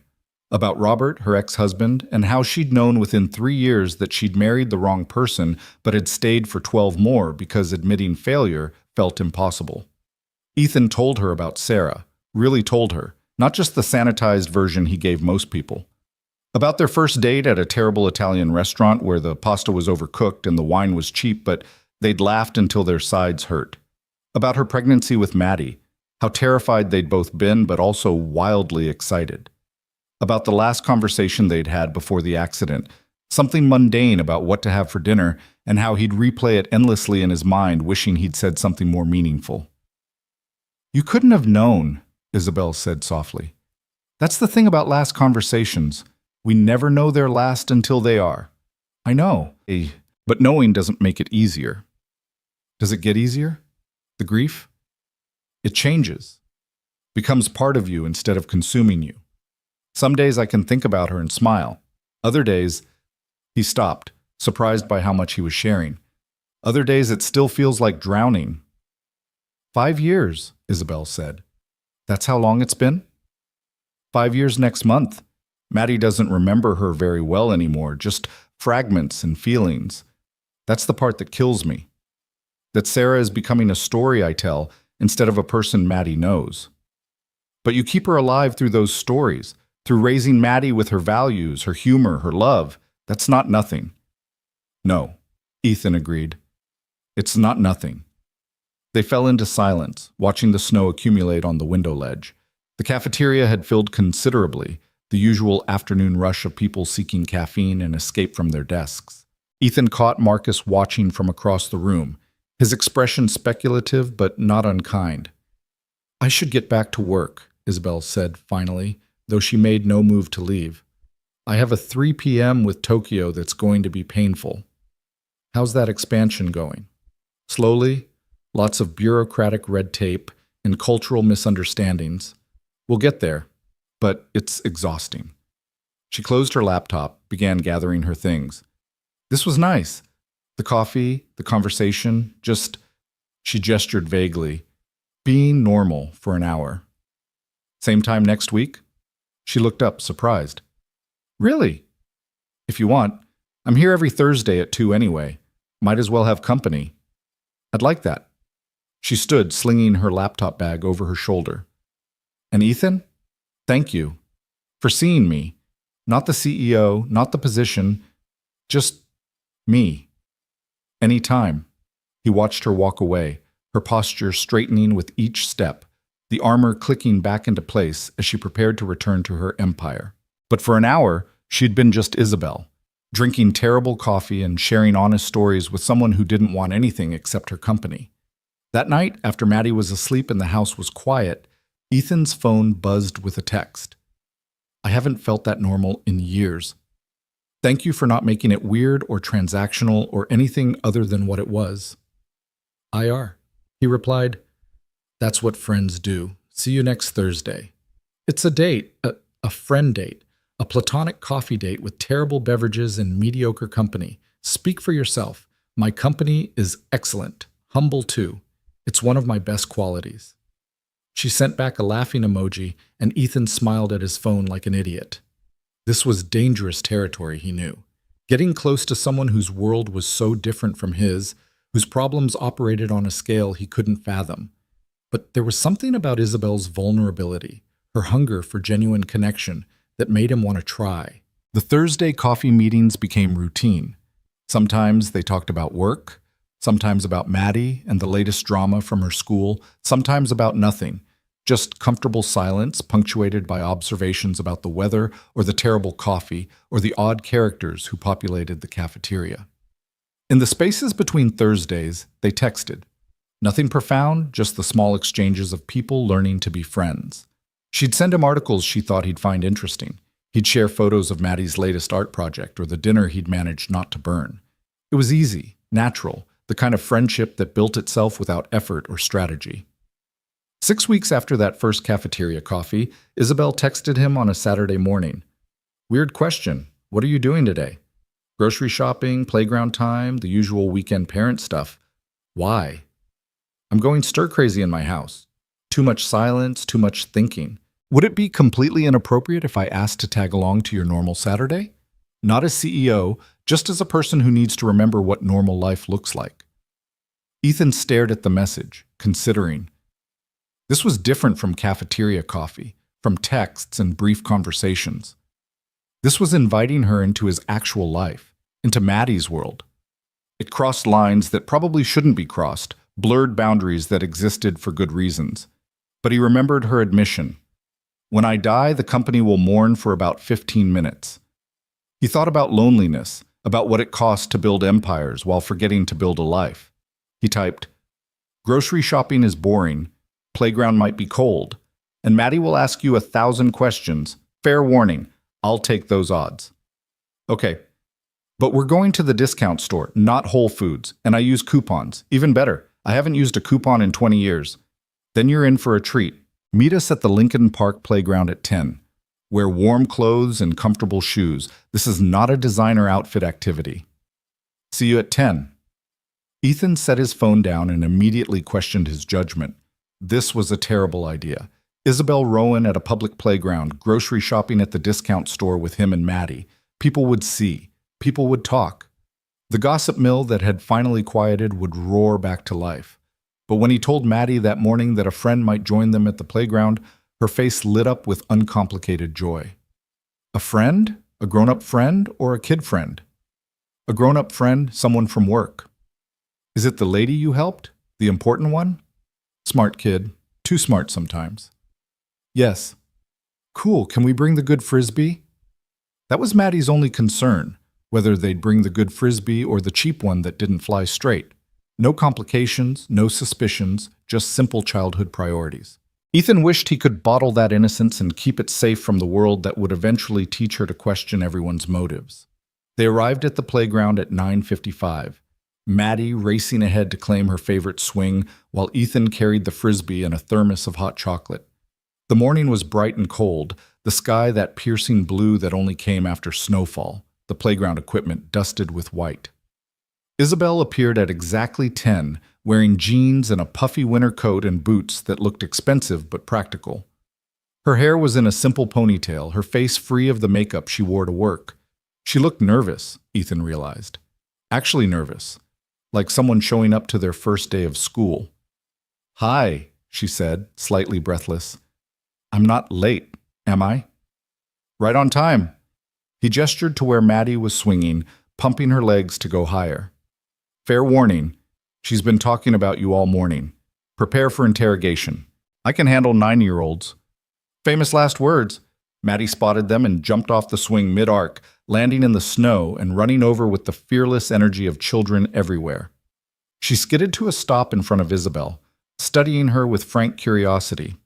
about Robert, her ex-husband, and how she'd known within 3 years that she'd married the wrong person but had stayed for 12 more because admitting failure felt impossible. Ethan told her about Sarah, really told her, not just the sanitized version he gave most people. About their first date at a terrible Italian restaurant where the pasta was overcooked and the wine was cheap, but they'd laughed until their sides hurt. About her pregnancy with Maddie, how terrified they'd both been but also wildly excited. About the last conversation they'd had before the accident, something mundane about what to have for dinner, and how he'd replay it endlessly in his mind, wishing he'd said something more meaningful. You couldn't have known, Isabel said softly. That's the thing about last conversations. We never know they're last until they are. I know, but knowing doesn't make it easier. Does it get easier? The grief? It changes. Becomes part of you instead of consuming you. Some days I can think about her and smile. Other days, he stopped, surprised by how much he was sharing. Other days it still feels like drowning. 5 years, Isabel said. That's how long it's been? 5 years next month. Maddie doesn't remember her very well anymore, just fragments and feelings. That's the part that kills me. That Sarah is becoming a story I tell instead of a person Maddie knows. But you keep her alive through those stories, through raising Maddie with her values, her humor, her love. That's not nothing. No, Ethan agreed. It's not nothing. They fell into silence, watching the snow accumulate on the window ledge. The cafeteria had filled considerably, the usual afternoon rush of people seeking caffeine and escape from their desks. Ethan caught Marcus watching from across the room, his expression speculative but not unkind. I should get back to work, Isabel said finally, though she made no move to leave. I have a 3 p.m. with Tokyo that's going to be painful. How's that expansion going? Slowly, lots of bureaucratic red tape and cultural misunderstandings. We'll get there, but it's exhausting. She closed her laptop, began gathering her things. This was nice. The coffee, the conversation, just She gestured vaguely. Being normal for an hour. Same time next week? She looked up, surprised. Really? If you want. I'm here every Thursday at 2 anyway. Might as well have company. I'd like that. She stood, slinging her laptop bag over her shoulder. And Ethan? Thank you. For seeing me. Not the CEO, not the position. Just me. Any time. He watched her walk away, her posture straightening with each step, the armor clicking back into place as she prepared to return to her empire. But for an hour, she'd been just Isabel, drinking terrible coffee and sharing honest stories with someone who didn't want anything except her company. That night, after Maddie was asleep and the house was quiet, Ethan's phone buzzed with a text. I haven't felt that normal in years. Thank you for not making it weird or transactional or anything other than what it was. IR. He replied, That's what friends do. See you next Thursday. It's a date, a friend date, a platonic coffee date with terrible beverages and mediocre company. Speak for yourself. My company is excellent, humble too. It's one of my best qualities. She sent back a laughing emoji, and Ethan smiled at his phone like an idiot. This was dangerous territory, he knew. Getting close to someone whose world was so different from his, whose problems operated on a scale he couldn't fathom. But there was something about Isabel's vulnerability, her hunger for genuine connection, that made him want to try. The Thursday coffee meetings became routine. Sometimes they talked about work, sometimes about Maddie and the latest drama from her school, sometimes about nothing, just comfortable silence punctuated by observations about the weather or the terrible coffee or the odd characters who populated the cafeteria. In the spaces between Thursdays, they texted. Nothing profound, just the small exchanges of people learning to be friends. She'd send him articles she thought he'd find interesting. He'd share photos of Maddie's latest art project or the dinner he'd managed not to burn. It was easy, natural, the kind of friendship that built itself without effort or strategy. 6 weeks after that first cafeteria coffee, Isabel texted him on a Saturday morning. Weird question. What are you doing today? Grocery shopping, playground time, the usual weekend parent stuff. Why? I'm going stir-crazy in my house. Too much silence, too much thinking. Would it be completely inappropriate if I asked to tag along to your normal Saturday? Not as CEO, just as a person who needs to remember what normal life looks like. Ethan stared at the message, considering. This was different from cafeteria coffee, from texts and brief conversations. This was inviting her into his actual life, into Maddie's world. It crossed lines that probably shouldn't be crossed, blurred boundaries that existed for good reasons. But he remembered her admission. When I die, the company will mourn for about 15 minutes. He thought about loneliness, about what it cost to build empires while forgetting to build a life. He typed, grocery shopping is boring, playground might be cold, and Maddie will ask you 1,000 questions. Fair warning, I'll take those odds. Okay, but we're going to the discount store, not Whole Foods, and I use coupons. Even better, I haven't used a coupon in 20 years. Then you're in for a treat. Meet us at the Lincoln Park playground at 10. Wear warm clothes and comfortable shoes. This is not a designer outfit activity. See you at 10. Ethan set his phone down and immediately questioned his judgment. This was a terrible idea. Isabel Rowan at a public playground, grocery shopping at the discount store with him and Maddie. People would see. People would talk. The gossip mill that had finally quieted would roar back to life. But when he told Maddie that morning that a friend might join them at the playground, her face lit up with uncomplicated joy. A friend? A grown-up friend or a kid friend? A grown-up friend, someone from work. Is it the lady you helped? The important one? Smart kid. Too smart sometimes. Yes. Cool, can we bring the good frisbee? That was Maddie's only concern, whether they'd bring the good frisbee or the cheap one that didn't fly straight. No complications, no suspicions, just simple childhood priorities. Ethan wished he could bottle that innocence and keep it safe from the world that would eventually teach her to question everyone's motives. They arrived at the playground at 9:55. Maddie racing ahead to claim her favorite swing, while Ethan carried the frisbee and a thermos of hot chocolate. The morning was bright and cold, the sky that piercing blue that only came after snowfall, the playground equipment dusted with white. Isabel appeared at exactly 10, wearing jeans and a puffy winter coat and boots that looked expensive but practical. Her hair was in a simple ponytail, her face free of the makeup she wore to work. She looked nervous, Ethan realized. Actually nervous, like someone showing up to their first day of school. "Hi," she said, slightly breathless. "I'm not late, am I?" "Right on time." He gestured to where Maddie was swinging, pumping her legs to go higher. "Fair warning, she's been talking about you all morning. Prepare for interrogation. I can handle 9-year-olds. Famous last words." Maddie spotted them and jumped off the swing mid-arc, landing in the snow and running over with the fearless energy of children everywhere. She skidded to a stop in front of Isabel, studying her with frank curiosity.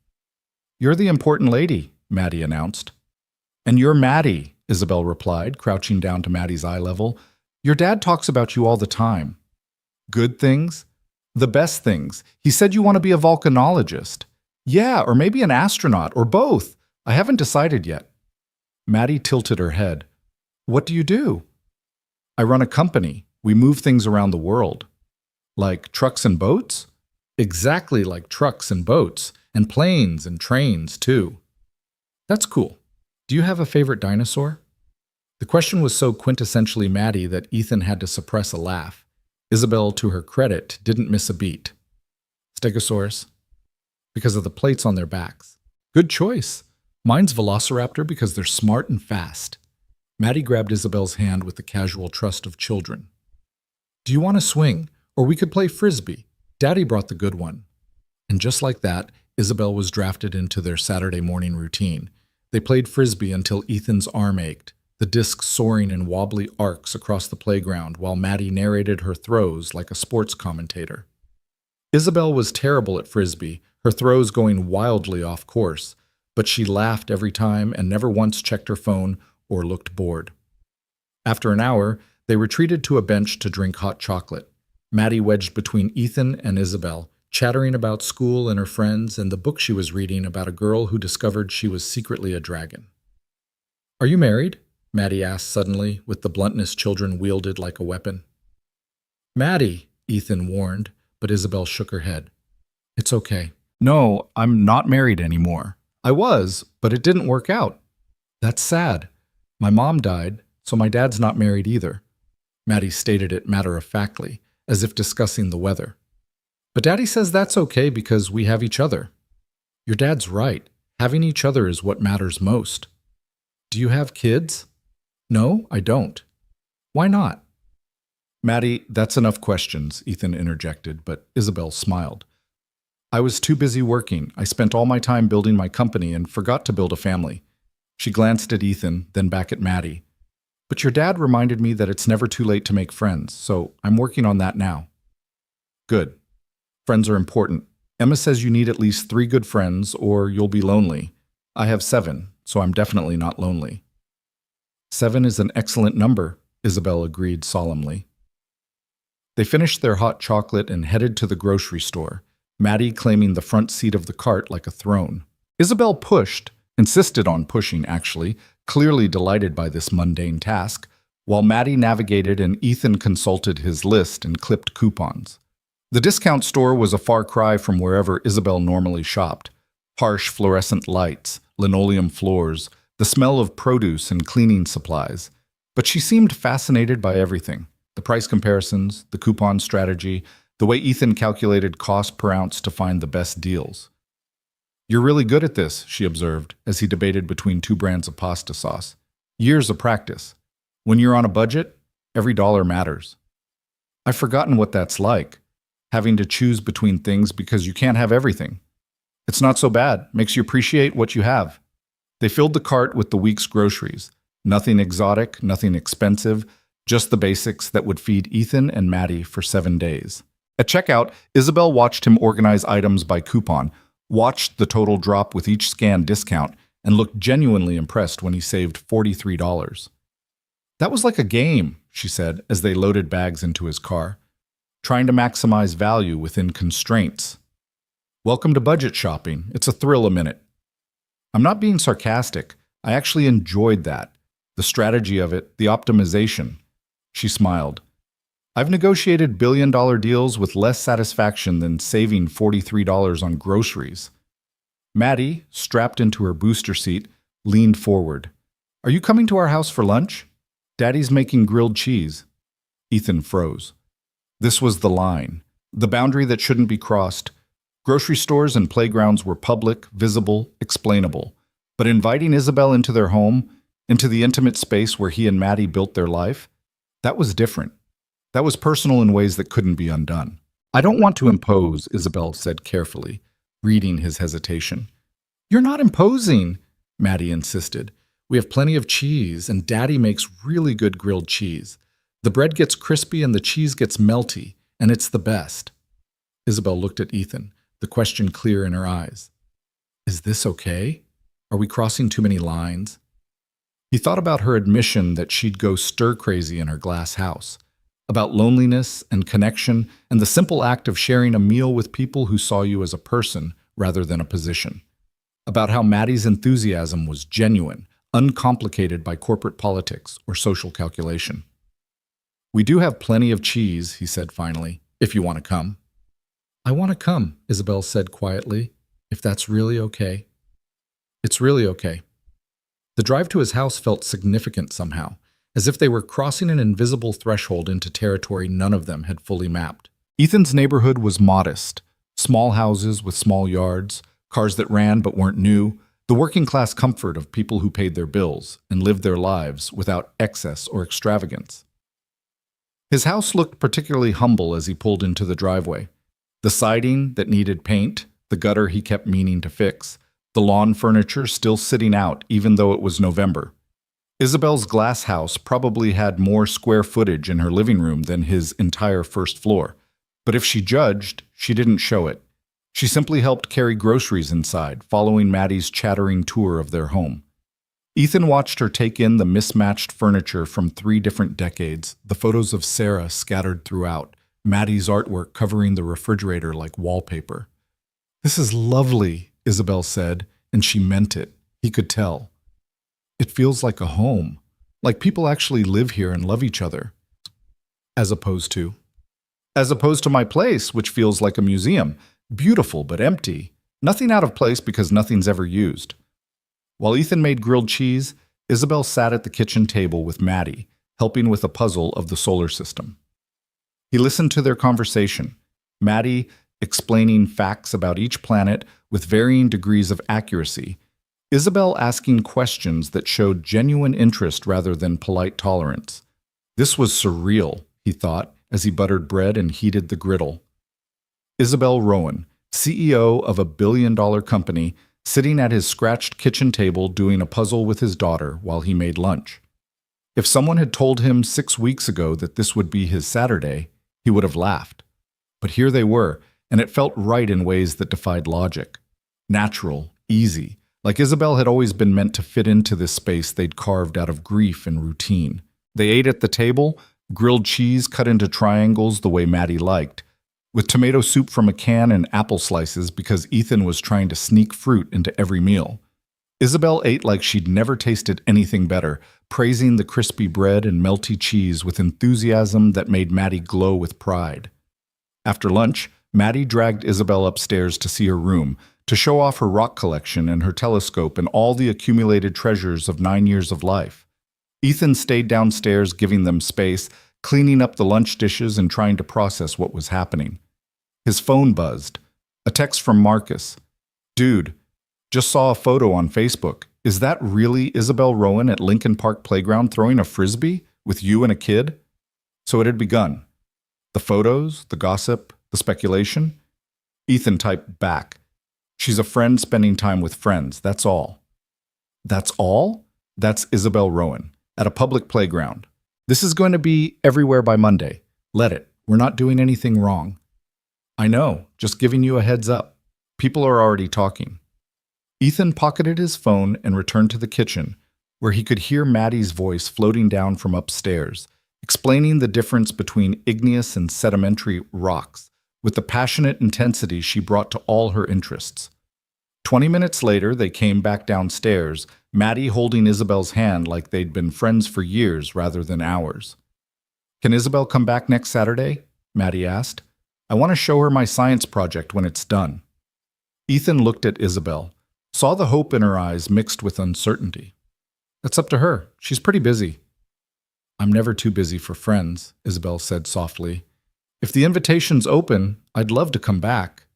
"You're the important lady," Maddie announced. "And you're Maddie," Isabel replied, crouching down to Maddie's eye level. "Your dad talks about you all the time." "Good things?" "The best things. He said you want to be a volcanologist." "Yeah, or maybe an astronaut, or both. I haven't decided yet." Maddie tilted her head. "What do you do?" "I run a company. We move things around the world." "Like trucks and boats?" "Exactly like trucks and boats, and planes and trains, too." "That's cool. Do you have a favorite dinosaur?" The question was so quintessentially Maddie that Ethan had to suppress a laugh. Isabel, to her credit, didn't miss a beat. "Stegosaurus." "Because of the plates on their backs." "Good choice. Mine's Velociraptor because they're smart and fast." Maddie grabbed Isabel's hand with the casual trust of children. "Do you want to swing? Or we could play Frisbee. Daddy brought the good one." And just like that, Isabel was drafted into their Saturday morning routine. They played Frisbee until Ethan's arm ached, the disc soaring in wobbly arcs across the playground while Maddie narrated her throws like a sports commentator. Isabel was terrible at Frisbee, her throws going wildly off course, but she laughed every time and never once checked her phone or looked bored. After an hour, they retreated to a bench to drink hot chocolate. Maddie wedged between Ethan and Isabel, chattering about school and her friends and the book she was reading about a girl who discovered she was secretly a dragon. "Are you married?" Maddie asked suddenly, with the bluntness children wielded like a weapon. "Maddie," Ethan warned, but Isabel shook her head. "It's okay." "No, I'm not married anymore. I was, but it didn't work out." "That's sad. My mom died, so my dad's not married either." Maddie stated it matter-of-factly, as if discussing the weather. "But Daddy says that's okay because we have each other." "Your dad's right. Having each other is what matters most." "Do you have kids?" "No, I don't." "Why not?" "Maddie, that's enough questions," Ethan interjected, but Isabel smiled. "I was too busy working. I spent all my time building my company and forgot to build a family." She glanced at Ethan, then back at Maddie. "But your dad reminded me that it's never too late to make friends, so I'm working on that now." "Good. Friends are important. Emma says you need at least 3 good friends or you'll be lonely. I have 7, so I'm definitely not lonely." 7 is an excellent number," Isabel agreed solemnly. They finished their hot chocolate and headed to the grocery store, Maddie claiming the front seat of the cart like a throne. Isabel insisted on pushing actually, clearly delighted by this mundane task, while Maddie navigated and Ethan consulted his list and clipped coupons. The discount store was a far cry from wherever Isabel normally shopped. Harsh fluorescent lights, linoleum floors, the smell of produce and cleaning supplies. But she seemed fascinated by everything. The price comparisons, the coupon strategy, the way Ethan calculated cost per ounce to find the best deals. "You're really good at this," she observed, as he debated between 2 brands of pasta sauce. "Years of practice. When you're on a budget, every dollar matters." "I've forgotten what that's like, having to choose between things because you can't have everything." "It's not so bad. Makes you appreciate what you have." They filled the cart with the week's groceries. Nothing exotic, nothing expensive, just the basics that would feed Ethan and Maddie for 7 days. At checkout, Isabel watched him organize items by coupon, watched the total drop with each scan discount, and looked genuinely impressed when he saved $43. "That was like a game," she said as they loaded bags into his car. "Trying to maximize value within constraints." "Welcome to budget shopping. It's a thrill a minute." "I'm not being sarcastic. I actually enjoyed that. The strategy of it, the optimization." She smiled. I've negotiated billion-dollar deals with less satisfaction than saving $43 on groceries. Maddie, strapped into her booster seat, leaned forward. Are you coming to our house for lunch? Daddy's making grilled cheese. Ethan froze. This was the line, the boundary that shouldn't be crossed. Grocery stores and playgrounds were public, visible, explainable. But inviting Isabel into their home, into the intimate space where he and Maddie built their life, that was different. That was personal in ways that couldn't be undone. I don't want to impose, Isabel said carefully, reading his hesitation. You're not imposing, Maddie insisted. We have plenty of cheese, and Daddy makes really good grilled cheese. The bread gets crispy and the cheese gets melty, and it's the best. Isabel looked at Ethan, the question clear in her eyes. Is this okay? Are we crossing too many lines? He thought about her admission that she'd go stir-crazy in her glass house, about loneliness and connection and the simple act of sharing a meal with people who saw you as a person rather than a position, about how Maddie's enthusiasm was genuine, uncomplicated by corporate politics or social calculation. We do have plenty of cheese, he said finally, if you want to come. I want to come, Isabel said quietly, if that's really okay. It's really okay. The drive to his house felt significant somehow, as if they were crossing an invisible threshold into territory none of them had fully mapped. Ethan's neighborhood was modest, small houses with small yards, cars that ran but weren't new, the working-class comfort of people who paid their bills and lived their lives without excess or extravagance. His house looked particularly humble as he pulled into the driveway. The siding that needed paint, the gutter he kept meaning to fix, the lawn furniture still sitting out even though it was November. Isabel's glass house probably had more square footage in her living room than his entire first floor, but if she judged, she didn't show it. She simply helped carry groceries inside, following Maddie's chattering tour of their home. Ethan watched her take in the mismatched furniture from 3 different decades, the photos of Sarah scattered throughout, Maddie's artwork covering the refrigerator like wallpaper. This is lovely, Isabel said, and she meant it. He could tell. It feels like a home, like people actually live here and love each other. As opposed to my place, which feels like a museum, beautiful but empty, nothing out of place because nothing's ever used. While Ethan made grilled cheese, Isabel sat at the kitchen table with Maddie, helping with a puzzle of the solar system. He listened to their conversation, Maddie explaining facts about each planet with varying degrees of accuracy, Isabel asking questions that showed genuine interest rather than polite tolerance. This was surreal, he thought, as he buttered bread and heated the griddle. Isabel Rowan, CEO of a billion-dollar company, sitting at his scratched kitchen table doing a puzzle with his daughter while he made lunch. If someone had told him 6 weeks ago that this would be his Saturday, he would have laughed. But here they were, and it felt right in ways that defied logic. Natural, easy, like Isabel had always been meant to fit into this space they'd carved out of grief and routine. They ate at the table, grilled cheese cut into triangles the way Maddie liked, with tomato soup from a can and apple slices because Ethan was trying to sneak fruit into every meal. Isabel ate like she'd never tasted anything better, praising the crispy bread and melty cheese with enthusiasm that made Maddie glow with pride. After lunch, Maddie dragged Isabel upstairs to see her room, to show off her rock collection and her telescope and all the accumulated treasures of 9 years of life. Ethan stayed downstairs, giving them space, cleaning up the lunch dishes and trying to process what was happening. His phone buzzed. A text from Marcus. Dude, just saw a photo on Facebook. Is that really Isabel Rowan at Lincoln Park Playground throwing a frisbee with you and a kid? So it had begun. The photos, the gossip, the speculation. Ethan typed back. She's a friend spending time with friends, that's all. That's all? That's Isabel Rowan, at a public playground. This is going to be everywhere by Monday. Let it. We're not doing anything wrong. I know, just giving you a heads up. People are already talking. Ethan pocketed his phone and returned to the kitchen, where he could hear Maddie's voice floating down from upstairs, explaining the difference between igneous and sedimentary rocks, with the passionate intensity she brought to all her interests. 20 minutes later, they came back downstairs, Maddie holding Isabel's hand like they'd been friends for years rather than hours. Can Isabel come back next Saturday? Maddie asked. I want to show her my science project when it's done. Ethan looked at Isabel, saw the hope in her eyes mixed with uncertainty. That's up to her. She's pretty busy. I'm never too busy for friends, Isabel said softly. If the invitation's open, I'd love to come back.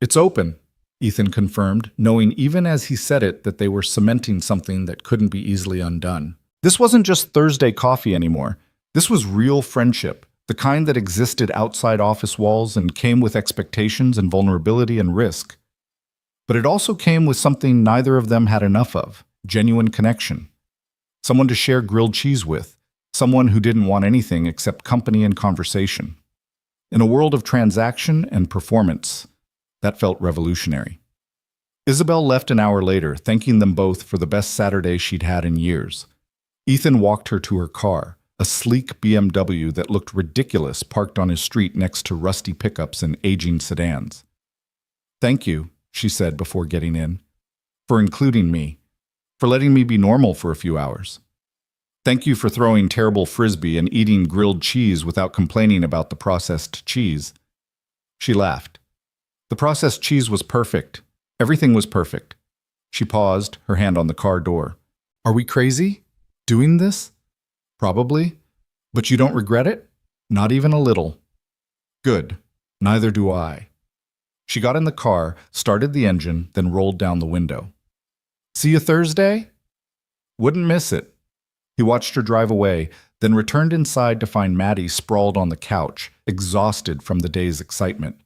It's open, Ethan confirmed, knowing even as he said it that they were cementing something that couldn't be easily undone. This wasn't just Thursday coffee anymore. This was real friendship, the kind that existed outside office walls and came with expectations and vulnerability and risk. But it also came with something neither of them had enough of, genuine connection. Someone to share grilled cheese with, someone who didn't want anything except company and conversation. In a world of transaction and performance, that felt revolutionary. Isabel left an hour later, thanking them both for the best Saturday she'd had in years. Ethan walked her to her car, a sleek BMW that looked ridiculous parked on his street next to rusty pickups and aging sedans. Thank you, she said before getting in, for including me, for letting me be normal for a few hours. Thank you for throwing terrible frisbee and eating grilled cheese without complaining about the processed cheese. She laughed. The processed cheese was perfect. Everything was perfect. She paused, her hand on the car door. Are we crazy? Doing this? Probably. But you don't regret it? Not even a little. Good. Neither do I. She got in the car, started the engine, then rolled down the window. See you Thursday? Wouldn't miss it. He watched her drive away, then returned inside to find Maddie sprawled on the couch, exhausted from the day's excitement.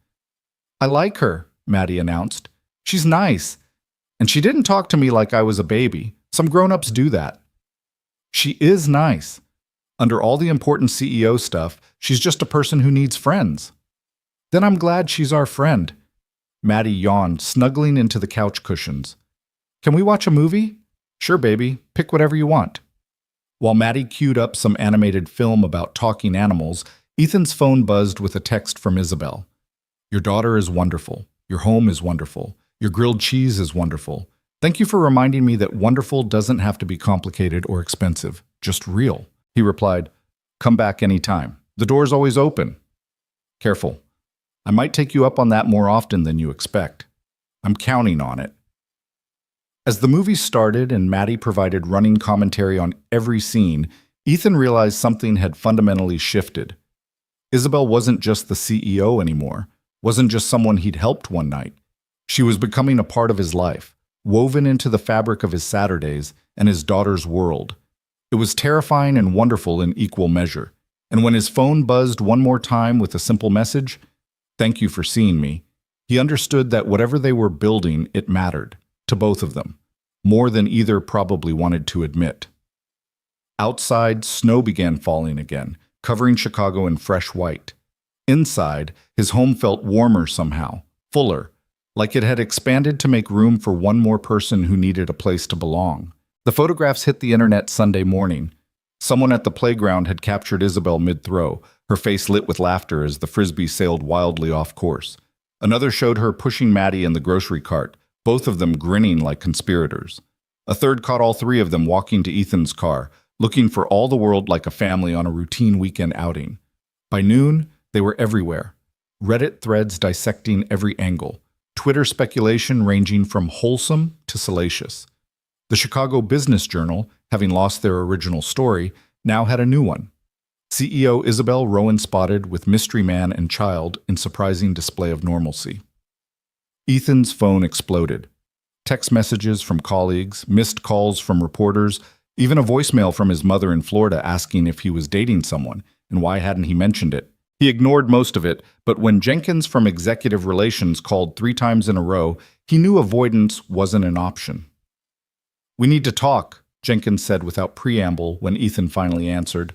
I like her, Maddie announced. She's nice. And she didn't talk to me like I was a baby. Some grown-ups do that. She is nice. Under all the important CEO stuff, she's just a person who needs friends. Then I'm glad she's our friend. Maddie yawned, snuggling into the couch cushions. Can we watch a movie? Sure, baby. Pick whatever you want. While Maddie queued up some animated film about talking animals, Ethan's phone buzzed with a text from Isabel. Your daughter is wonderful. Your home is wonderful. Your grilled cheese is wonderful. Thank you for reminding me that wonderful doesn't have to be complicated or expensive, just real. He replied, Come back anytime. The door's always open. Careful. I might take you up on that more often than you expect. I'm counting on it. As the movie started and Maddie provided running commentary on every scene, Ethan realized something had fundamentally shifted. Isabel wasn't just the CEO anymore, wasn't just someone he'd helped one night. She was becoming a part of his life, woven into the fabric of his Saturdays and his daughter's world. It was terrifying and wonderful in equal measure. And when his phone buzzed one more time with a simple message, "Thank you for seeing me," he understood that whatever they were building, it mattered, to both of them, more than either probably wanted to admit. Outside, snow began falling again, covering Chicago in fresh white. Inside, his home felt warmer somehow, fuller, like it had expanded to make room for one more person who needed a place to belong. The photographs hit the internet Sunday morning. Someone at the playground had captured Isabel mid-throw, her face lit with laughter as the frisbee sailed wildly off course. Another showed her pushing Maddie in the grocery cart, both of them grinning like conspirators. A third caught all three of them walking to Ethan's car, looking for all the world like a family on a routine weekend outing. By noon, they were everywhere. Reddit threads dissecting every angle. Twitter speculation ranging from wholesome to salacious. The Chicago Business Journal, having lost their original story, now had a new one. CEO Isabel Rowan spotted with mystery man and child in surprising display of normalcy. Ethan's phone exploded. Text messages from colleagues, missed calls from reporters, even a voicemail from his mother in Florida asking if he was dating someone and why hadn't he mentioned it. He ignored most of it, but when Jenkins from Executive Relations called 3 times in a row, he knew avoidance wasn't an option. We need to talk, Jenkins said without preamble when Ethan finally answered.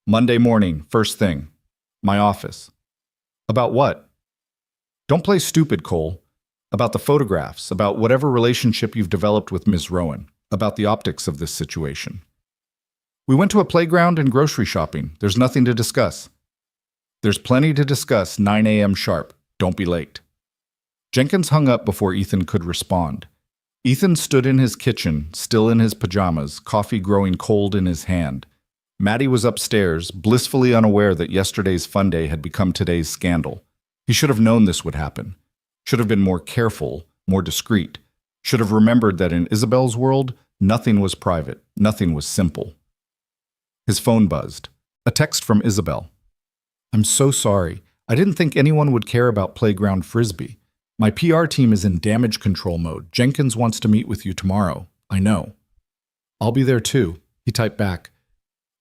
Monday morning, first thing. My office. About what? Don't play stupid, Cole. About the photographs, about whatever relationship you've developed with Ms. Rowan, about the optics of this situation. We went to a playground and grocery shopping. There's nothing to discuss. There's plenty to discuss, 9 a.m. sharp. Don't be late. Jenkins hung up before Ethan could respond. Ethan stood in his kitchen, still in his pajamas, coffee growing cold in his hand. Maddie was upstairs, blissfully unaware that yesterday's fun day had become today's scandal. He should have known this would happen. Should have been more careful, more discreet. Should have remembered that in Isabel's world, nothing was private, nothing was simple. His phone buzzed. A text from Isabel. "I'm so sorry. I didn't think anyone would care about playground frisbee. My PR team is in damage control mode. Jenkins wants to meet with you tomorrow. I know." "I'll be there too," he typed back.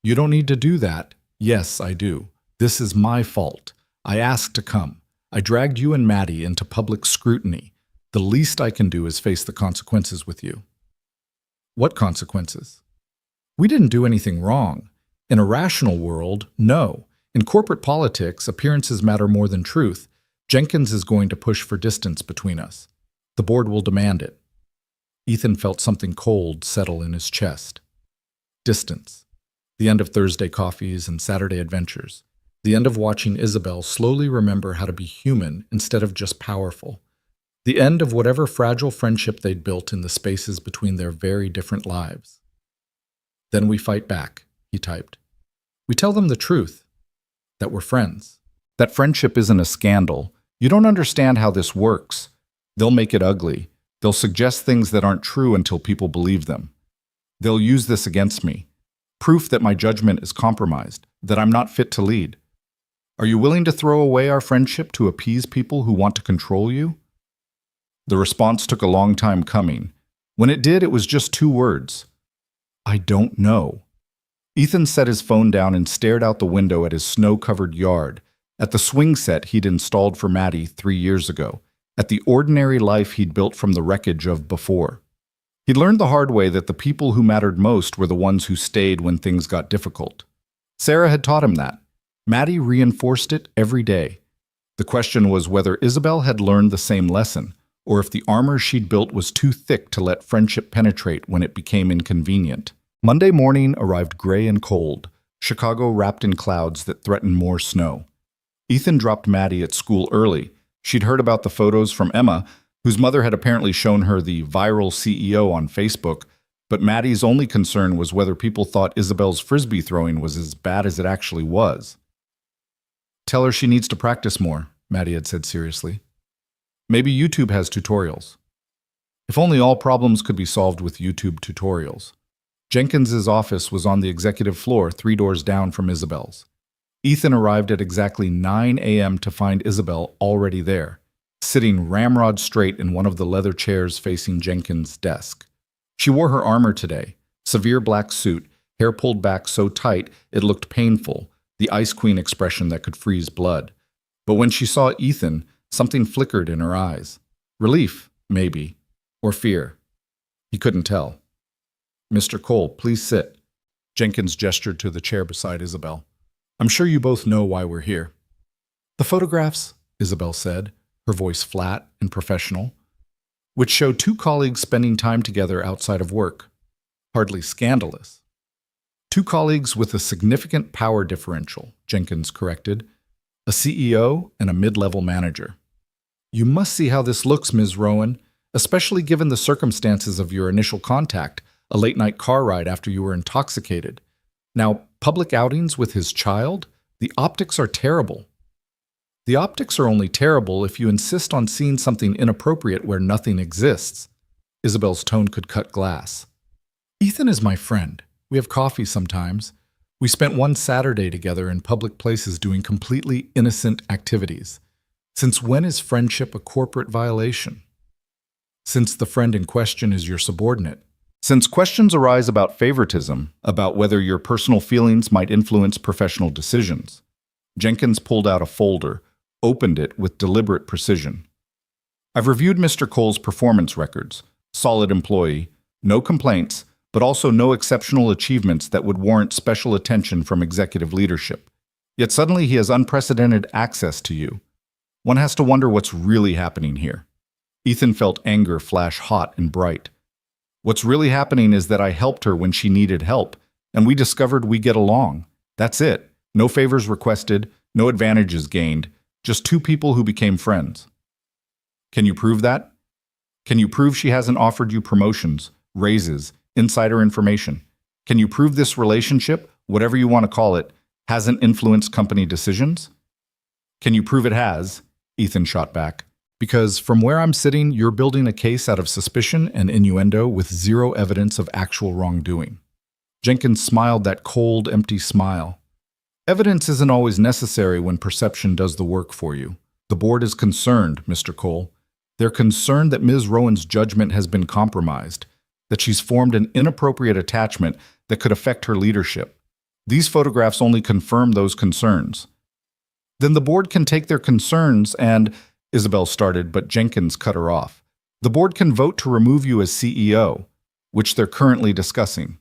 "You don't need to do that." "Yes, I do. This is my fault. I asked to come. I dragged you and Maddie into public scrutiny. The least I can do is face the consequences with you." "What consequences?" "We didn't do anything wrong. In a rational world, no. In corporate politics, appearances matter more than truth. Jenkins is going to push for distance between us. The board will demand it." Ethan felt something cold settle in his chest. Distance. The end of Thursday coffees and Saturday adventures. The end of watching Isabel slowly remember how to be human instead of just powerful. The end of whatever fragile friendship they'd built in the spaces between their very different lives. "Then we fight back," he typed. "We tell them the truth, that we're friends. That friendship isn't a scandal. You don't understand how this works. They'll make it ugly. They'll suggest things that aren't true until people believe them. They'll use this against me. Proof that my judgment is compromised, that I'm not fit to lead. Are you willing to throw away our friendship to appease people who want to control you?" The response took a long time coming. When it did, it was just 2 words. "I don't know." Ethan set his phone down and stared out the window at his snow-covered yard, at the swing set he'd installed for Maddie 3 years ago, at the ordinary life he'd built from the wreckage of before. He'd learned the hard way that the people who mattered most were the ones who stayed when things got difficult. Sarah had taught him that. Maddie reinforced it every day. The question was whether Isabel had learned the same lesson, or if the armor she'd built was too thick to let friendship penetrate when it became inconvenient. Monday morning arrived gray and cold, Chicago wrapped in clouds that threatened more snow. Ethan dropped Maddie at school early. She'd heard about the photos from Emma, whose mother had apparently shown her the viral CEO on Facebook, but Maddie's only concern was whether people thought Isabel's frisbee throwing was as bad as it actually was. "Tell her she needs to practice more," Maddie had said seriously. "Maybe YouTube has tutorials." If only all problems could be solved with YouTube tutorials. Jenkins's office was on the executive floor 3 doors down from Isabel's. Ethan arrived at exactly 9 a.m. to find Isabel already there, sitting ramrod straight in one of the leather chairs facing Jenkins' desk. She wore her armor today, severe black suit, hair pulled back so tight it looked painful, the Ice Queen expression that could freeze blood. But when she saw Ethan, something flickered in her eyes. Relief, maybe, or fear. He couldn't tell. "Mr. Cole, please sit." Jenkins gestured to the chair beside Isabel. "I'm sure you both know why we're here." "The photographs," Isabel said, her voice flat and professional, "which show 2 colleagues spending time together outside of work. Hardly scandalous." 2 colleagues with a significant power differential," Jenkins corrected. "A CEO and a mid-level manager." "You must see how this looks, Ms. Rowan, especially given the circumstances of your initial contact, a late-night car ride after you were intoxicated. Now, public outings with his child? The optics are terrible." "The optics are only terrible if you insist on seeing something inappropriate where nothing exists." Isabel's tone could cut glass. "Ethan is my friend. We have coffee sometimes. We spent one Saturday together in public places doing completely innocent activities. Since when is friendship a corporate violation?" "Since the friend in question is your subordinate. Since questions arise about favoritism, about whether your personal feelings might influence professional decisions." Jenkins pulled out a folder, opened it with deliberate precision. "I've reviewed Mr. Cole's performance records. Solid employee, no complaints, but also no exceptional achievements that would warrant special attention from executive leadership. Yet suddenly he has unprecedented access to you. One has to wonder what's really happening here." Ethan felt anger flash hot and bright. "What's really happening is that I helped her when she needed help, and we discovered we get along. That's it. No favors requested, no advantages gained, just 2 people who became friends." "Can you prove that? Can you prove she hasn't offered you promotions, raises, insider information? Can you prove this relationship, whatever you want to call it, hasn't influenced company decisions? Can you prove it has? Ethan shot back. Because from where I'm sitting, you're building a case out of suspicion and innuendo with zero evidence of actual wrongdoing. Jenkins smiled that cold, empty smile. Evidence isn't always necessary when perception does the work for you. The board is concerned, Mr. Cole. They're concerned that Ms. Rowan's judgment has been compromised, that she's formed an inappropriate attachment that could affect her leadership. These photographs only confirm those concerns. Then the board can take their concerns and, Isabel started, but Jenkins cut her off. The board can vote to remove you as CEO, which they're currently discussing.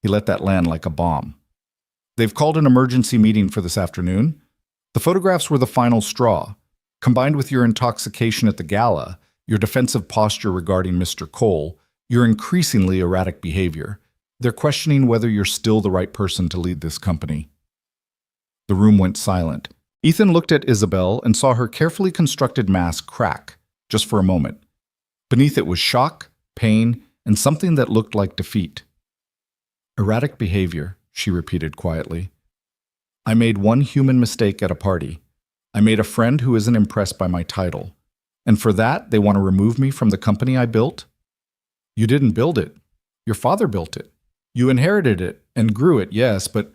He let that land like a bomb. They've called an emergency meeting for this afternoon. The photographs were the final straw. Combined with your intoxication at the gala, your defensive posture regarding Mr. Cole, your increasingly erratic behavior, they're questioning whether you're still the right person to lead this company. The room went silent. Ethan looked at Isabel and saw her carefully constructed mask crack, just for a moment. Beneath it was shock, pain, and something that looked like defeat. Erratic behavior, she repeated quietly. I made one human mistake at a party. I made a friend who isn't impressed by my title. And for that, they want to remove me from the company I built? You didn't build it. Your father built it. You inherited it and grew it, yes, but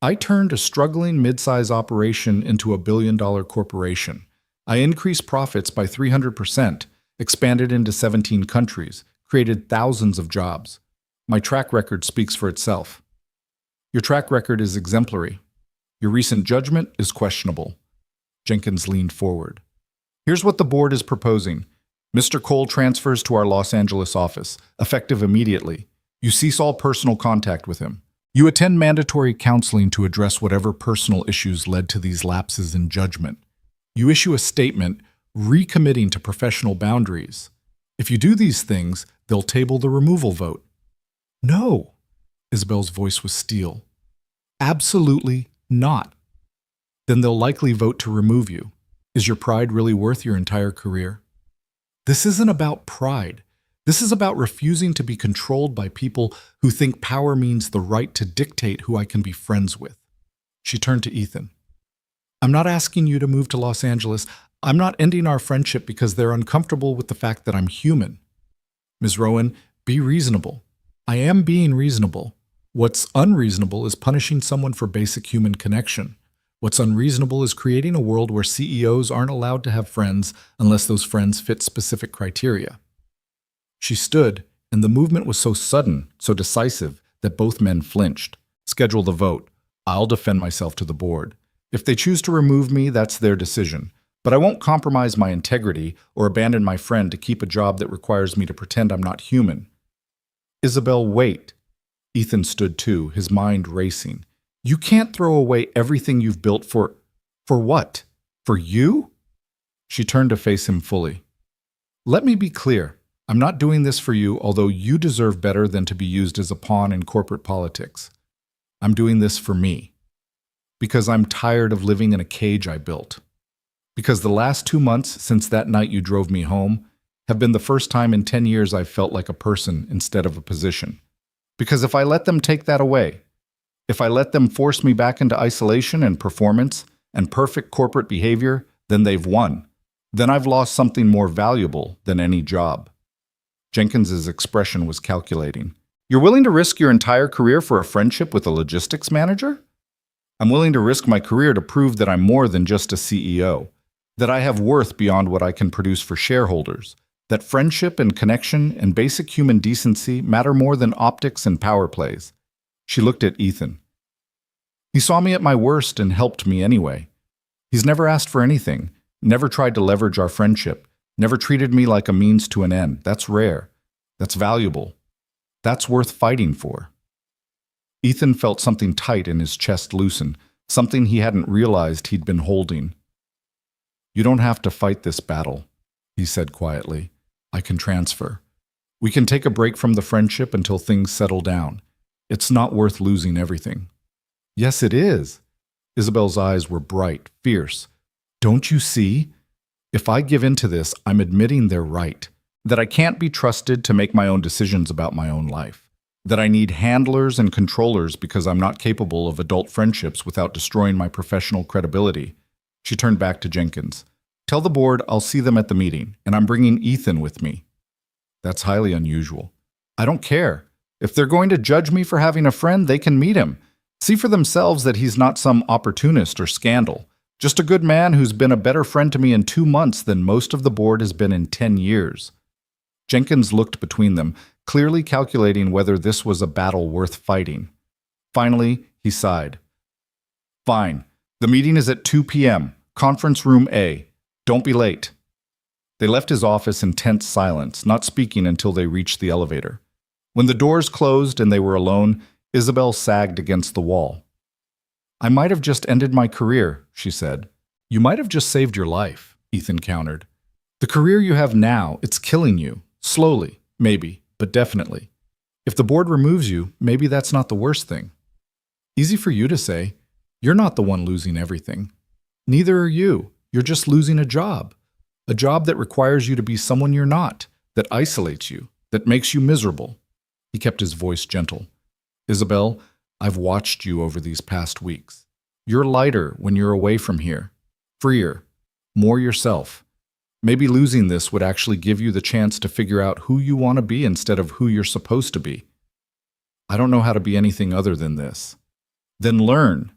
I turned a struggling mid-size operation into a billion-dollar corporation. I increased profits by 300%, expanded into 17 countries, created thousands of jobs. My track record speaks for itself. Your track record is exemplary. Your recent judgment is questionable. Jenkins leaned forward. Here's what the board is proposing. Mr. Cole transfers to our Los Angeles office, effective immediately. You cease all personal contact with him. You attend mandatory counseling to address whatever personal issues led to these lapses in judgment. You issue a statement recommitting to professional boundaries. If you do these things, they'll table the removal vote. No, Isabel's voice was steel. Absolutely not. Then they'll likely vote to remove you. Is your pride really worth your entire career? This isn't about pride. This is about refusing to be controlled by people who think power means the right to dictate who I can be friends with. She turned to Ethan. I'm not asking you to move to Los Angeles. I'm not ending our friendship because they're uncomfortable with the fact that I'm human. Ms. Rowan, be reasonable. I am being reasonable. What's unreasonable is punishing someone for basic human connection. What's unreasonable is creating a world where CEOs aren't allowed to have friends unless those friends fit specific criteria. She stood, and the movement was so sudden, so decisive, that both men flinched. Schedule the vote. I'll defend myself to the board. If they choose to remove me, that's their decision. But I won't compromise my integrity or abandon my friend to keep a job that requires me to pretend I'm not human. Isabel, wait. Ethan stood too, his mind racing. You can't throw away everything you've built for what? For you? She turned to face him fully. Let me be clear. I'm not doing this for you, although you deserve better than to be used as a pawn in corporate politics. I'm doing this for me. Because I'm tired of living in a cage I built. Because the last 2 months since that night you drove me home have been the first time in 10 years I've felt like a person instead of a position. Because if I let them take that away, if I let them force me back into isolation and performance and perfect corporate behavior, then they've won. Then I've lost something more valuable than any job. Jenkins's expression was calculating. You're willing to risk your entire career for a friendship with a logistics manager? I'm willing to risk my career to prove that I'm more than just a CEO, that I have worth beyond what I can produce for shareholders, that friendship and connection and basic human decency matter more than optics and power plays. She looked at Ethan. He saw me at my worst and helped me anyway. He's never asked for anything, never tried to leverage our friendship, never treated me like a means to an end. That's rare. That's valuable. That's worth fighting for. Ethan felt something tight in his chest loosen, something he hadn't realized he'd been holding. You don't have to fight this battle, he said quietly. I can transfer. We can take a break from the friendship until things settle down. It's not worth losing everything. Yes, it is. Isabel's eyes were bright, fierce. Don't you see? If I give in to this, I'm admitting they're right, that I can't be trusted to make my own decisions about my own life. That I need handlers and controllers because I'm not capable of adult friendships without destroying my professional credibility. She turned back to Jenkins. Tell the board I'll see them at the meeting, and I'm bringing Ethan with me. That's highly unusual. I don't care. If they're going to judge me for having a friend, they can meet him. See for themselves that he's not some opportunist or scandal. Just a good man who's been a better friend to me in 2 months than most of the board has been in 10 years. Jenkins looked between them, clearly calculating whether this was a battle worth fighting. Finally, he sighed. Fine. The meeting is at 2 p.m. Conference room A. Don't be late. They left his office in tense silence, not speaking until they reached the elevator. When the doors closed and they were alone, Isabel sagged against the wall. I might have just ended my career, she said. You might have just saved your life, Ethan countered. The career you have now, it's killing you. Slowly, maybe, but definitely. If the board removes you, maybe that's not the worst thing. Easy for you to say. You're not the one losing everything. Neither are you. You're just losing a job that requires you to be someone you're not, that isolates you, that makes you miserable. He kept his voice gentle. Isabel, I've watched you over these past weeks. You're lighter when you're away from here, freer, more yourself. Maybe losing this would actually give you the chance to figure out who you want to be instead of who you're supposed to be. I don't know how to be anything other than this. Then learn.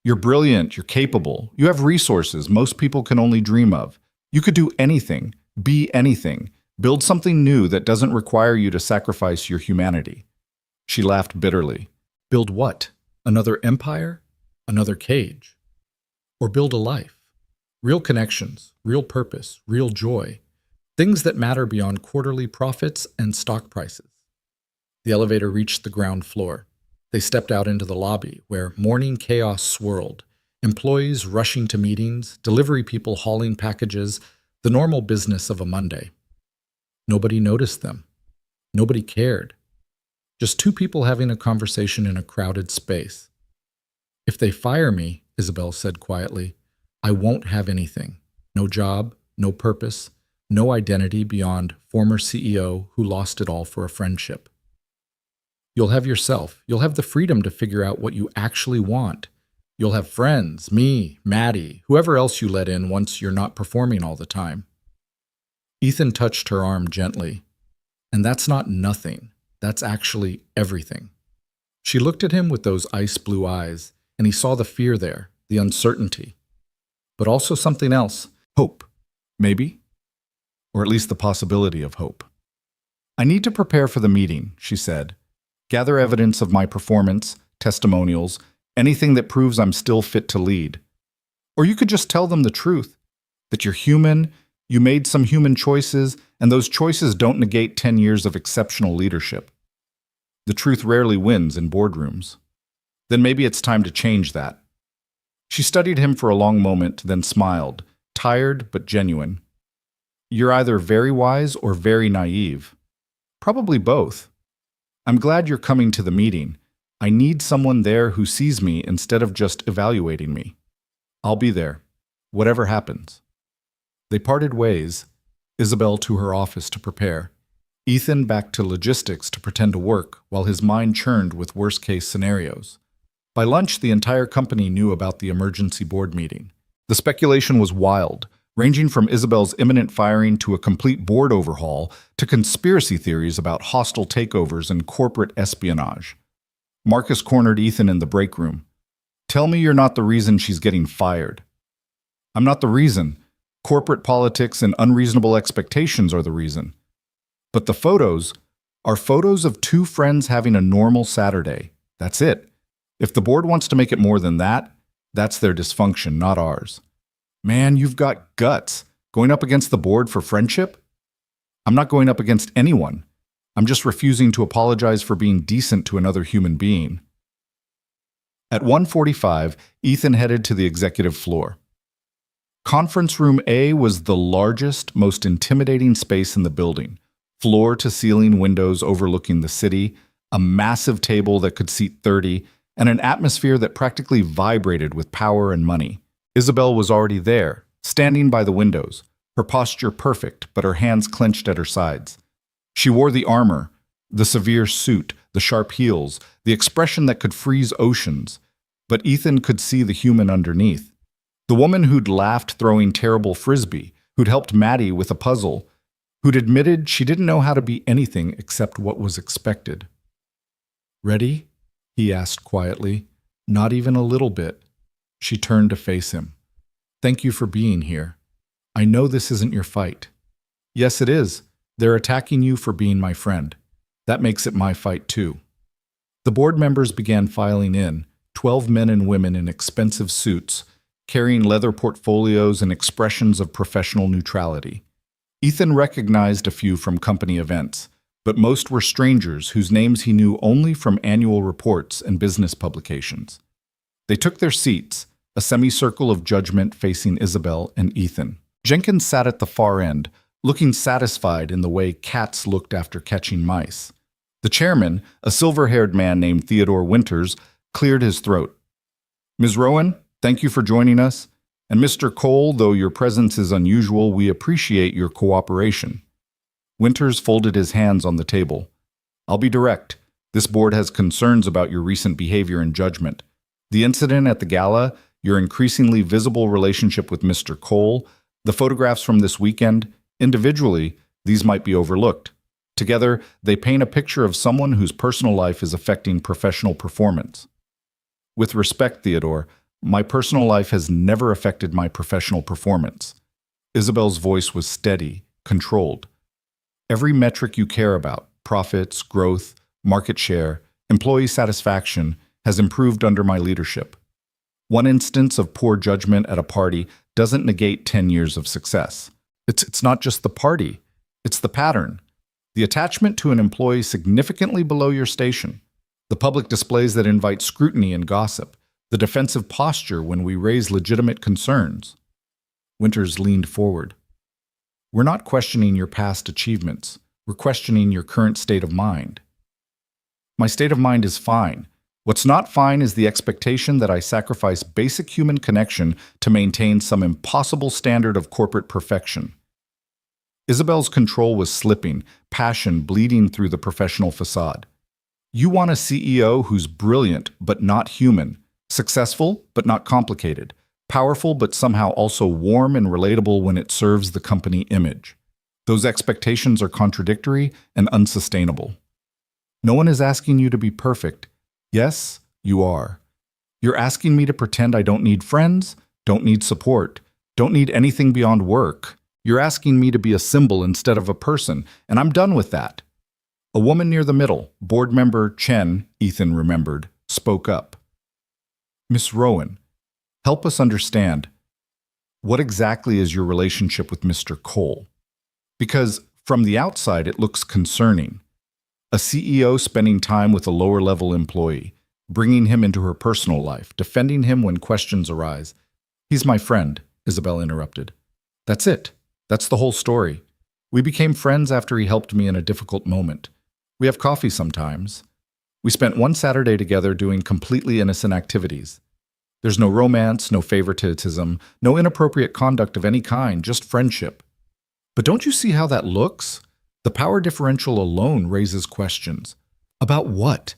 You're brilliant, you're capable, you have resources most people can only dream of. You could do anything, be anything, build something new that doesn't require you to sacrifice your humanity. She laughed bitterly. Build what? Another empire? Another cage? Or build a life? Real connections, real purpose, real joy. Things that matter beyond quarterly profits and stock prices. The elevator reached the ground floor. They stepped out into the lobby, where morning chaos swirled. Employees rushing to meetings, delivery people hauling packages, the normal business of a Monday. Nobody noticed them. Nobody cared. Just 2 people having a conversation in a crowded space. If they fire me, Isabel said quietly, I won't have anything. No job, no purpose, no identity beyond former CEO who lost it all for a friendship. You'll have yourself. You'll have the freedom to figure out what you actually want. You'll have friends, me, Maddie, whoever else you let in once you're not performing all the time. Ethan touched her arm gently. And that's not nothing. That's actually everything. She looked at him with those ice blue eyes, and he saw the fear there, the uncertainty. But also something else, hope, maybe? Or at least the possibility of hope. I need to prepare for the meeting, she said. Gather evidence of my performance, testimonials, anything that proves I'm still fit to lead. Or you could just tell them the truth, that you're human, you made some human choices, and those choices don't negate 10 years of exceptional leadership. The truth rarely wins in boardrooms. Then maybe it's time to change that. She studied him for a long moment, then smiled, tired but genuine. You're either very wise or very naive. Probably both. I'm glad you're coming to the meeting. I need someone there who sees me instead of just evaluating me. I'll be there, whatever happens. They parted ways, Isabel to her office to prepare, Ethan back to logistics to pretend to work while his mind churned with worst-case scenarios. By lunch, the entire company knew about the emergency board meeting. The speculation was wild, ranging from Isabel's imminent firing to a complete board overhaul to conspiracy theories about hostile takeovers and corporate espionage. Marcus cornered Ethan in the break room. Tell me you're not the reason she's getting fired. I'm not the reason. Corporate politics and unreasonable expectations are the reason. But the photos are photos of 2 friends having a normal Saturday. That's it. If the board wants to make it more than that, that's their dysfunction, not ours. Man, you've got guts. Going up against the board for friendship? I'm not going up against anyone. I'm just refusing to apologize for being decent to another human being. At 1:45, Ethan headed to the executive floor. Conference room A was the largest, most intimidating space in the building. Floor-to-ceiling windows overlooking the city, a massive table that could seat 30, and an atmosphere that practically vibrated with power and money. Isabel was already there, standing by the windows, her posture perfect, but her hands clenched at her sides. She wore the armor, the severe suit, the sharp heels, the expression that could freeze oceans. But Ethan could see the human underneath. The woman who'd laughed throwing terrible frisbee, who'd helped Maddie with a puzzle, who'd admitted she didn't know how to be anything except what was expected. "Ready?" he asked quietly. "Not even a little bit." She turned to face him. "Thank you for being here. I know this isn't your fight." "Yes, it is. They're attacking you for being my friend. That makes it my fight, too." The board members began filing in, 12 men and women in expensive suits, carrying leather portfolios and expressions of professional neutrality. Ethan recognized a few from company events, but most were strangers whose names he knew only from annual reports and business publications. They took their seats, a semicircle of judgment facing Isabel and Ethan. Jenkins sat at the far end, looking satisfied in the way cats looked after catching mice. The chairman, a silver-haired man named Theodore Winters, cleared his throat. "Ms. Rowan, thank you for joining us. And Mr. Cole, though your presence is unusual, we appreciate your cooperation." Winters folded his hands on the table. "I'll be direct. This board has concerns about your recent behavior and judgment. The incident at the gala, your increasingly visible relationship with Mr. Cole, the photographs from this weekend, individually, these might be overlooked. Together, they paint a picture of someone whose personal life is affecting professional performance." "With respect, Theodore, my personal life has never affected my professional performance." Isabel's voice was steady, controlled. "Every metric you care about, profits, growth, market share, employee satisfaction, has improved under my leadership. One instance of poor judgment at a party doesn't negate 10 years of success. It's not just the party, it's the pattern. The attachment to an employee significantly below your station. The public displays that invite scrutiny and gossip. The defensive posture when we raise legitimate concerns." Winters leaned forward. "We're not questioning your past achievements. We're questioning your current state of mind." "My state of mind is fine. What's not fine is the expectation that I sacrifice basic human connection to maintain some impossible standard of corporate perfection." Isabel's control was slipping, passion bleeding through the professional facade. "You want a CEO who's brilliant but not human, successful but not complicated, powerful but somehow also warm and relatable when it serves the company image. Those expectations are contradictory and unsustainable. No one is asking you to be perfect. Yes, you are. You're asking me to pretend I don't need friends, don't need support, don't need anything beyond work. You're asking me to be a symbol instead of a person, and I'm done with that." A woman near the middle, board member Chen, Ethan remembered, spoke up. "Miss Rowan, help us understand. What exactly is your relationship with Mr. Cole? Because from the outside it looks concerning. A CEO spending time with a lower-level employee, bringing him into her personal life, defending him when questions arise." "He's my friend," Isabel interrupted. "That's it. That's the whole story. We became friends after he helped me in a difficult moment. We have coffee sometimes. We spent one Saturday together doing completely innocent activities. There's no romance, no favoritism, no inappropriate conduct of any kind, just friendship. But don't you see how that looks? The power differential alone raises questions. About what?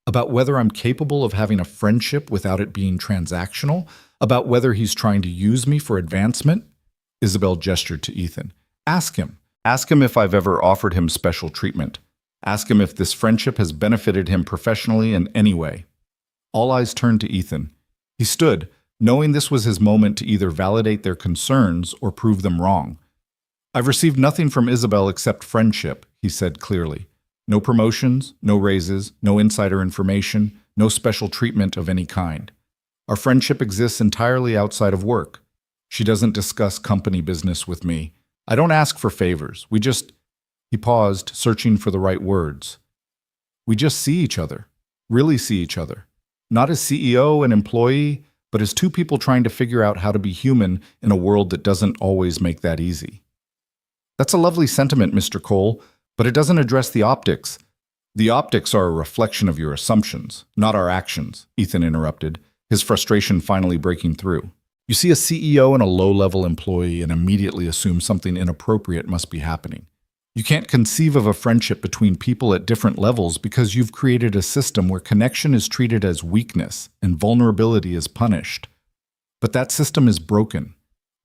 About whether I'm capable of having a friendship without it being transactional? About whether he's trying to use me for advancement?" Isabel gestured to Ethan. "Ask him. Ask him if I've ever offered him special treatment. Ask him if this friendship has benefited him professionally in any way." All eyes turned to Ethan. He stood, knowing this was his moment to either validate their concerns or prove them wrong. "I've received nothing from Isabel except friendship," he said clearly. "No promotions, no raises, no insider information, no special treatment of any kind. Our friendship exists entirely outside of work. She doesn't discuss company business with me. I don't ask for favors. We just—" He paused, searching for the right words. "We just see each other, really see each other. Not as CEO and employee, but as two people trying to figure out how to be human in a world that doesn't always make that easy." "That's a lovely sentiment, Mr. Cole, but it doesn't address the optics." "The optics are a reflection of your assumptions, not our actions," Ethan interrupted, his frustration finally breaking through. "You see a CEO and a low-level employee and immediately assume something inappropriate must be happening. You can't conceive of a friendship between people at different levels because you've created a system where connection is treated as weakness and vulnerability is punished. But that system is broken.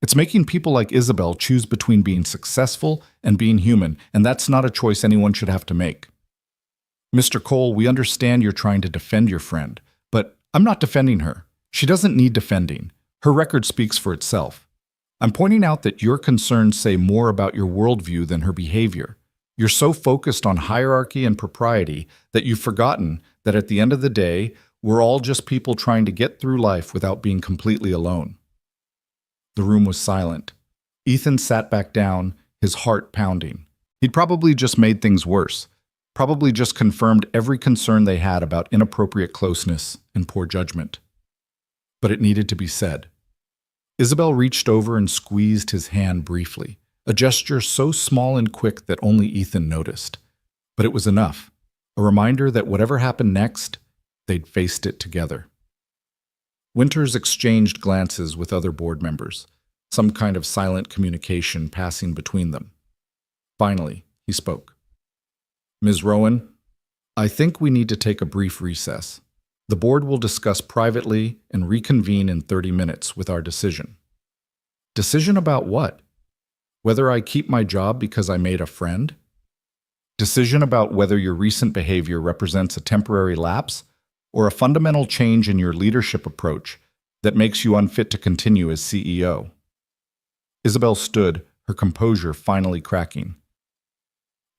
It's making people like Isabel choose between being successful and being human, and that's not a choice anyone should have to make. Mr. Cole, we understand you're trying to defend your friend, but I'm not defending her. She doesn't need defending. Her record speaks for itself. I'm pointing out that your concerns say more about your worldview than her behavior. You're so focused on hierarchy and propriety that you've forgotten that at the end of the day, we're all just people trying to get through life without being completely alone. The room was silent. Ethan sat back down, his heart pounding. He'd probably just made things worse. Probably just confirmed every concern they had about inappropriate closeness and poor judgment. But it needed to be said. Isabel reached over and squeezed his hand briefly, a gesture so small and quick that only Ethan noticed. But it was enough, a reminder that whatever happened next, they'd faced it together. Winters exchanged glances with other board members, some kind of silent communication passing between them. Finally, he spoke. Ms. Rowan, I think we need to take a brief recess. The board will discuss privately and reconvene in 30 minutes with our decision. Decision about what? Whether I keep my job because I made a friend? Decision about whether your recent behavior represents a temporary lapse or a fundamental change in your leadership approach that makes you unfit to continue as CEO. Isabel stood, her composure finally cracking.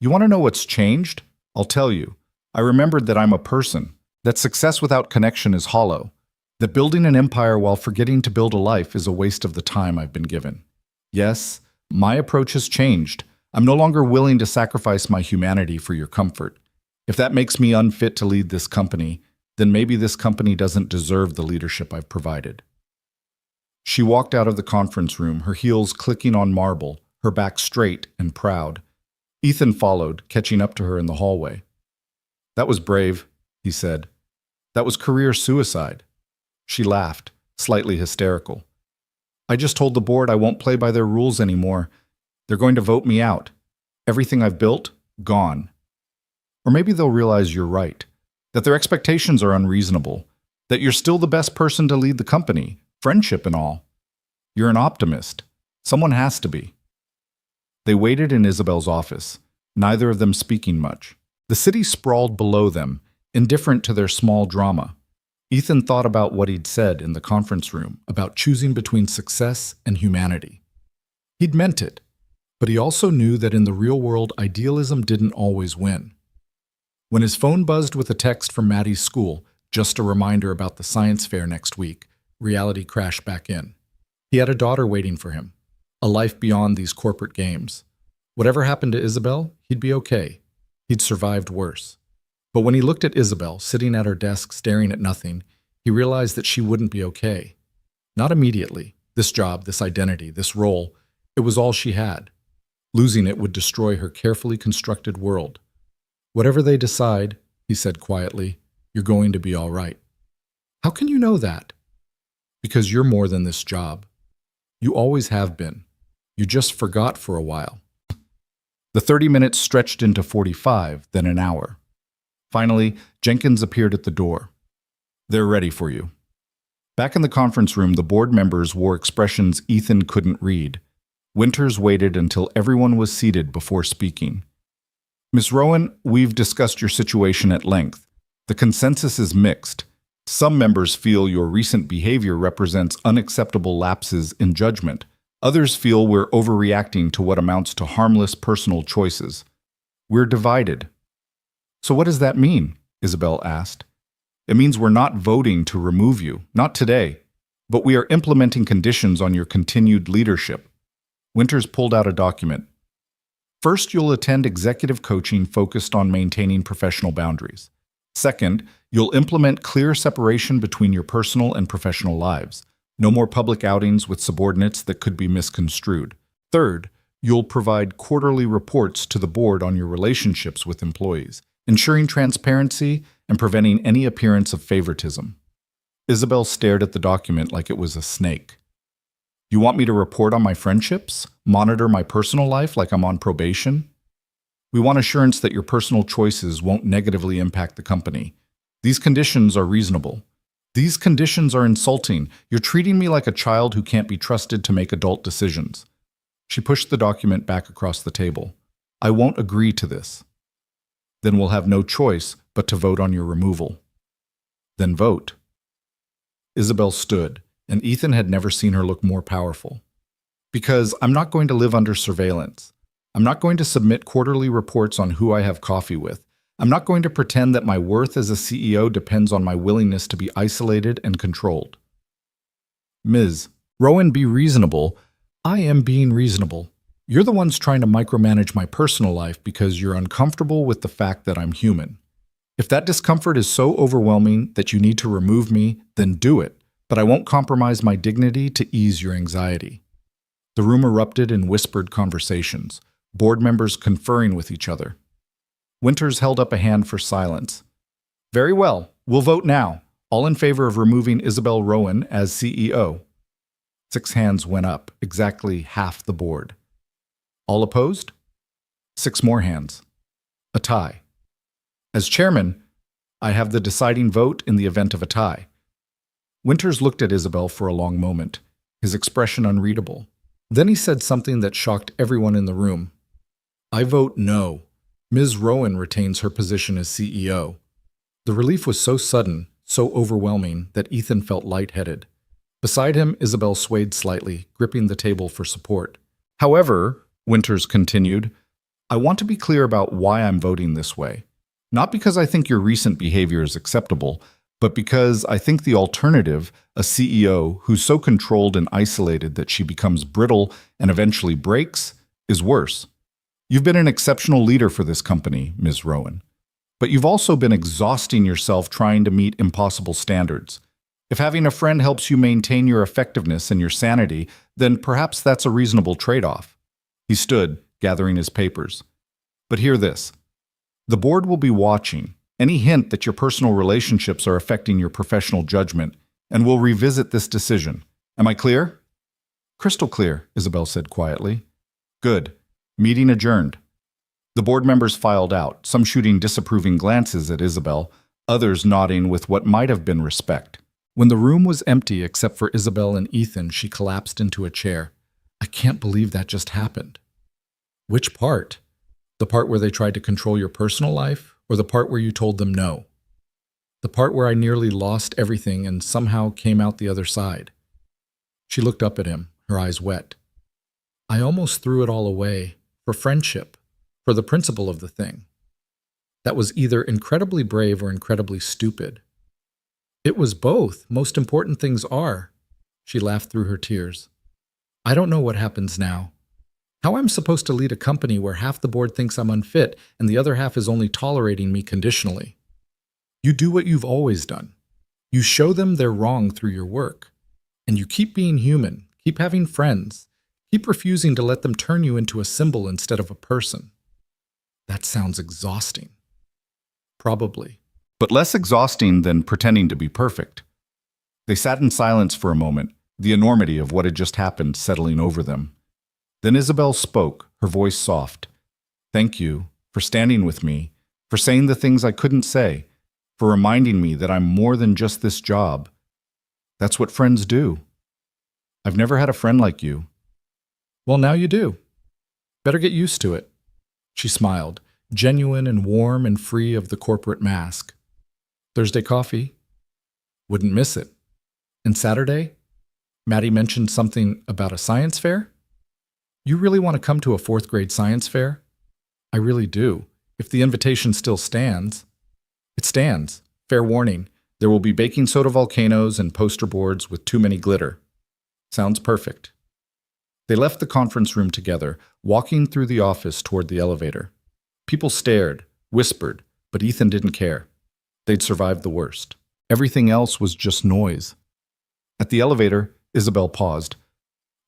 You want to know what's changed? I'll tell you. I remembered that I'm a person, that success without connection is hollow, that building an empire while forgetting to build a life is a waste of the time I've been given. Yes, my approach has changed. I'm no longer willing to sacrifice my humanity for your comfort. If that makes me unfit to lead this company, then maybe this company doesn't deserve the leadership I've provided. She walked out of the conference room, her heels clicking on marble, her back straight and proud. Ethan followed, catching up to her in the hallway. That was brave, he said. That was career suicide. She laughed, slightly hysterical. I just told the board I won't play by their rules anymore. They're going to vote me out. Everything I've built, gone. Or maybe they'll realize you're right, that their expectations are unreasonable, that you're still the best person to lead the company, friendship and all. You're an optimist. Someone has to be. They waited in Isabel's office, neither of them speaking much. The city sprawled below them, indifferent to their small drama. Ethan thought about what he'd said in the conference room about choosing between success and humanity. He'd meant it, but he also knew that in the real world, idealism didn't always win. When his phone buzzed with a text from Maddie's school, just a reminder about the science fair next week, reality crashed back in. He had a daughter waiting for him, a life beyond these corporate games. Whatever happened to Isabel, he'd be okay. He'd survived worse. But when he looked at Isabel, sitting at her desk staring at nothing, he realized that she wouldn't be okay. Not immediately. This job, this identity, this role, it was all she had. Losing it would destroy her carefully constructed world. Whatever they decide, he said quietly, you're going to be all right. How can you know that? Because you're more than this job. You always have been. You just forgot for a while. The 30 minutes stretched into 45, then an hour. Finally, Jenkins appeared at the door. They're ready for you. Back in the conference room, the board members wore expressions Ethan couldn't read. Winters waited until everyone was seated before speaking. Ms. Rowan, we've discussed your situation at length. The consensus is mixed. Some members feel your recent behavior represents unacceptable lapses in judgment. Others feel we're overreacting to what amounts to harmless personal choices. We're divided. So what does that mean? Isabel asked. It means we're not voting to remove you, not today, but we are implementing conditions on your continued leadership. Winters pulled out a document. First, you'll attend executive coaching focused on maintaining professional boundaries. Second, you'll implement clear separation between your personal and professional lives. No more public outings with subordinates that could be misconstrued. Third, you'll provide quarterly reports to the board on your relationships with employees, ensuring transparency and preventing any appearance of favoritism. Isabel stared at the document like it was a snake. You want me to report on my friendships? Monitor my personal life like I'm on probation? We want assurance that your personal choices won't negatively impact the company. These conditions are reasonable. These conditions are insulting. You're treating me like a child who can't be trusted to make adult decisions. She pushed the document back across the table. I won't agree to this. Then we'll have no choice but to vote on your removal. Then vote. Isabel stood, and Ethan had never seen her look more powerful. Because I'm not going to live under surveillance. I'm not going to submit quarterly reports on who I have coffee with. I'm not going to pretend that my worth as a CEO depends on my willingness to be isolated and controlled. Ms. Rowan, be reasonable. I am being reasonable. You're the ones trying to micromanage my personal life because you're uncomfortable with the fact that I'm human. If that discomfort is so overwhelming that you need to remove me, then do it, but I won't compromise my dignity to ease your anxiety. The room erupted in whispered conversations, board members conferring with each other. Winters held up a hand for silence. Very well, we'll vote now. All in favor of removing Isabel Rowan as CEO. 6 hands went up, exactly half the board. All opposed? 6 more hands. A tie. As chairman, I have the deciding vote in the event of a tie. Winters looked at Isabel for a long moment, his expression unreadable. Then he said something that shocked everyone in the room. I vote no. Ms. Rowan retains her position as CEO. The relief was so sudden, so overwhelming, that Ethan felt lightheaded. Beside him, Isabel swayed slightly, gripping the table for support. However, Winters continued, I want to be clear about why I'm voting this way. Not because I think your recent behavior is acceptable, but because I think the alternative, a CEO who's so controlled and isolated that she becomes brittle and eventually breaks, is worse. You've been an exceptional leader for this company, Ms. Rowan. But you've also been exhausting yourself trying to meet impossible standards. If having a friend helps you maintain your effectiveness and your sanity, then perhaps that's a reasonable trade-off. He stood, gathering his papers. But hear this. The board will be watching. Any hint that your personal relationships are affecting your professional judgment, and we'll revisit this decision. Am I clear? Crystal clear, Isabel said quietly. Good. Meeting adjourned. The board members filed out, some shooting disapproving glances at Isabel, others nodding with what might have been respect. When the room was empty except for Isabel and Ethan, she collapsed into a chair. I can't believe that just happened. Which part? The part where they tried to control your personal life, or the part where you told them no? The part where I nearly lost everything and somehow came out the other side. She looked up at him, her eyes wet. I almost threw it all away, for friendship, for the principle of the thing. That was either incredibly brave or incredibly stupid. It was both. Most important things are. She laughed through her tears. I don't know what happens now. How I'm supposed to lead a company where half the board thinks I'm unfit and the other half is only tolerating me conditionally. You do what you've always done. You show them they're wrong through your work. And you keep being human, keep having friends, keep refusing to let them turn you into a symbol instead of a person. That sounds exhausting. Probably. But less exhausting than pretending to be perfect. They sat in silence for a moment, the enormity of what had just happened settling over them. Then Isabel spoke, her voice soft. Thank you for standing with me, for saying the things I couldn't say, for reminding me that I'm more than just this job. That's what friends do. I've never had a friend like you. Well, now you do. Better get used to it. She smiled, genuine and warm and free of the corporate mask. Thursday coffee? Wouldn't miss it. And Saturday? Maddie mentioned something about a science fair? You really want to come to a 4th grade science fair? I really do. If the invitation still stands. It stands. Fair warning. There will be baking soda volcanoes and poster boards with too many glitter. Sounds perfect. They left the conference room together, walking through the office toward the elevator. People stared, whispered, but Ethan didn't care. They'd survived the worst. Everything else was just noise. At the elevator, Isabel paused.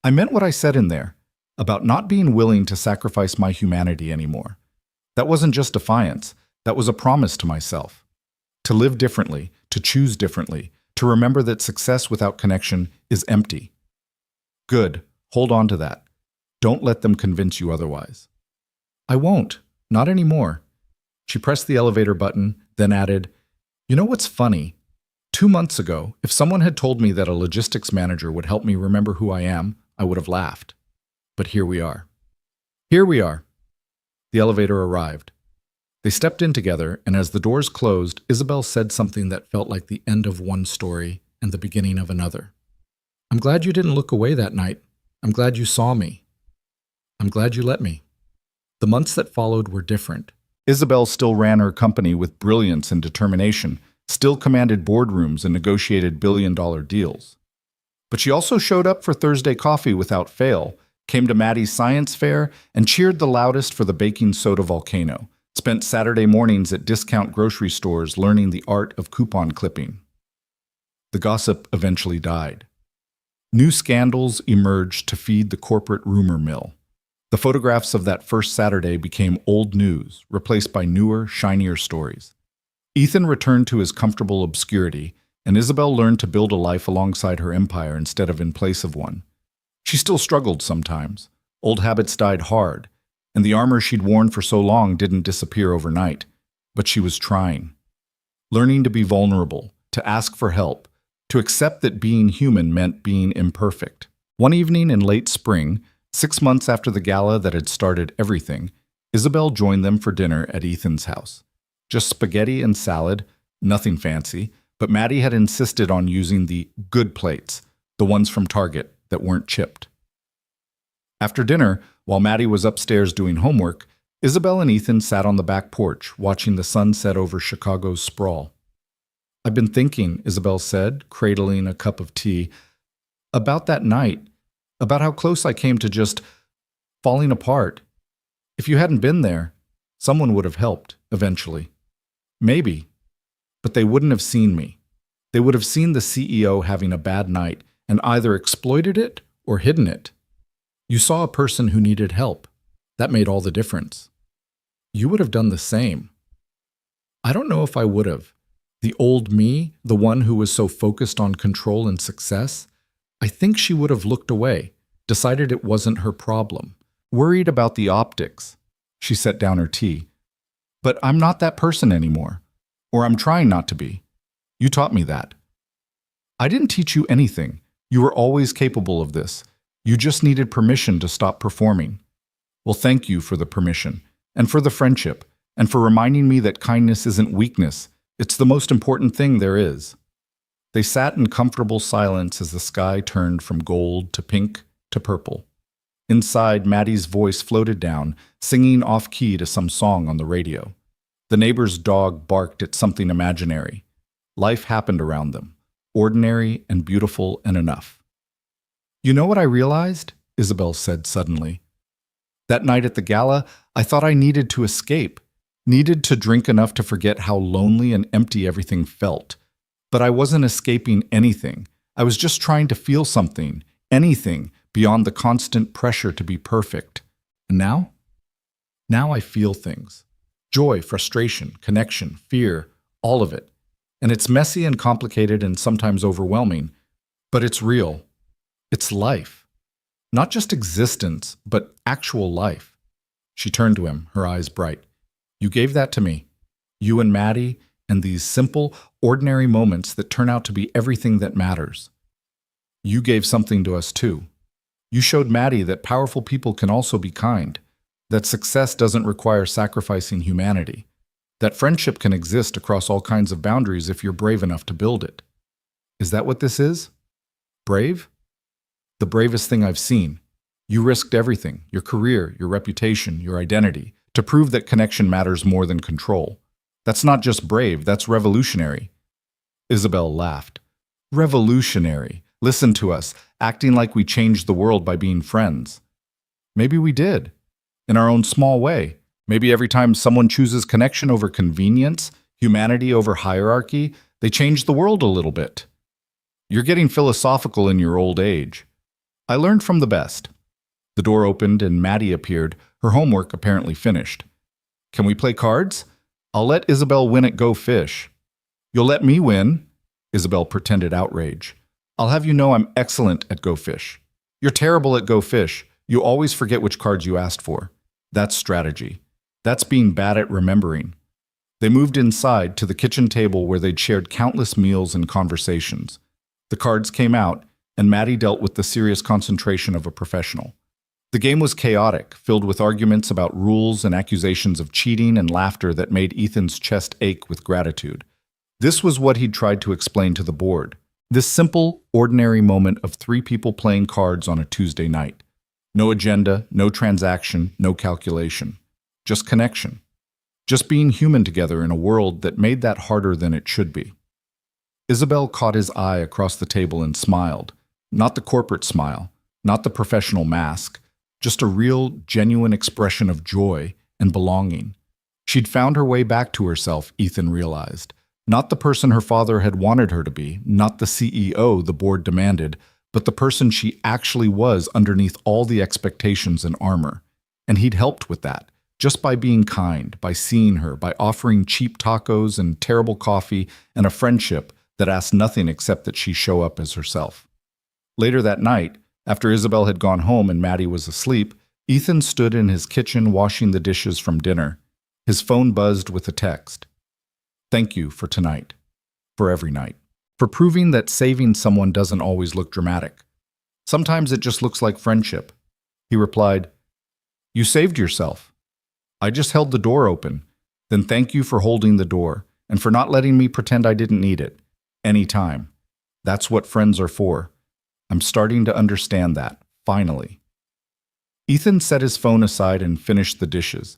I meant what I said in there, about not being willing to sacrifice my humanity anymore. That wasn't just defiance. That was a promise to myself. To live differently, to choose differently, to remember that success without connection is empty. Good. Hold on to that. Don't let them convince you otherwise. I won't. Not anymore. She pressed the elevator button, then added, "You know what's funny? 2 months ago, if someone had told me that a logistics manager would help me remember who I am, I would have laughed. But here we are." Here we are. The elevator arrived. They stepped in together, and as the doors closed, Isabel said something that felt like the end of one story and the beginning of another. "I'm glad you didn't look away that night. I'm glad you saw me. I'm glad you let me." The months that followed were different. Isabel still ran her company with brilliance and determination, still commanded boardrooms and negotiated billion-dollar deals. But she also showed up for Thursday coffee without fail, came to Maddie's science fair, and cheered the loudest for the baking soda volcano, spent Saturday mornings at discount grocery stores learning the art of coupon clipping. The gossip eventually died. New scandals emerged to feed the corporate rumor mill. The photographs of that first Saturday became old news, replaced by newer, shinier stories. Ethan returned to his comfortable obscurity, and Isabel learned to build a life alongside her empire instead of in place of one. She still struggled sometimes. Old habits died hard, and the armor she'd worn for so long didn't disappear overnight. But she was trying. Learning to be vulnerable, to ask for help, to accept that being human meant being imperfect. One evening in late spring, 6 months after the gala that had started everything, Isabel joined them for dinner at Ethan's house. Just spaghetti and salad, nothing fancy, but Maddie had insisted on using the good plates, the ones from Target that weren't chipped. After dinner, while Maddie was upstairs doing homework, Isabel and Ethan sat on the back porch, watching the sun set over Chicago's sprawl. "I've been thinking," Isabel said, cradling a cup of tea, "about that night, about how close I came to just falling apart. If you hadn't been there, someone would have helped, eventually. Maybe. But they wouldn't have seen me. They would have seen the CEO having a bad night and either exploited it or hidden it. You saw a person who needed help. That made all the difference. You would have done the same." I don't know if I would have. The old me, the one who was so focused on control and success, I think she would have looked away, decided it wasn't her problem, worried about the optics. She set down her tea. But I'm not that person anymore. Or I'm trying not to be. You taught me that. I didn't teach you anything. You were always capable of this. You just needed permission to stop performing. Well, thank you for the permission, and for the friendship, and for reminding me that kindness isn't weakness. It's the most important thing there is. They sat in comfortable silence as the sky turned from gold to pink to purple. Inside, Maddie's voice floated down, singing off-key to some song on the radio. The neighbor's dog barked at something imaginary. Life happened around them, ordinary and beautiful and enough. "You know what I realized?" Isabel said suddenly. "That night at the gala, I thought I needed to escape, needed to drink enough to forget how lonely and empty everything felt. But I wasn't escaping anything. I was just trying to feel something, anything, beyond the constant pressure to be perfect. And now? Now I feel things. Joy, frustration, connection, fear, all of it. And it's messy and complicated and sometimes overwhelming, but it's real. It's life. Not just existence, but actual life." She turned to him, her eyes bright. "You gave that to me. You and Maddie, and these simple, ordinary moments that turn out to be everything that matters. You gave something to us too. You showed Maddie that powerful people can also be kind, that success doesn't require sacrificing humanity, that friendship can exist across all kinds of boundaries if you're brave enough to build it. Is that what this is? Brave? The bravest thing I've seen. You risked everything, your career, your reputation, your identity, to prove that connection matters more than control. That's not just brave, that's revolutionary." Isabel laughed. "Revolutionary. Listen to us, acting like we changed the world by being friends. Maybe we did. In our own small way. Maybe every time someone chooses connection over convenience, humanity over hierarchy, they change the world a little bit. You're getting philosophical in your old age. I learned from the best." The door opened and Maddie appeared, her homework apparently finished. "Can we play cards? I'll let Isabel win at Go Fish." "You'll let me win?" Isabel pretended outrage. "I'll have you know I'm excellent at Go Fish." "You're terrible at Go Fish. You always forget which cards you asked for." "That's strategy. That's being bad at remembering. They moved inside to the kitchen table where they'd shared countless meals and conversations. The cards came out, and Maddie dealt with the serious concentration of a professional. The game was chaotic, filled with arguments about rules and accusations of cheating and laughter that made Ethan's chest ache with gratitude. This was what he'd tried to explain to the board. This simple, ordinary moment of three people playing cards on a Tuesday night. No agenda, no transaction, no calculation. Just connection. Just being human together in a world that made that harder than it should be. Isabel caught his eye across the table and smiled. Not the corporate smile, not the professional mask, just a real, genuine expression of joy and belonging. She'd found her way back to herself, Ethan realized. Not the person her father had wanted her to be, not the CEO the board demanded, but the person she actually was underneath all the expectations and armor. And he'd helped with that, just by being kind, by seeing her, by offering cheap tacos and terrible coffee and a friendship that asked nothing except that she show up as herself. Later that night, after Isabel had gone home and Maddie was asleep, Ethan stood in his kitchen washing the dishes from dinner. His phone buzzed with a text. Thank you for tonight, for every night, for proving that saving someone doesn't always look dramatic. Sometimes it just looks like friendship. He replied, You saved yourself. I just held the door open. Then thank you for holding the door and for not letting me pretend I didn't need it. Anytime. That's what friends are for. I'm starting to understand that, finally. Ethan set his phone aside and finished the dishes,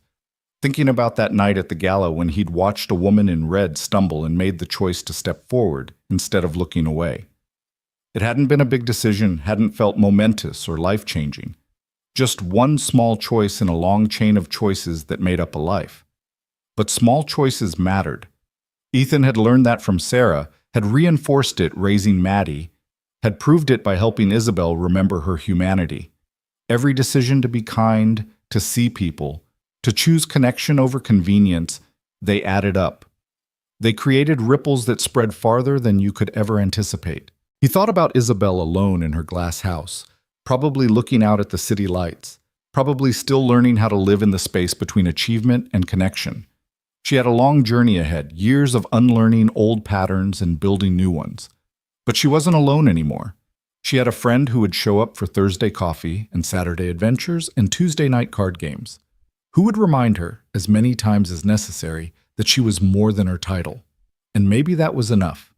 thinking about that night at the gala when he'd watched a woman in red stumble and made the choice to step forward instead of looking away. It hadn't been a big decision, hadn't felt momentous or life-changing. Just one small choice in a long chain of choices that made up a life. But small choices mattered. Ethan had learned that from Sarah, had reinforced it raising Maddie, had proved it by helping Isabel remember her humanity. Every decision to be kind, to see people, to choose connection over convenience, they added up. They created ripples that spread farther than you could ever anticipate. He thought about Isabel alone in her glass house, probably looking out at the city lights, probably still learning how to live in the space between achievement and connection. She had a long journey ahead, years of unlearning old patterns and building new ones. But she wasn't alone anymore. She had a friend who would show up for Thursday coffee and Saturday adventures and Tuesday night card games, who would remind her, as many times as necessary, that she was more than her title. And maybe that was enough.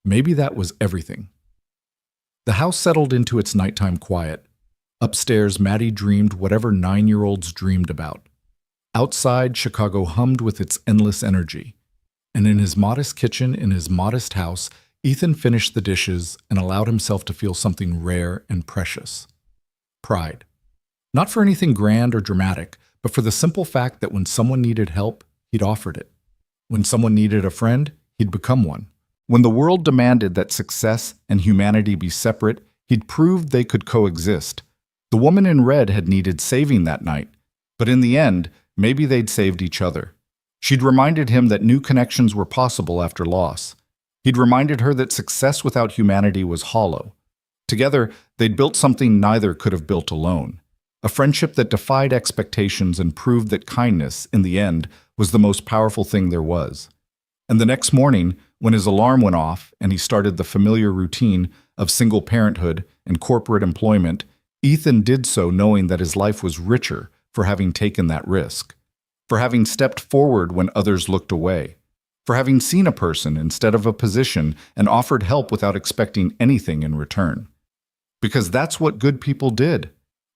Maybe that was everything. The house settled into its nighttime quiet. Upstairs, Maddie dreamed whatever 9-year-olds dreamed about. Outside, Chicago hummed with its endless energy. And in his modest kitchen, in his modest house, Ethan finished the dishes and allowed himself to feel something rare and precious. Pride. Not for anything grand or dramatic, but for the simple fact that when someone needed help, he'd offered it. When someone needed a friend, he'd become one. When the world demanded that success and humanity be separate, he'd proved they could coexist. The woman in red had needed saving that night, but in the end, maybe they'd saved each other. She'd reminded him that new connections were possible after loss. He'd reminded her that success without humanity was hollow. Together, they'd built something neither could have built alone. A friendship that defied expectations and proved that kindness, in the end, was the most powerful thing there was. And the next morning, when his alarm went off and he started the familiar routine of single parenthood and corporate employment, Ethan did so knowing that his life was richer for having taken that risk, for having stepped forward when others looked away, for having seen a person instead of a position and offered help without expecting anything in return. Because that's what good people did.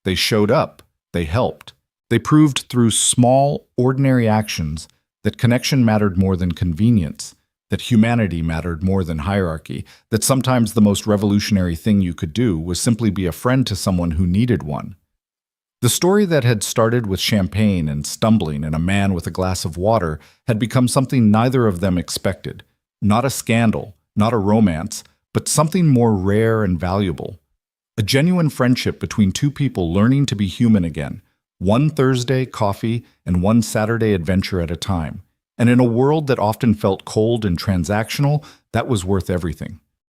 They showed up, they helped. They proved through small, ordinary actions that connection mattered more than convenience, that humanity mattered more than hierarchy, that sometimes the most revolutionary thing you could do was simply be a friend to someone who needed one. The story that had started with champagne and stumbling and a man with a glass of water had become something neither of them expected. Not a scandal, not a romance, but something more rare and valuable. A genuine friendship between two people learning to be human again, one Thursday coffee and one Saturday adventure at a time. And in a world that often felt cold and transactional, that was worth everything.